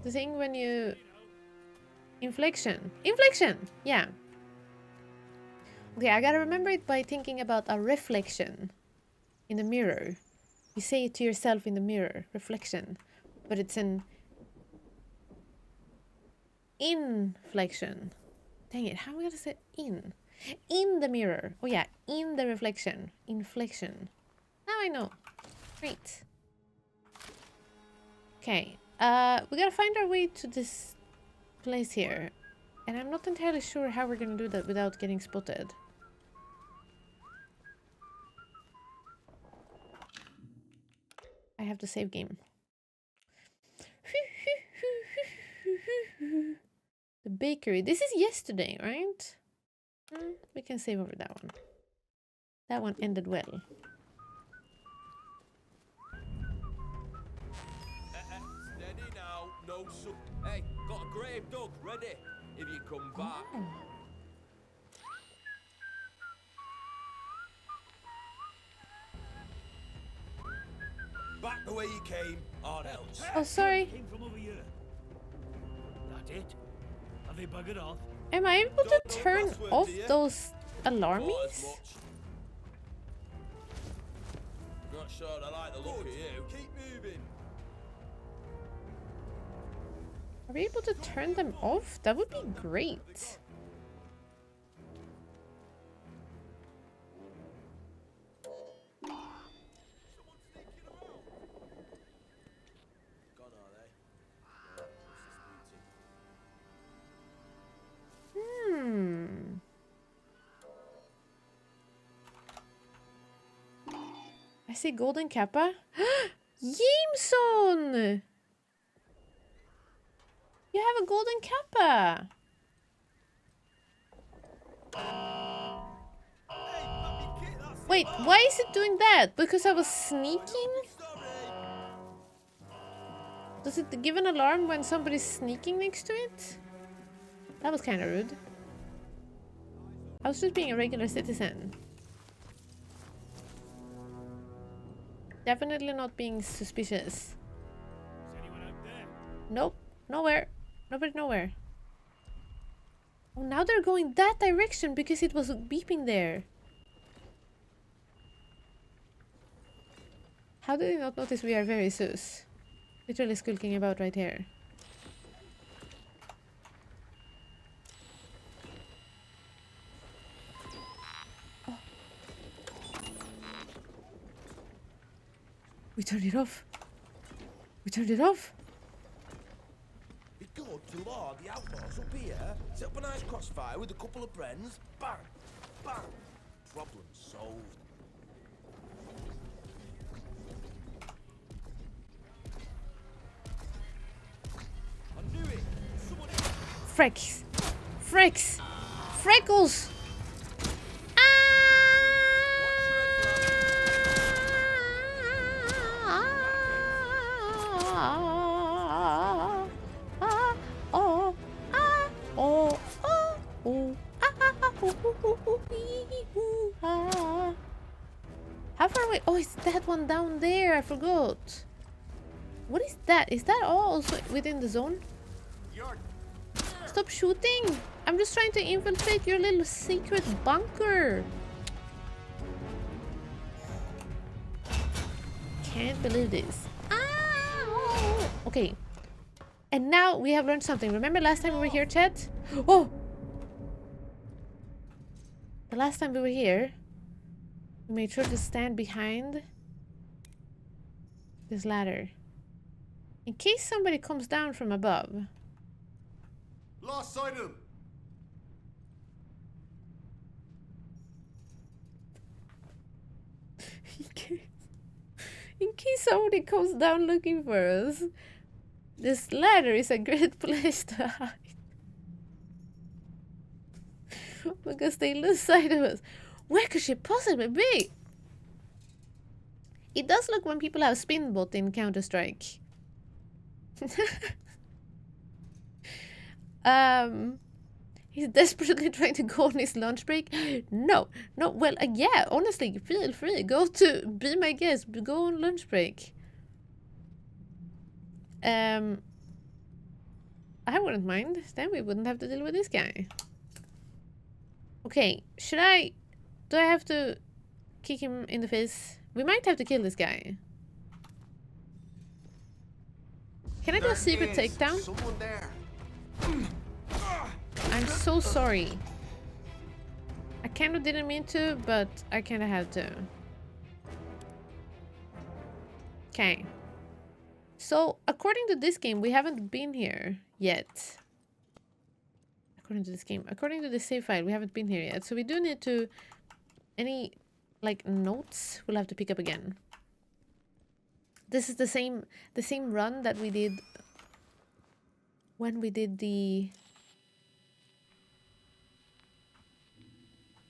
The thing when you inflection, yeah. Okay, I gotta remember it by thinking about a reflection in the mirror. You say it to yourself in the mirror, reflection, but it's an inflection. Dang it, how am I gonna say in? In the mirror. Oh yeah, in the reflection. Inflection. Now I know. Great. Okay, we gotta find our way to this place here. And I'm not entirely sure how we're gonna do that without getting spotted. I have to save game. The bakery. This is yesterday, right? We can save over that one. That one ended well. Steady now, no Hey, got a grave dug ready if you come back. Oh. Back the way you came, or else. Oh, sorry. Came from over here. That it? Have they buggered off? Am I able to turn off those alarmies? Not sure I like the look of you. Keep moving. Are we able to turn them off? That would be great. I see golden kappa. Jameson! You have a golden kappa. Wait, why is it doing that? Because I was sneaking? Does it give an alarm when somebody's sneaking next to it? That was kind of rude. I was just being a regular citizen. Definitely not being suspicious. Is anyone out there? Nope, nowhere. Nobody nowhere. Oh, now they're going that direction because it was beeping there. How did they not notice we are very sus? Literally skulking about right here. Oh. We turned it off. We turned it off. Be good to lord the outlaws up here. Set up a nice crossfire with a couple of friends. Bang! Bang! Problem solved. I knew it! Someone else! Frex! Frex! Freckles! ah, ah, oh, ah, oh, oh, oh, ah, oh, oh, oh, oh, ah. How far away? Oh, it's that one down there. I forgot. What is that? Is that all also within the zone? Stop shooting! I'm just trying to infiltrate your little secret bunker. Can't believe this. Ah! Okay. And now we have learned something. Remember last time we were here, chat? Oh! The last time we were here, we made sure to stand behind this ladder. In case somebody comes down from above. Lost sight of him. In case somebody comes down looking for us, this ladder is a great place to hide. Because they lose sight of us. Where could she possibly be? It does look when people have spin bot in Counter-Strike. He's desperately trying to go on his lunch break. No, well, yeah, honestly, feel free. Go to, be my guest, go on lunch break. I wouldn't mind. Then we wouldn't have to deal with this guy. Okay, do I have to kick him in the face? We might have to kill this guy. Can I do a secret takedown? Someone there. I'm so sorry. I kind of didn't mean to, but I kind of had to. Okay. So, according to this game, we haven't been here yet. According to this game. According to the save file, we haven't been here yet. So we do need to... Any, like, notes we'll have to pick up again. This is the same run that we did when we did the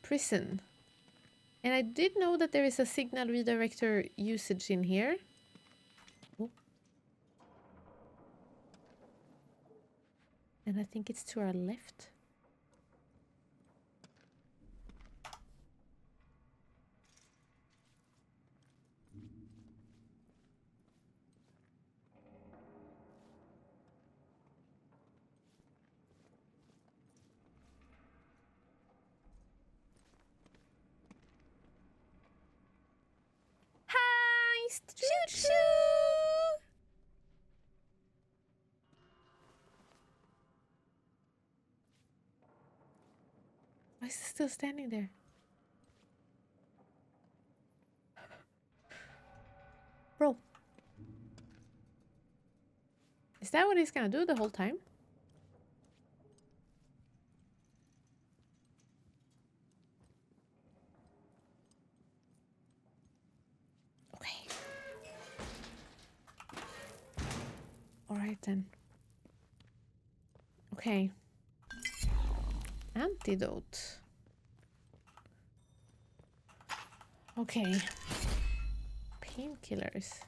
prison. And I did know that there is a signal redirector usage in here. Oh. And I think it's to our left. Choo-choo! Why is it still standing there? Bro. Is that what he's gonna do the whole time? Alright then. Okay. Antidote. Okay. Painkillers.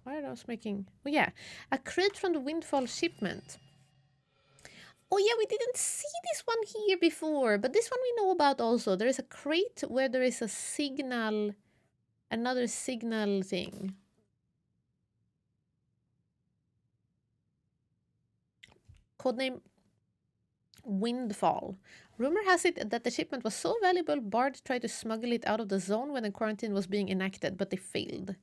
Why are those making... Oh yeah. A crate from the Windfall shipment. Oh yeah, we didn't see this one here before. But this one we know about also. There is a crate where there is a signal... Another signal thing. Codename Windfall. Rumor has it that the shipment was so valuable, Bard tried to smuggle it out of the zone when the quarantine was being enacted, but they failed.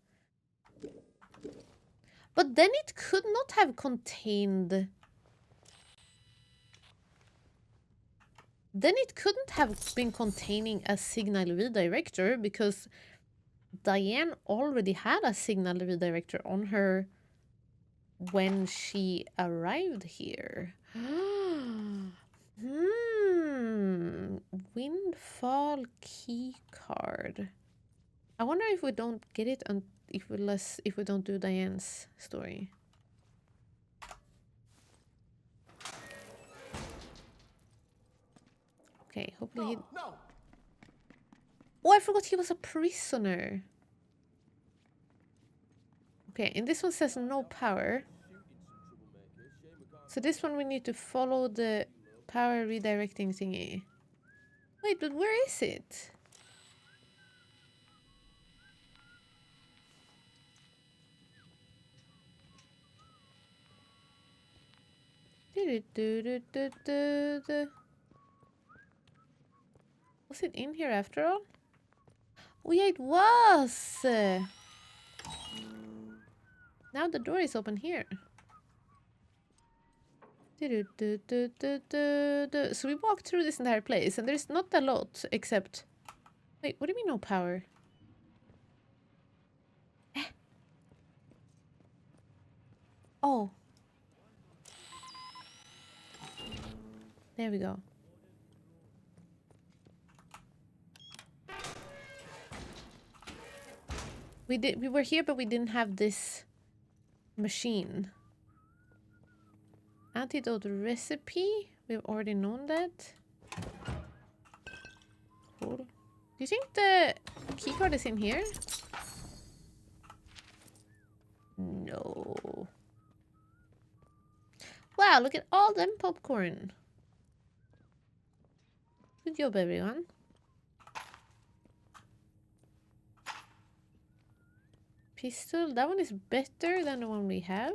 But then it could not have contained... Then it couldn't have been containing a signal redirector, because Diane already had a signal redirector on her when she arrived here. Windfall key card. I wonder if we don't get it and if we don't do Diane's story. Okay, hopefully No. Oh, I forgot he was a prisoner. Okay, and this one says no power. So this one we need to follow the power redirecting thingy. Wait, but where is it? Was it in here after all? Oh yeah, it was! Now the door is open here. So we walked through this entire place and there's not a lot except... Wait, what do you mean no power? Oh. There we go. We were here, but we didn't have this machine. Antidote recipe. We've already known that. Cool. Do you think the keycard is in here? No. Wow, look at all them popcorn. Good job, everyone. Pistol, that one is better than the one we have.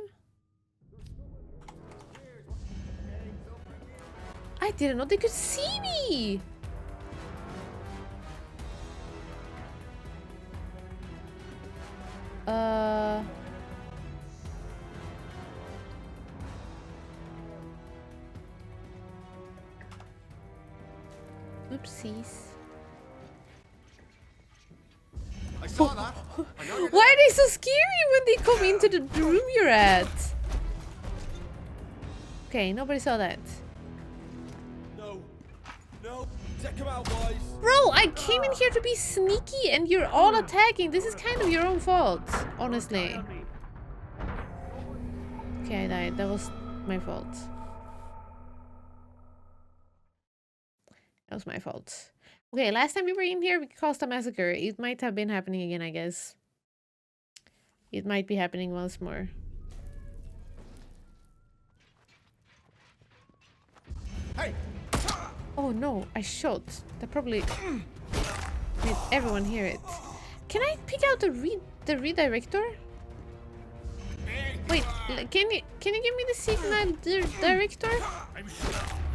I didn't know they could see me! Oopsies. I saw that. I know you're Why are they so scary when they come into the room you're at? Okay, nobody saw that. No. No. Take him out, boys. Bro, I came in here to be sneaky and you're all attacking. This is kind of your own fault, honestly. Okay, I died. That was my fault. That was my fault. Okay, last time we were in here, we caused a massacre. It might have been happening again, I guess. It might be happening once more. Hey! Oh no, I shot. That probably made everyone hear it. Can I pick out the redirector? Wait, can you give me the signal director?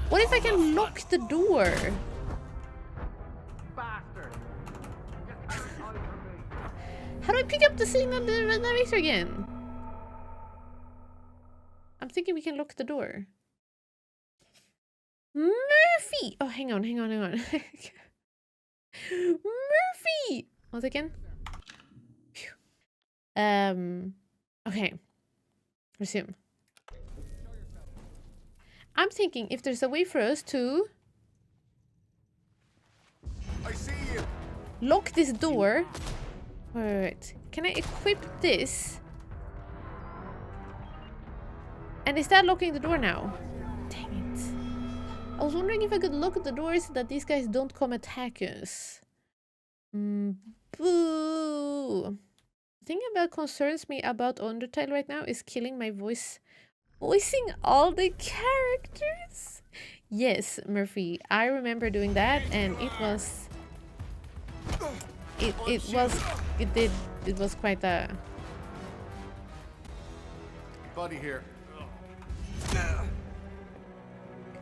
What if I can lock the door? How do I pick up the signal director again? I'm thinking we can lock the door. Murphy! Oh, hang on. Murphy! 1 second. Phew. Okay. Resume. I'm thinking if there's a way for us to I see you. lock this door. Wait. Can I equip this? And is that locking the door now? Dang it. I was wondering if I could lock the doors so that these guys don't come attack us. Boo! The thing that concerns me about Undertale right now is killing my voicing all the characters. Yes, Murphy, I remember doing that, and it was quite a... Buddy here.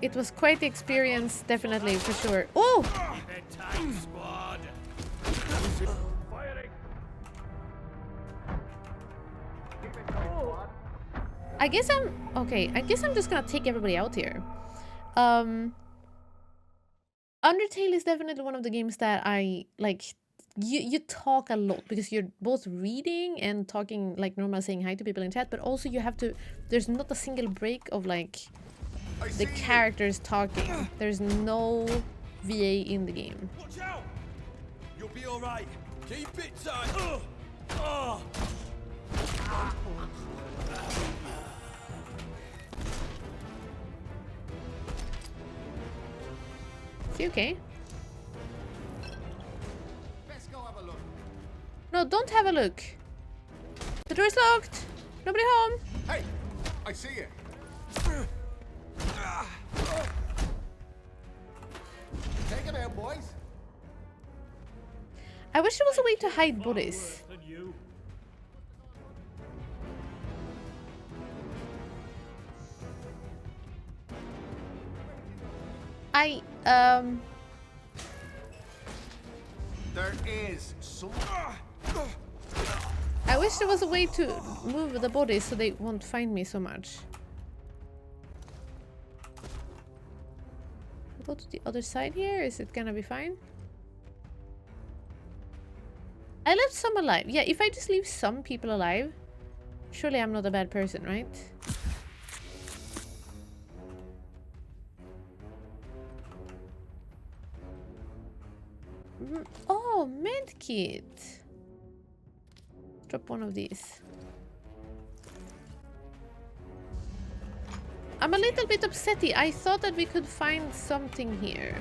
It was quite the experience, definitely, for sure. Oh! I guess I'm just gonna take everybody out here. Undertale is definitely one of the games that I like. You talk a lot because you're both reading and talking like normal, saying hi to people in chat, but also you have to. There's not a single break of like the characters talking. There's no VA in the game. Watch out! You'll be all right. Keep it tight. Is he okay? Let's go have a look. No, don't have a look. The door's locked. Nobody home. Hey! I see you. on, boys. I wish there was a way to hide bodies. Than you. There is some. I wish there was a way to move the bodies so they won't find me so much. Go to the other side here. Is it gonna be fine? I left some alive. Yeah, if I just leave some people alive, surely I'm not a bad person, right? Oh, medkit. Drop one of these. I'm a little bit upsetty. I thought that we could find something here.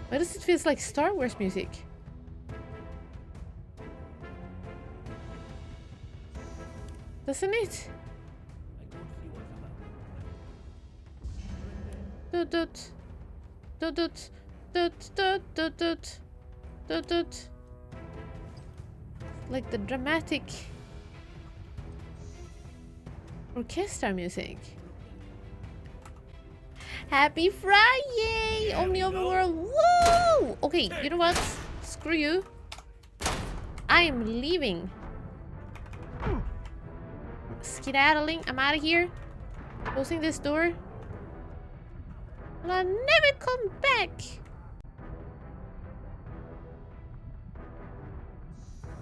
Why does it feel like Star Wars music? Doesn't it? Dut dut. Dut dut. Dut dut dut dut. Dut dut. Like the dramatic orchestra music. Happy Friday! Omni Overworld! Woo! Okay, you know what? Screw you. I am leaving. Skedaddling. I'm out of here. Closing this door. And I'll never come back.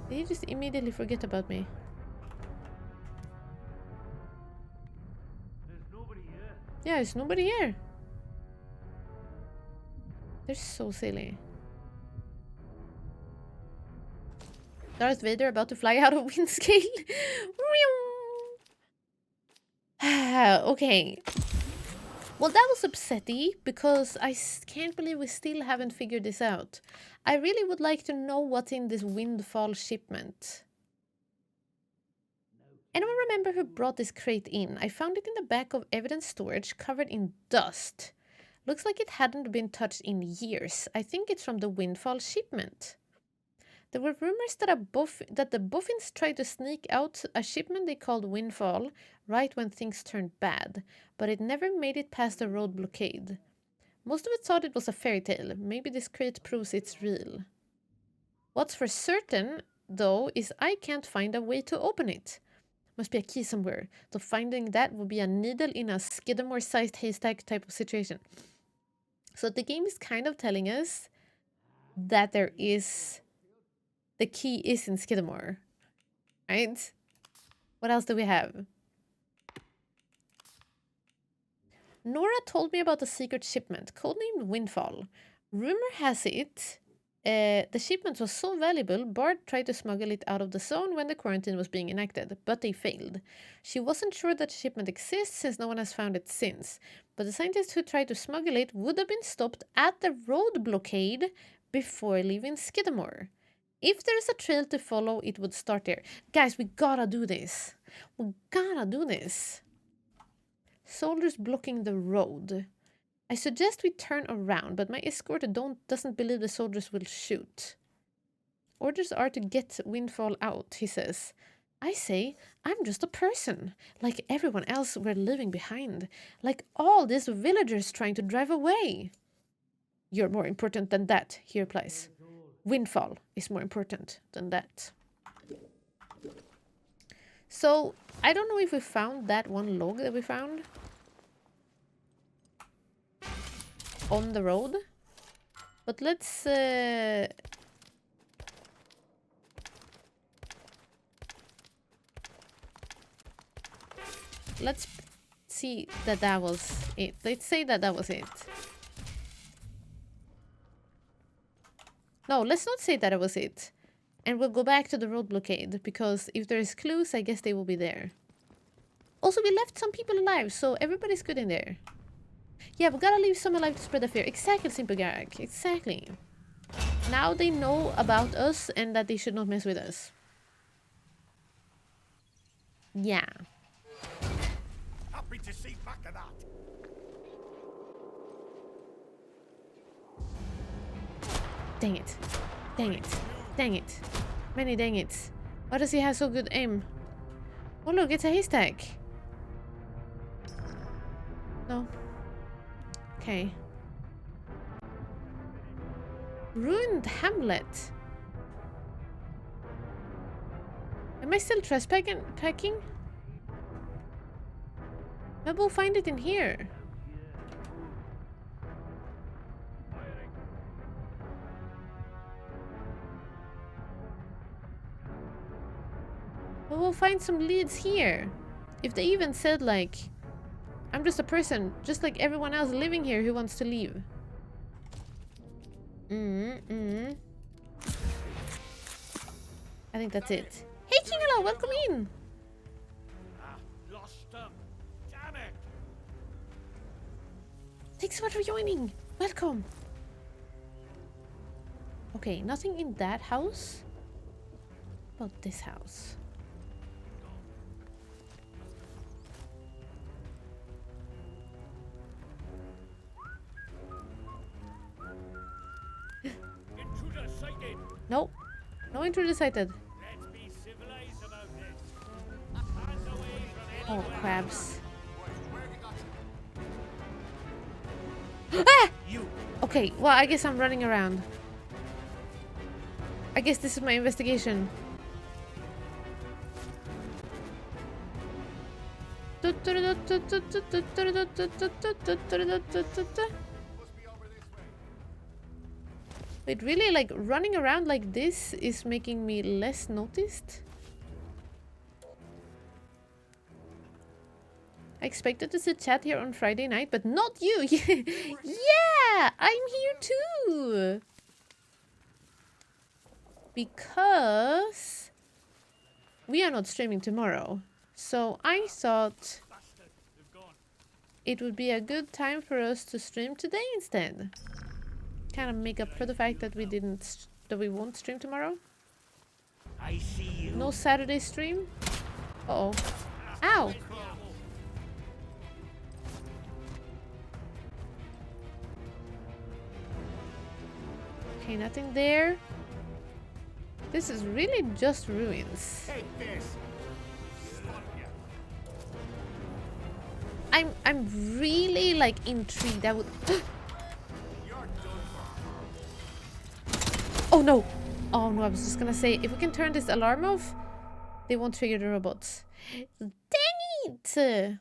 Did he just immediately forget about me? There's nobody here. Yeah, there's nobody here. They're so silly. Darth Vader about to fly out of Windscale. Okay. Well, that was upsetting because I can't believe we still haven't figured this out. I really would like to know what's in this Windfall shipment. Anyone remember who brought this crate in? I found it in the back of evidence storage covered in dust. Looks like it hadn't been touched in years. I think it's from the Windfall shipment. There were rumors that the Boffins tried to sneak out a shipment they called Windfall right when things turned bad, but it never made it past the road blockade. Most of it thought it was a fairy tale. Maybe this crate proves it's real. What's for certain, though, is I can't find a way to open it. Must be a key somewhere. So finding that would be a needle in a Skidamore-sized haystack type of situation. So the game is kind of telling us that there is... the key is in Skidamore, right? What else do we have? Nora told me about a secret shipment, codenamed Windfall. Rumor has it, the shipment was so valuable, Bard tried to smuggle it out of the zone when the quarantine was being enacted, but they failed. She wasn't sure that the shipment exists since no one has found it since, but the scientists who tried to smuggle it would have been stopped at the road blockade before leaving Skidamore. If there's a trail to follow, it would start there. Guys, we gotta do this. We gotta do this. Soldiers blocking the road. I suggest we turn around, but my escort doesn't believe the soldiers will shoot. Orders are to get Windfall out, he says. I say, I'm just a person, like everyone else we're leaving behind, like all these villagers trying to drive away. You're more important than that, he replies. Windfall is more important than that. So, I don't know if we found that one log that we found on the road, but let's see that that was it. Let's say that that was it. No, let's not say that it was it. And we'll go back to the road blockade, because if there's clues, I guess they will be there. Also, we left some people alive, so everybody's good in there. Yeah, we gotta leave some alive to spread the fear. Exactly, Simpegarak. Exactly. Now they know about us and that they should not mess with us. Yeah. Happy to see back of that. Dang it. Dang it. Dang it. Many dang it. Why does he have so good aim? Oh look, it's a haystack. No. Okay. Ruined hamlet. Am I still trespassing? Packing? Maybe we'll find it in here. But we'll find some leads here. If they even said like, I'm just a person, just like everyone else living here who wants to leave. I think that's it. Hey Kingala, welcome in! Lost them. Damn it. Thanks so much for joining. Welcome. Okay, nothing in that house. About this house. Intruder sighted. Nope. No intruder sighted. Let's be civilized about this. Hands away from Oh, anyone. crabs. Where have you got Ah! You. Okay, well, I guess I'm running around. I guess this is my investigation. Wait, really? Like, running around like this is making me less noticed? I expected to see chat here on Friday night, but not you! Yeah! I'm here too! Because we are not streaming tomorrow. So I thought it would be a good time for us to stream today instead. Kind of make up for the fact that we won't stream tomorrow. I see you. No Saturday stream. Uh-oh. Ow! Okay, nothing there. This is really just ruins. Take this. I'm really like intrigued. I would Oh no! Oh no, I was just gonna say if we can turn this alarm off, they won't trigger the robots. Dang it!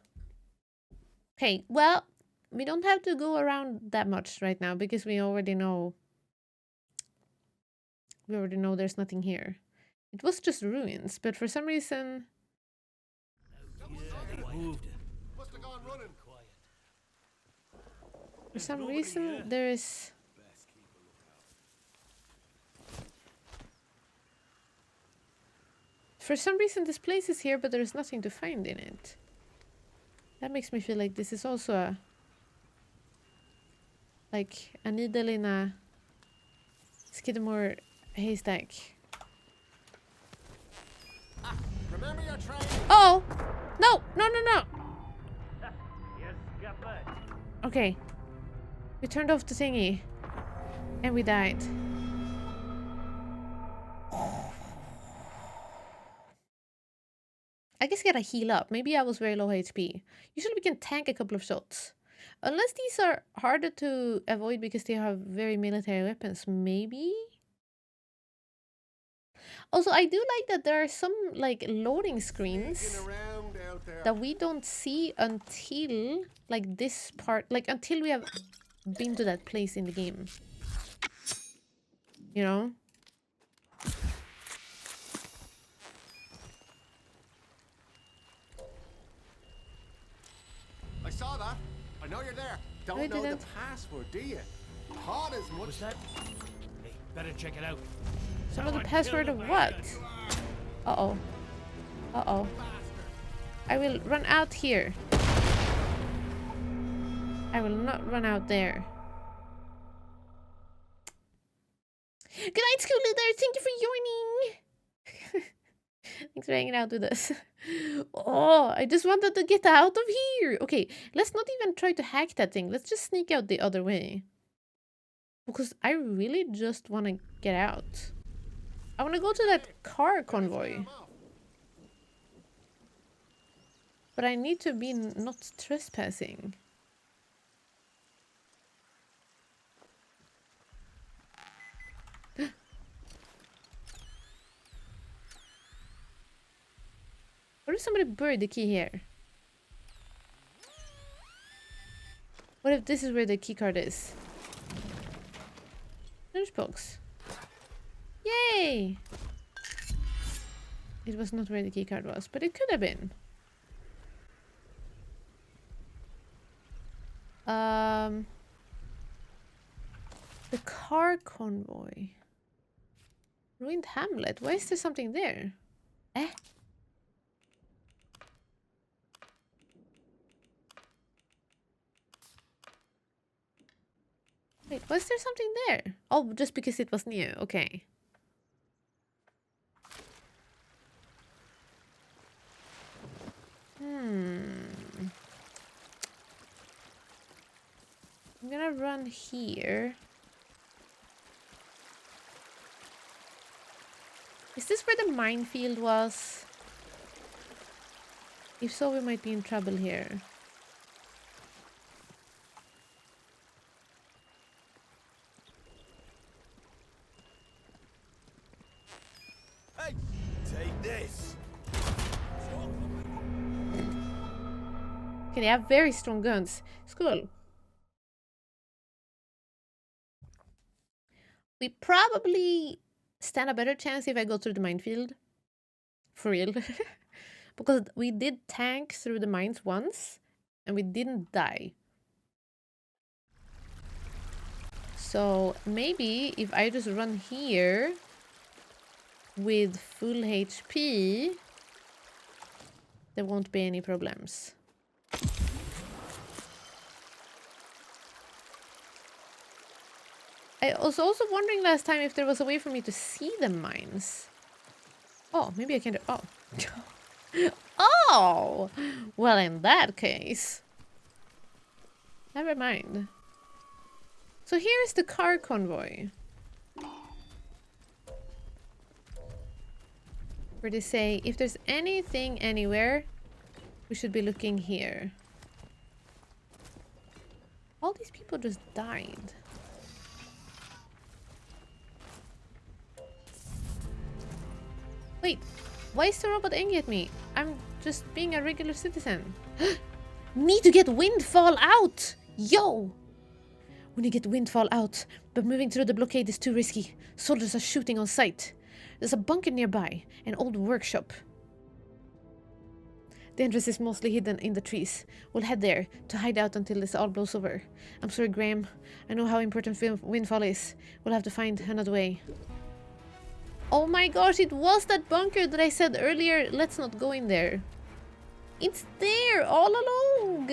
Okay, well, we don't have to go around that much right now because we already know there's nothing here. It was just ruins, but for some reason Moved. Must have gone running. there is for some reason this place is here, but there's nothing to find in it. That makes me feel like this is also a needle in a Skidmore haystack. Remember your training. Oh! No! No, no, no! Yes, Scupper. Okay. We turned off the thingy. And we died. I guess I gotta heal up. Maybe I was very low HP. Usually we can tank a couple of shots. Unless these are harder to avoid because they have very military weapons. Maybe? Also, I do like that there are some like loading screens Around out there. that we don't see until like this part, like until we have been to that place in the game. You know? I saw that. I know you're there. Don't I know the didn't. password, do you? Thought as much. What's that? Hey, better check it out. Some of the Someone password kill of the what? bastard. Uh-oh. Uh-oh. I will run out here. I will not run out there. Good night, school leader. Thank you for joining. Thanks for hanging out with us. Oh, I just wanted to get out of here. Okay, let's not even try to hack that thing. Let's just sneak out the other way. Because I really just want to get out. I want to go to that car convoy. But I need to be not trespassing. What if somebody buried the key here? What if this is where the key card is? Lunchbox. Yay! It was not where the key card was, but it could have been. The car convoy. Ruined Hamlet. Why is there something there? Eh? Wait, was there something there? Oh, just because it was new. Okay. I'm gonna run here. Is this where the minefield was? If so, we might be in trouble here. Hey, take this. Okay, they have very strong guns. It's cool. We probably stand a better chance if I go through the minefield. For real. Because we did tank through the mines once and we didn't die. So maybe if I just run here with full HP, there won't be any problems. I was also wondering last time if there was a way for me to see the mines. Oh, maybe I can do... Oh. Oh! Well, in that case... Never mind. So here's the car convoy. Where they say, if there's anything anywhere, we should be looking here. All these people just died. Wait, why is the robot angry at me? I'm just being a regular citizen. Need to get Windfall out! Yo! We need to get Windfall out, but moving through the blockade is too risky. Soldiers are shooting on sight. There's a bunker nearby, an old workshop. The entrance is mostly hidden in the trees. We'll head there to hide out until this all blows over. I'm sorry, Graham. I know how important Windfall is. We'll have to find another way. Oh my gosh, it was that bunker that I said earlier. Let's not go in there. It's there all along.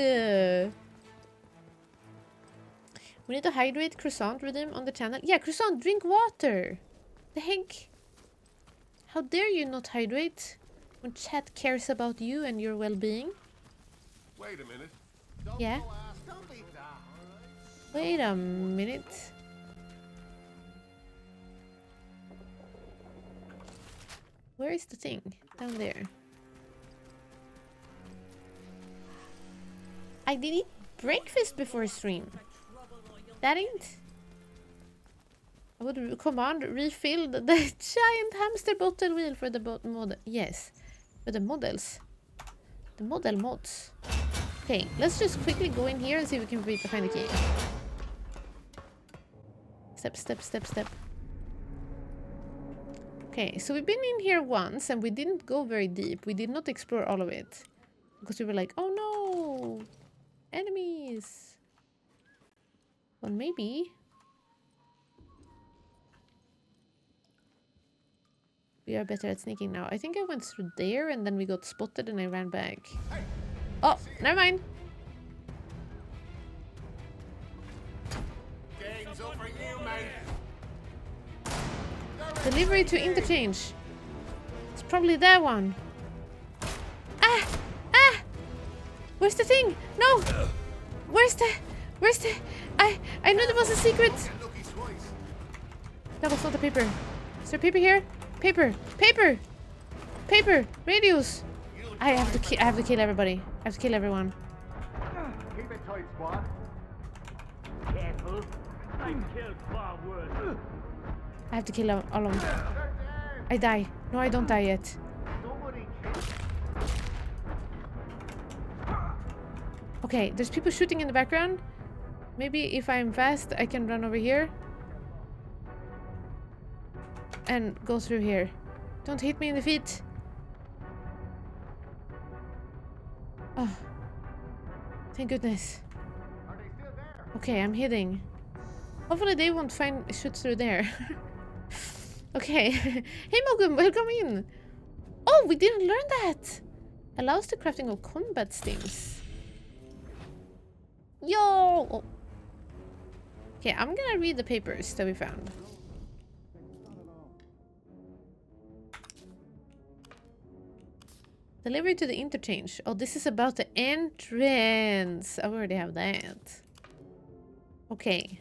We need to hydrate Croissant with him on the channel. Yeah, Croissant, drink water. The heck? How dare you not hydrate when chat cares about you and your well-being? Wait a minute. Yeah. Don't be that, all right? Wait a minute. Where is the thing? Down there. I did eat breakfast before stream. That ain't... I would command refill the giant hamster bottle wheel for the model. Yes, for the models. The model mods. Okay, let's just quickly go in here and see if we can find the key. Step, step, step, step. Okay, so we've been in here once and we didn't go very deep. We did not explore all of it. Because we were like, oh no! Enemies! Well, maybe... we are better at sneaking now. I think I went through there and then we got spotted and I ran back. Hey, oh, never mind. game's up for you, mate. Delivery to interchange. It's probably that one. Ah! Ah! Where's the thing? No! Where's the... I knew there was a secret! That was not the paper. Is there paper here? Paper! Paper! Paper! Radios! I have to kill everybody. I have to kill everyone. Keep it tight, squad. Careful. I killed far worse. I have to kill all of them. I die. No, I don't die yet. Okay, there's people shooting in the background. Maybe if I'm fast, I can run over here. And go through here. Don't hit me in the feet. Oh. Thank goodness. Okay, I'm hitting. Hopefully they won't shoot through there. Okay. Hey Mogum, welcome in. Oh, we didn't learn that. Allows the crafting of combat stims. Yo! Oh. Okay, I'm gonna read the papers that we found. Delivery to the interchange. Oh, this is about the entrance. I already have that. Okay.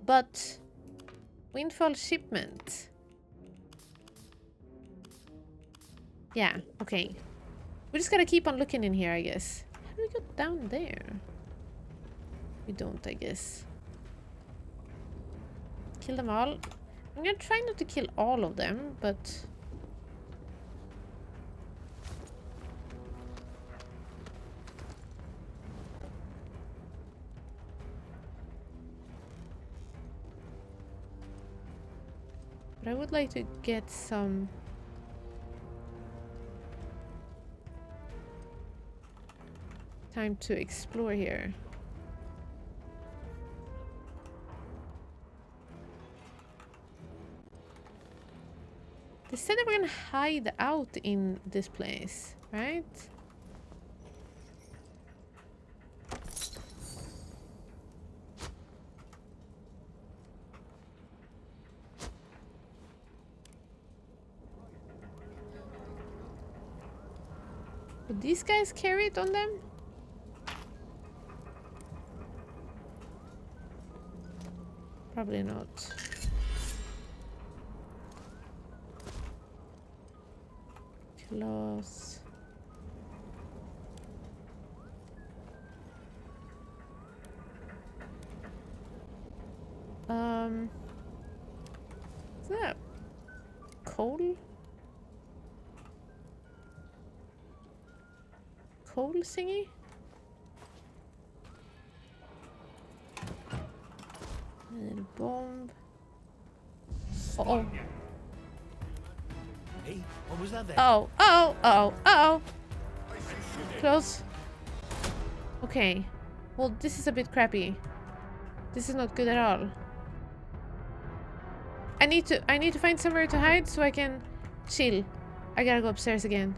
But windfall shipment. Yeah, okay. We just gotta keep on looking in here, I guess. How do we go down there? We don't, I guess. Kill them all. I'm gonna try not to kill all of them, but... But I would like to get some... time to explore here. They said they were gonna hide out in this place, right? Would these guys carry it on them? Probably not. Close. Is that coal? Coal thingy? A little bomb. Uh-oh. Hey, what was that there? Oh, oh, oh, oh. Close. Okay. Well, this is a bit crappy. This is not good at all. I need to find somewhere to hide so I can chill. I gotta go upstairs again.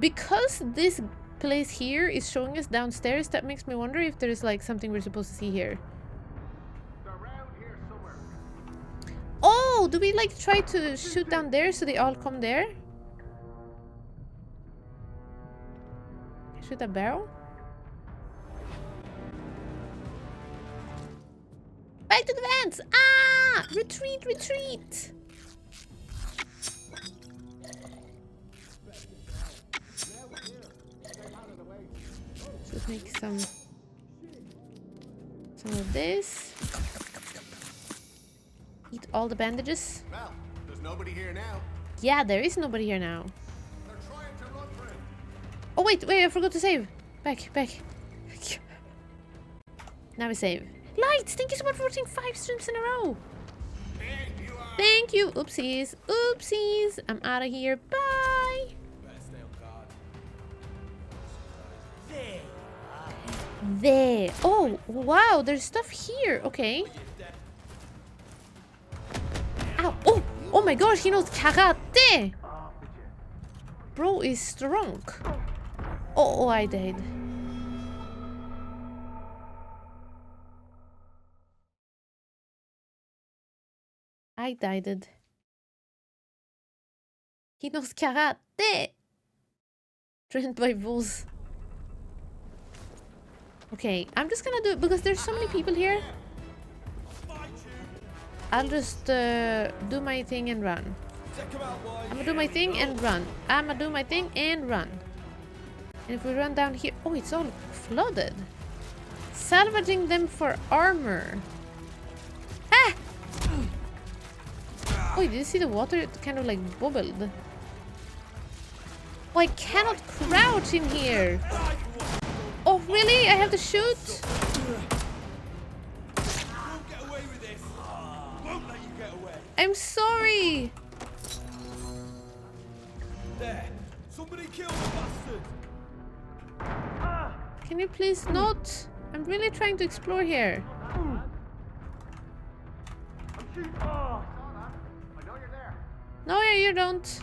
Because this place here is showing us downstairs, that makes me wonder if there's like something we're supposed to see here. Oh, do we like try to shoot down there so they all come there? Shoot a barrel? Back to the vents! Ah! Retreat, retreat! Let's make some of this. Eat all the bandages. Well, there's nobody here now. Yeah, there is nobody here now. They're trying to run for it. Oh wait, I forgot to save. Back. Now we save. Lights, thank you so much for watching 5 streams in a row. Thank you. Oopsies. Oopsies. I'm out of here. Bye. There. Oh, wow. There's stuff here. Okay. Ow. Oh my gosh. He knows karate. Bro is strong. Oh, I died. I died. He knows karate! Trained by wolves. Okay, I'm just gonna do it because there's so many people here. I'll just do my thing and run. I'm gonna do my thing and run. I'm gonna do my thing and run. And if we run down here... Oh, it's all flooded. Salvaging them for armor. Ah! Oh, did you see the water? It kind of like bubbled. Oh, I cannot crouch in here. Oh, really? I have to shoot? I'm sorry. There. Somebody kill the bastard. Can you please not? I'm really trying to explore here. No, you don't.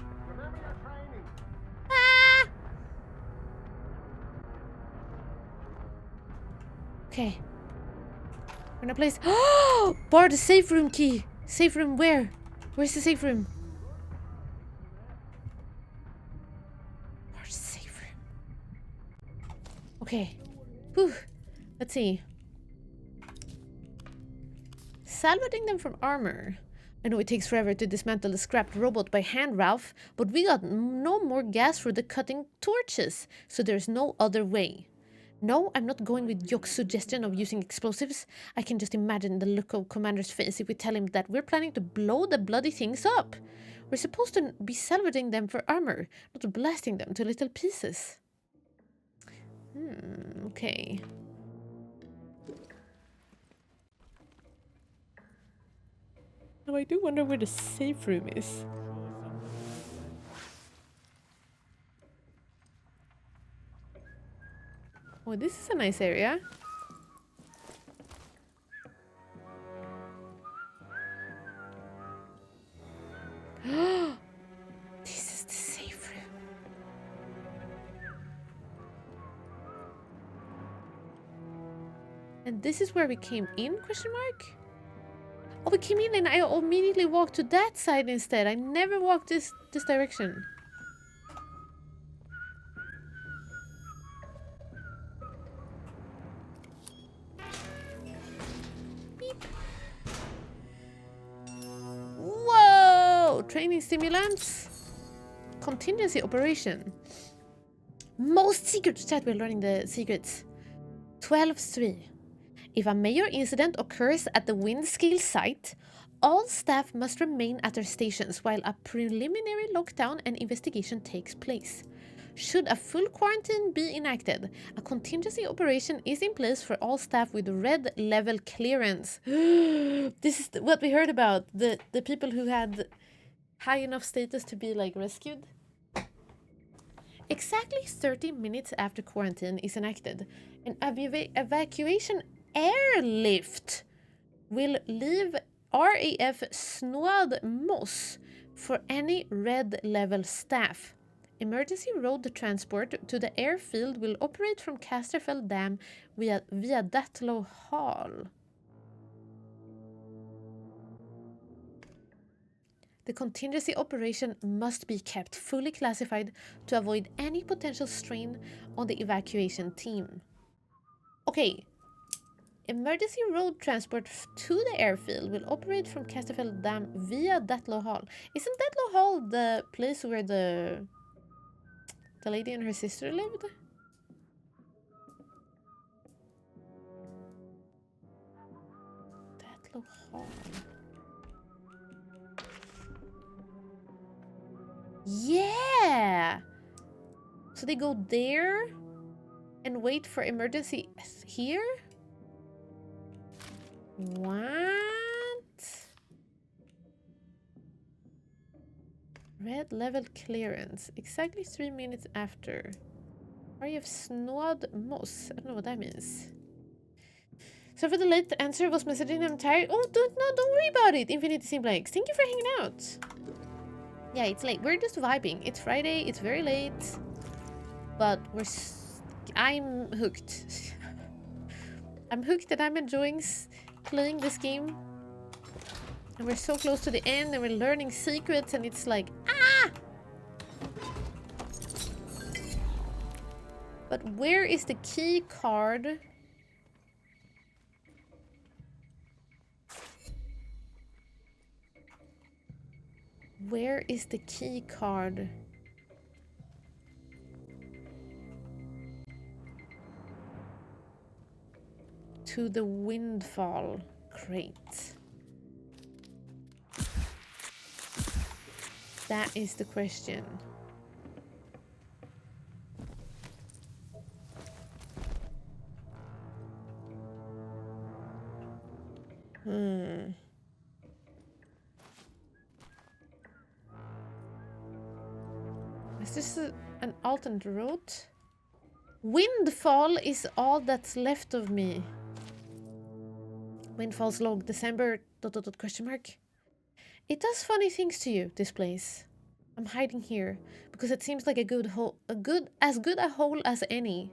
Ah! Okay. We're in a place. Oh! Bar the safe room key. Safe room where? Where's the safe room? Bar the safe room. Okay. Whew. Let's see. Salvaging them from armor. I know it takes forever to dismantle the scrapped robot by hand, Ralph, but we got no more gas for the cutting torches, so there's no other way. No, I'm not going with Yock's suggestion of using explosives. I can just imagine the look of Commander's face if we tell him that we're planning to blow the bloody things up. We're supposed to be salvaging them for armor, not blasting them to little pieces. Okay. Now I do wonder where the safe room is. Oh, this is a nice area. This is the safe room. And this is where we came in, question mark? Oh, we came in and I immediately walked to that side instead. I never walked this direction. Beep. Whoa! Training stimulants. Contingency operation. Most secret chat, we're learning the secrets. 12.3. If a major incident occurs at the wind scale site, all staff must remain at their stations while a preliminary lockdown and investigation takes place. Should a full quarantine be enacted, a contingency operation is in place for all staff with red level clearance. This is what we heard about, the people who had high enough status to be like rescued. Exactly 30 minutes after quarantine is enacted, an evacuation airlift will leave RAF Snod Moss for any red level staff. Emergency road transport to the airfield will operate from Casterfell Dam via Datlow Hall. The contingency operation must be kept fully classified to avoid any potential strain on the evacuation team. Okay. Emergency road transport to the airfield will operate from Casterfell Dam via Datlow Hall. Isn't Datlow Hall the place where the lady and her sister lived? Datlow Hall. Yeah! So they go there and wait for emergency here? What? Red level clearance. Exactly 3 minutes after. RAF Snod Moss. I don't know what that means. So for the late answer was messaging, I'm tired. Oh, don't worry about it. Infinity Simplex. Thank you for hanging out. Yeah, it's late. We're just vibing. It's Friday. It's very late. But I'm hooked. I'm hooked and I'm enjoying playing this game. And we're so close to the end and we're learning secrets and it's like, ah! But where is the key card? Where is the key card? To the windfall crate. That is the question. Is this an alternate route? Windfall is all that's left of me. Windfall's log, December ... question mark. It does funny things to you, this place. I'm hiding here because it seems like a good hole, as good a hole as any.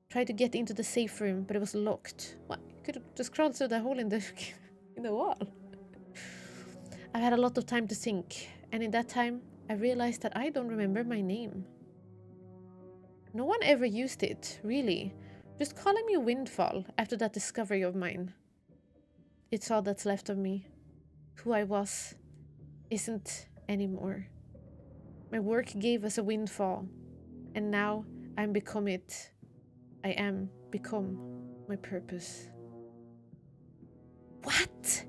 Tried to get into the safe room, but it was locked. What? Could have just crawled through the hole in the in the wall. I've had a lot of time to think, and in that time, I realized that I don't remember my name. No one ever used it, really. Just calling me Windfall after that discovery of mine. It's all that's left of me. Who I was isn't anymore. My work gave us a windfall, and now I'm become it. I am become my purpose. What?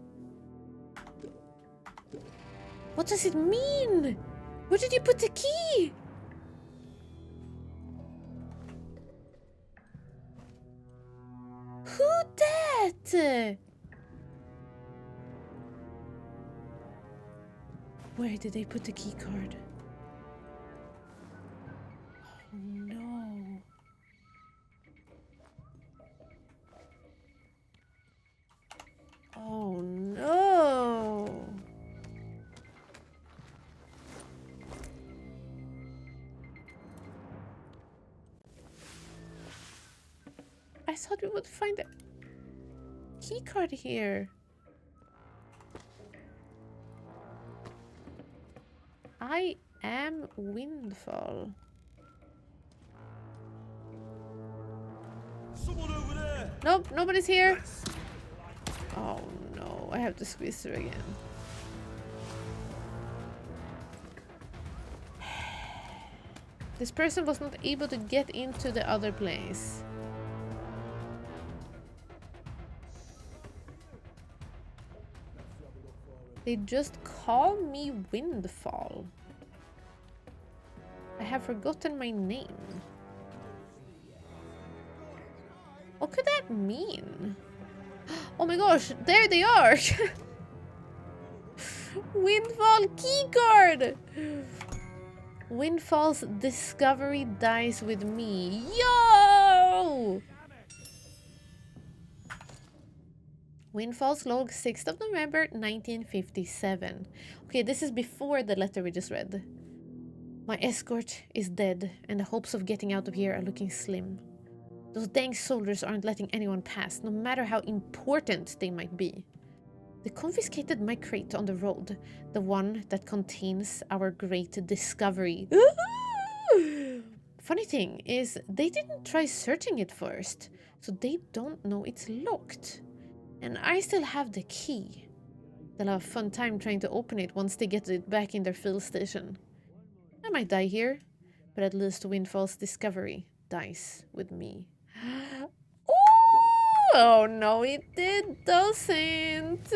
What does it mean? Where did you put the key? Who that? Where did they put the key card? Oh no. Oh no. I thought we would find a key card here. I am Windfall. Someone over there. Nope, nobody's here. Oh no, I have to squeeze through again. This person was not able to get into the other place. They just call me Windfall. I have forgotten my name. What could that mean? Oh my gosh, there they are! Windfall keycard! Windfall's discovery dies with me. Yo! Windfall's log, 6th of November, 1957. Okay, this is before the letter we just read. My escort is dead, and the hopes of getting out of here are looking slim. Those dang soldiers aren't letting anyone pass, no matter how important they might be. They confiscated my crate on the road, the one that contains our great discovery. Funny thing is, they didn't try searching it first, so they don't know it's locked. And I still have the key. They'll have a fun time trying to open it once they get it back in their field station. I might die here, but at least Windfall's discovery dies with me. Oh no, it doesn't.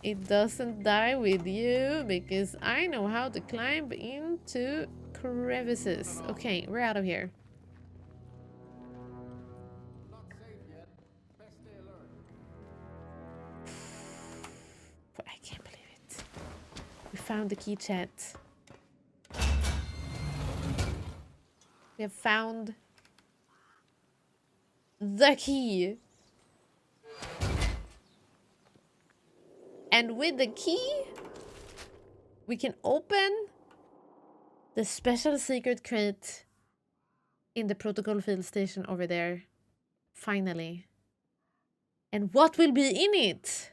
It doesn't die with you because I know how to climb into crevices. Okay, we're out of here. I can't believe it. We found the key, chat. We have found the key. And with the key, we can open the special secret crate in the protocol field station over there. Finally. And what will be in it?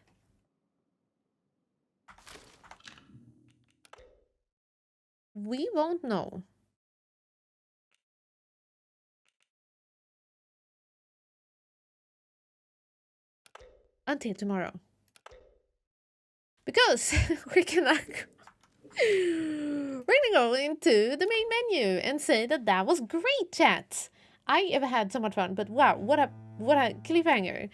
we won't know. Until tomorrow. Because we're gonna go into the main menu and say that was great, chat. I have had so much fun, but wow, what a cliffhanger.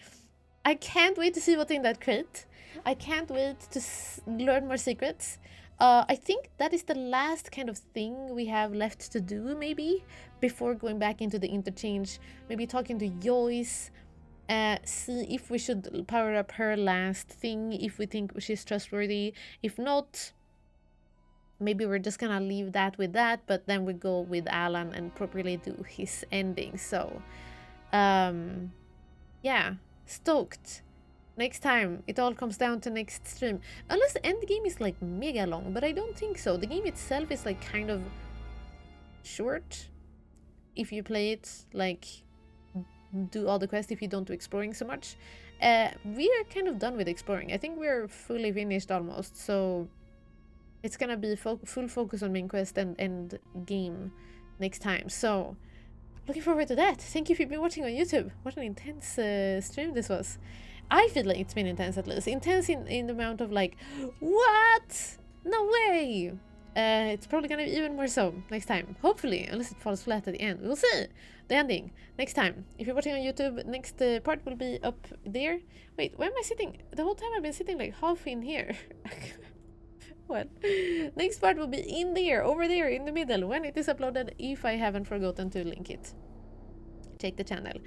I can't wait to see what's in that crate. I can't wait to learn more secrets. I think that is the last kind of thing we have left to do, maybe, before going back into the interchange. Maybe talking to Joyce, see if we should power up her last thing, if we think she's trustworthy. If not, maybe we're just gonna leave that with that, but then we go with Alan and properly do his ending. So, yeah, stoked. Next time, it all comes down to next stream. Unless the end game is like mega long, but I don't think so. The game itself is like kind of short. If you play it, like, do all the quests, if you don't do exploring so much. We are kind of done with exploring. I think we're fully finished almost, so it's gonna be full focus on main quest and end game next time. So, looking forward to that. Thank you if you've been watching on YouTube. What an intense stream this was. I feel like it's been intense, at least. Intense in the amount of like, what? No way! It's probably gonna be even more so next time. Hopefully, unless it falls flat at the end. We'll see. The ending next time. If you're watching on YouTube, next part will be up there. Wait, where am I sitting? The whole time I've been sitting like half in here. What? Next part will be in there, over there, in the middle, when it is uploaded, if I haven't forgotten to link it. Check the channel.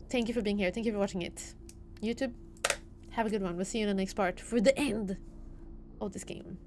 Thank you for being here. Thank you for watching it. YouTube, have a good one. We'll see you in the next part for the end of this game.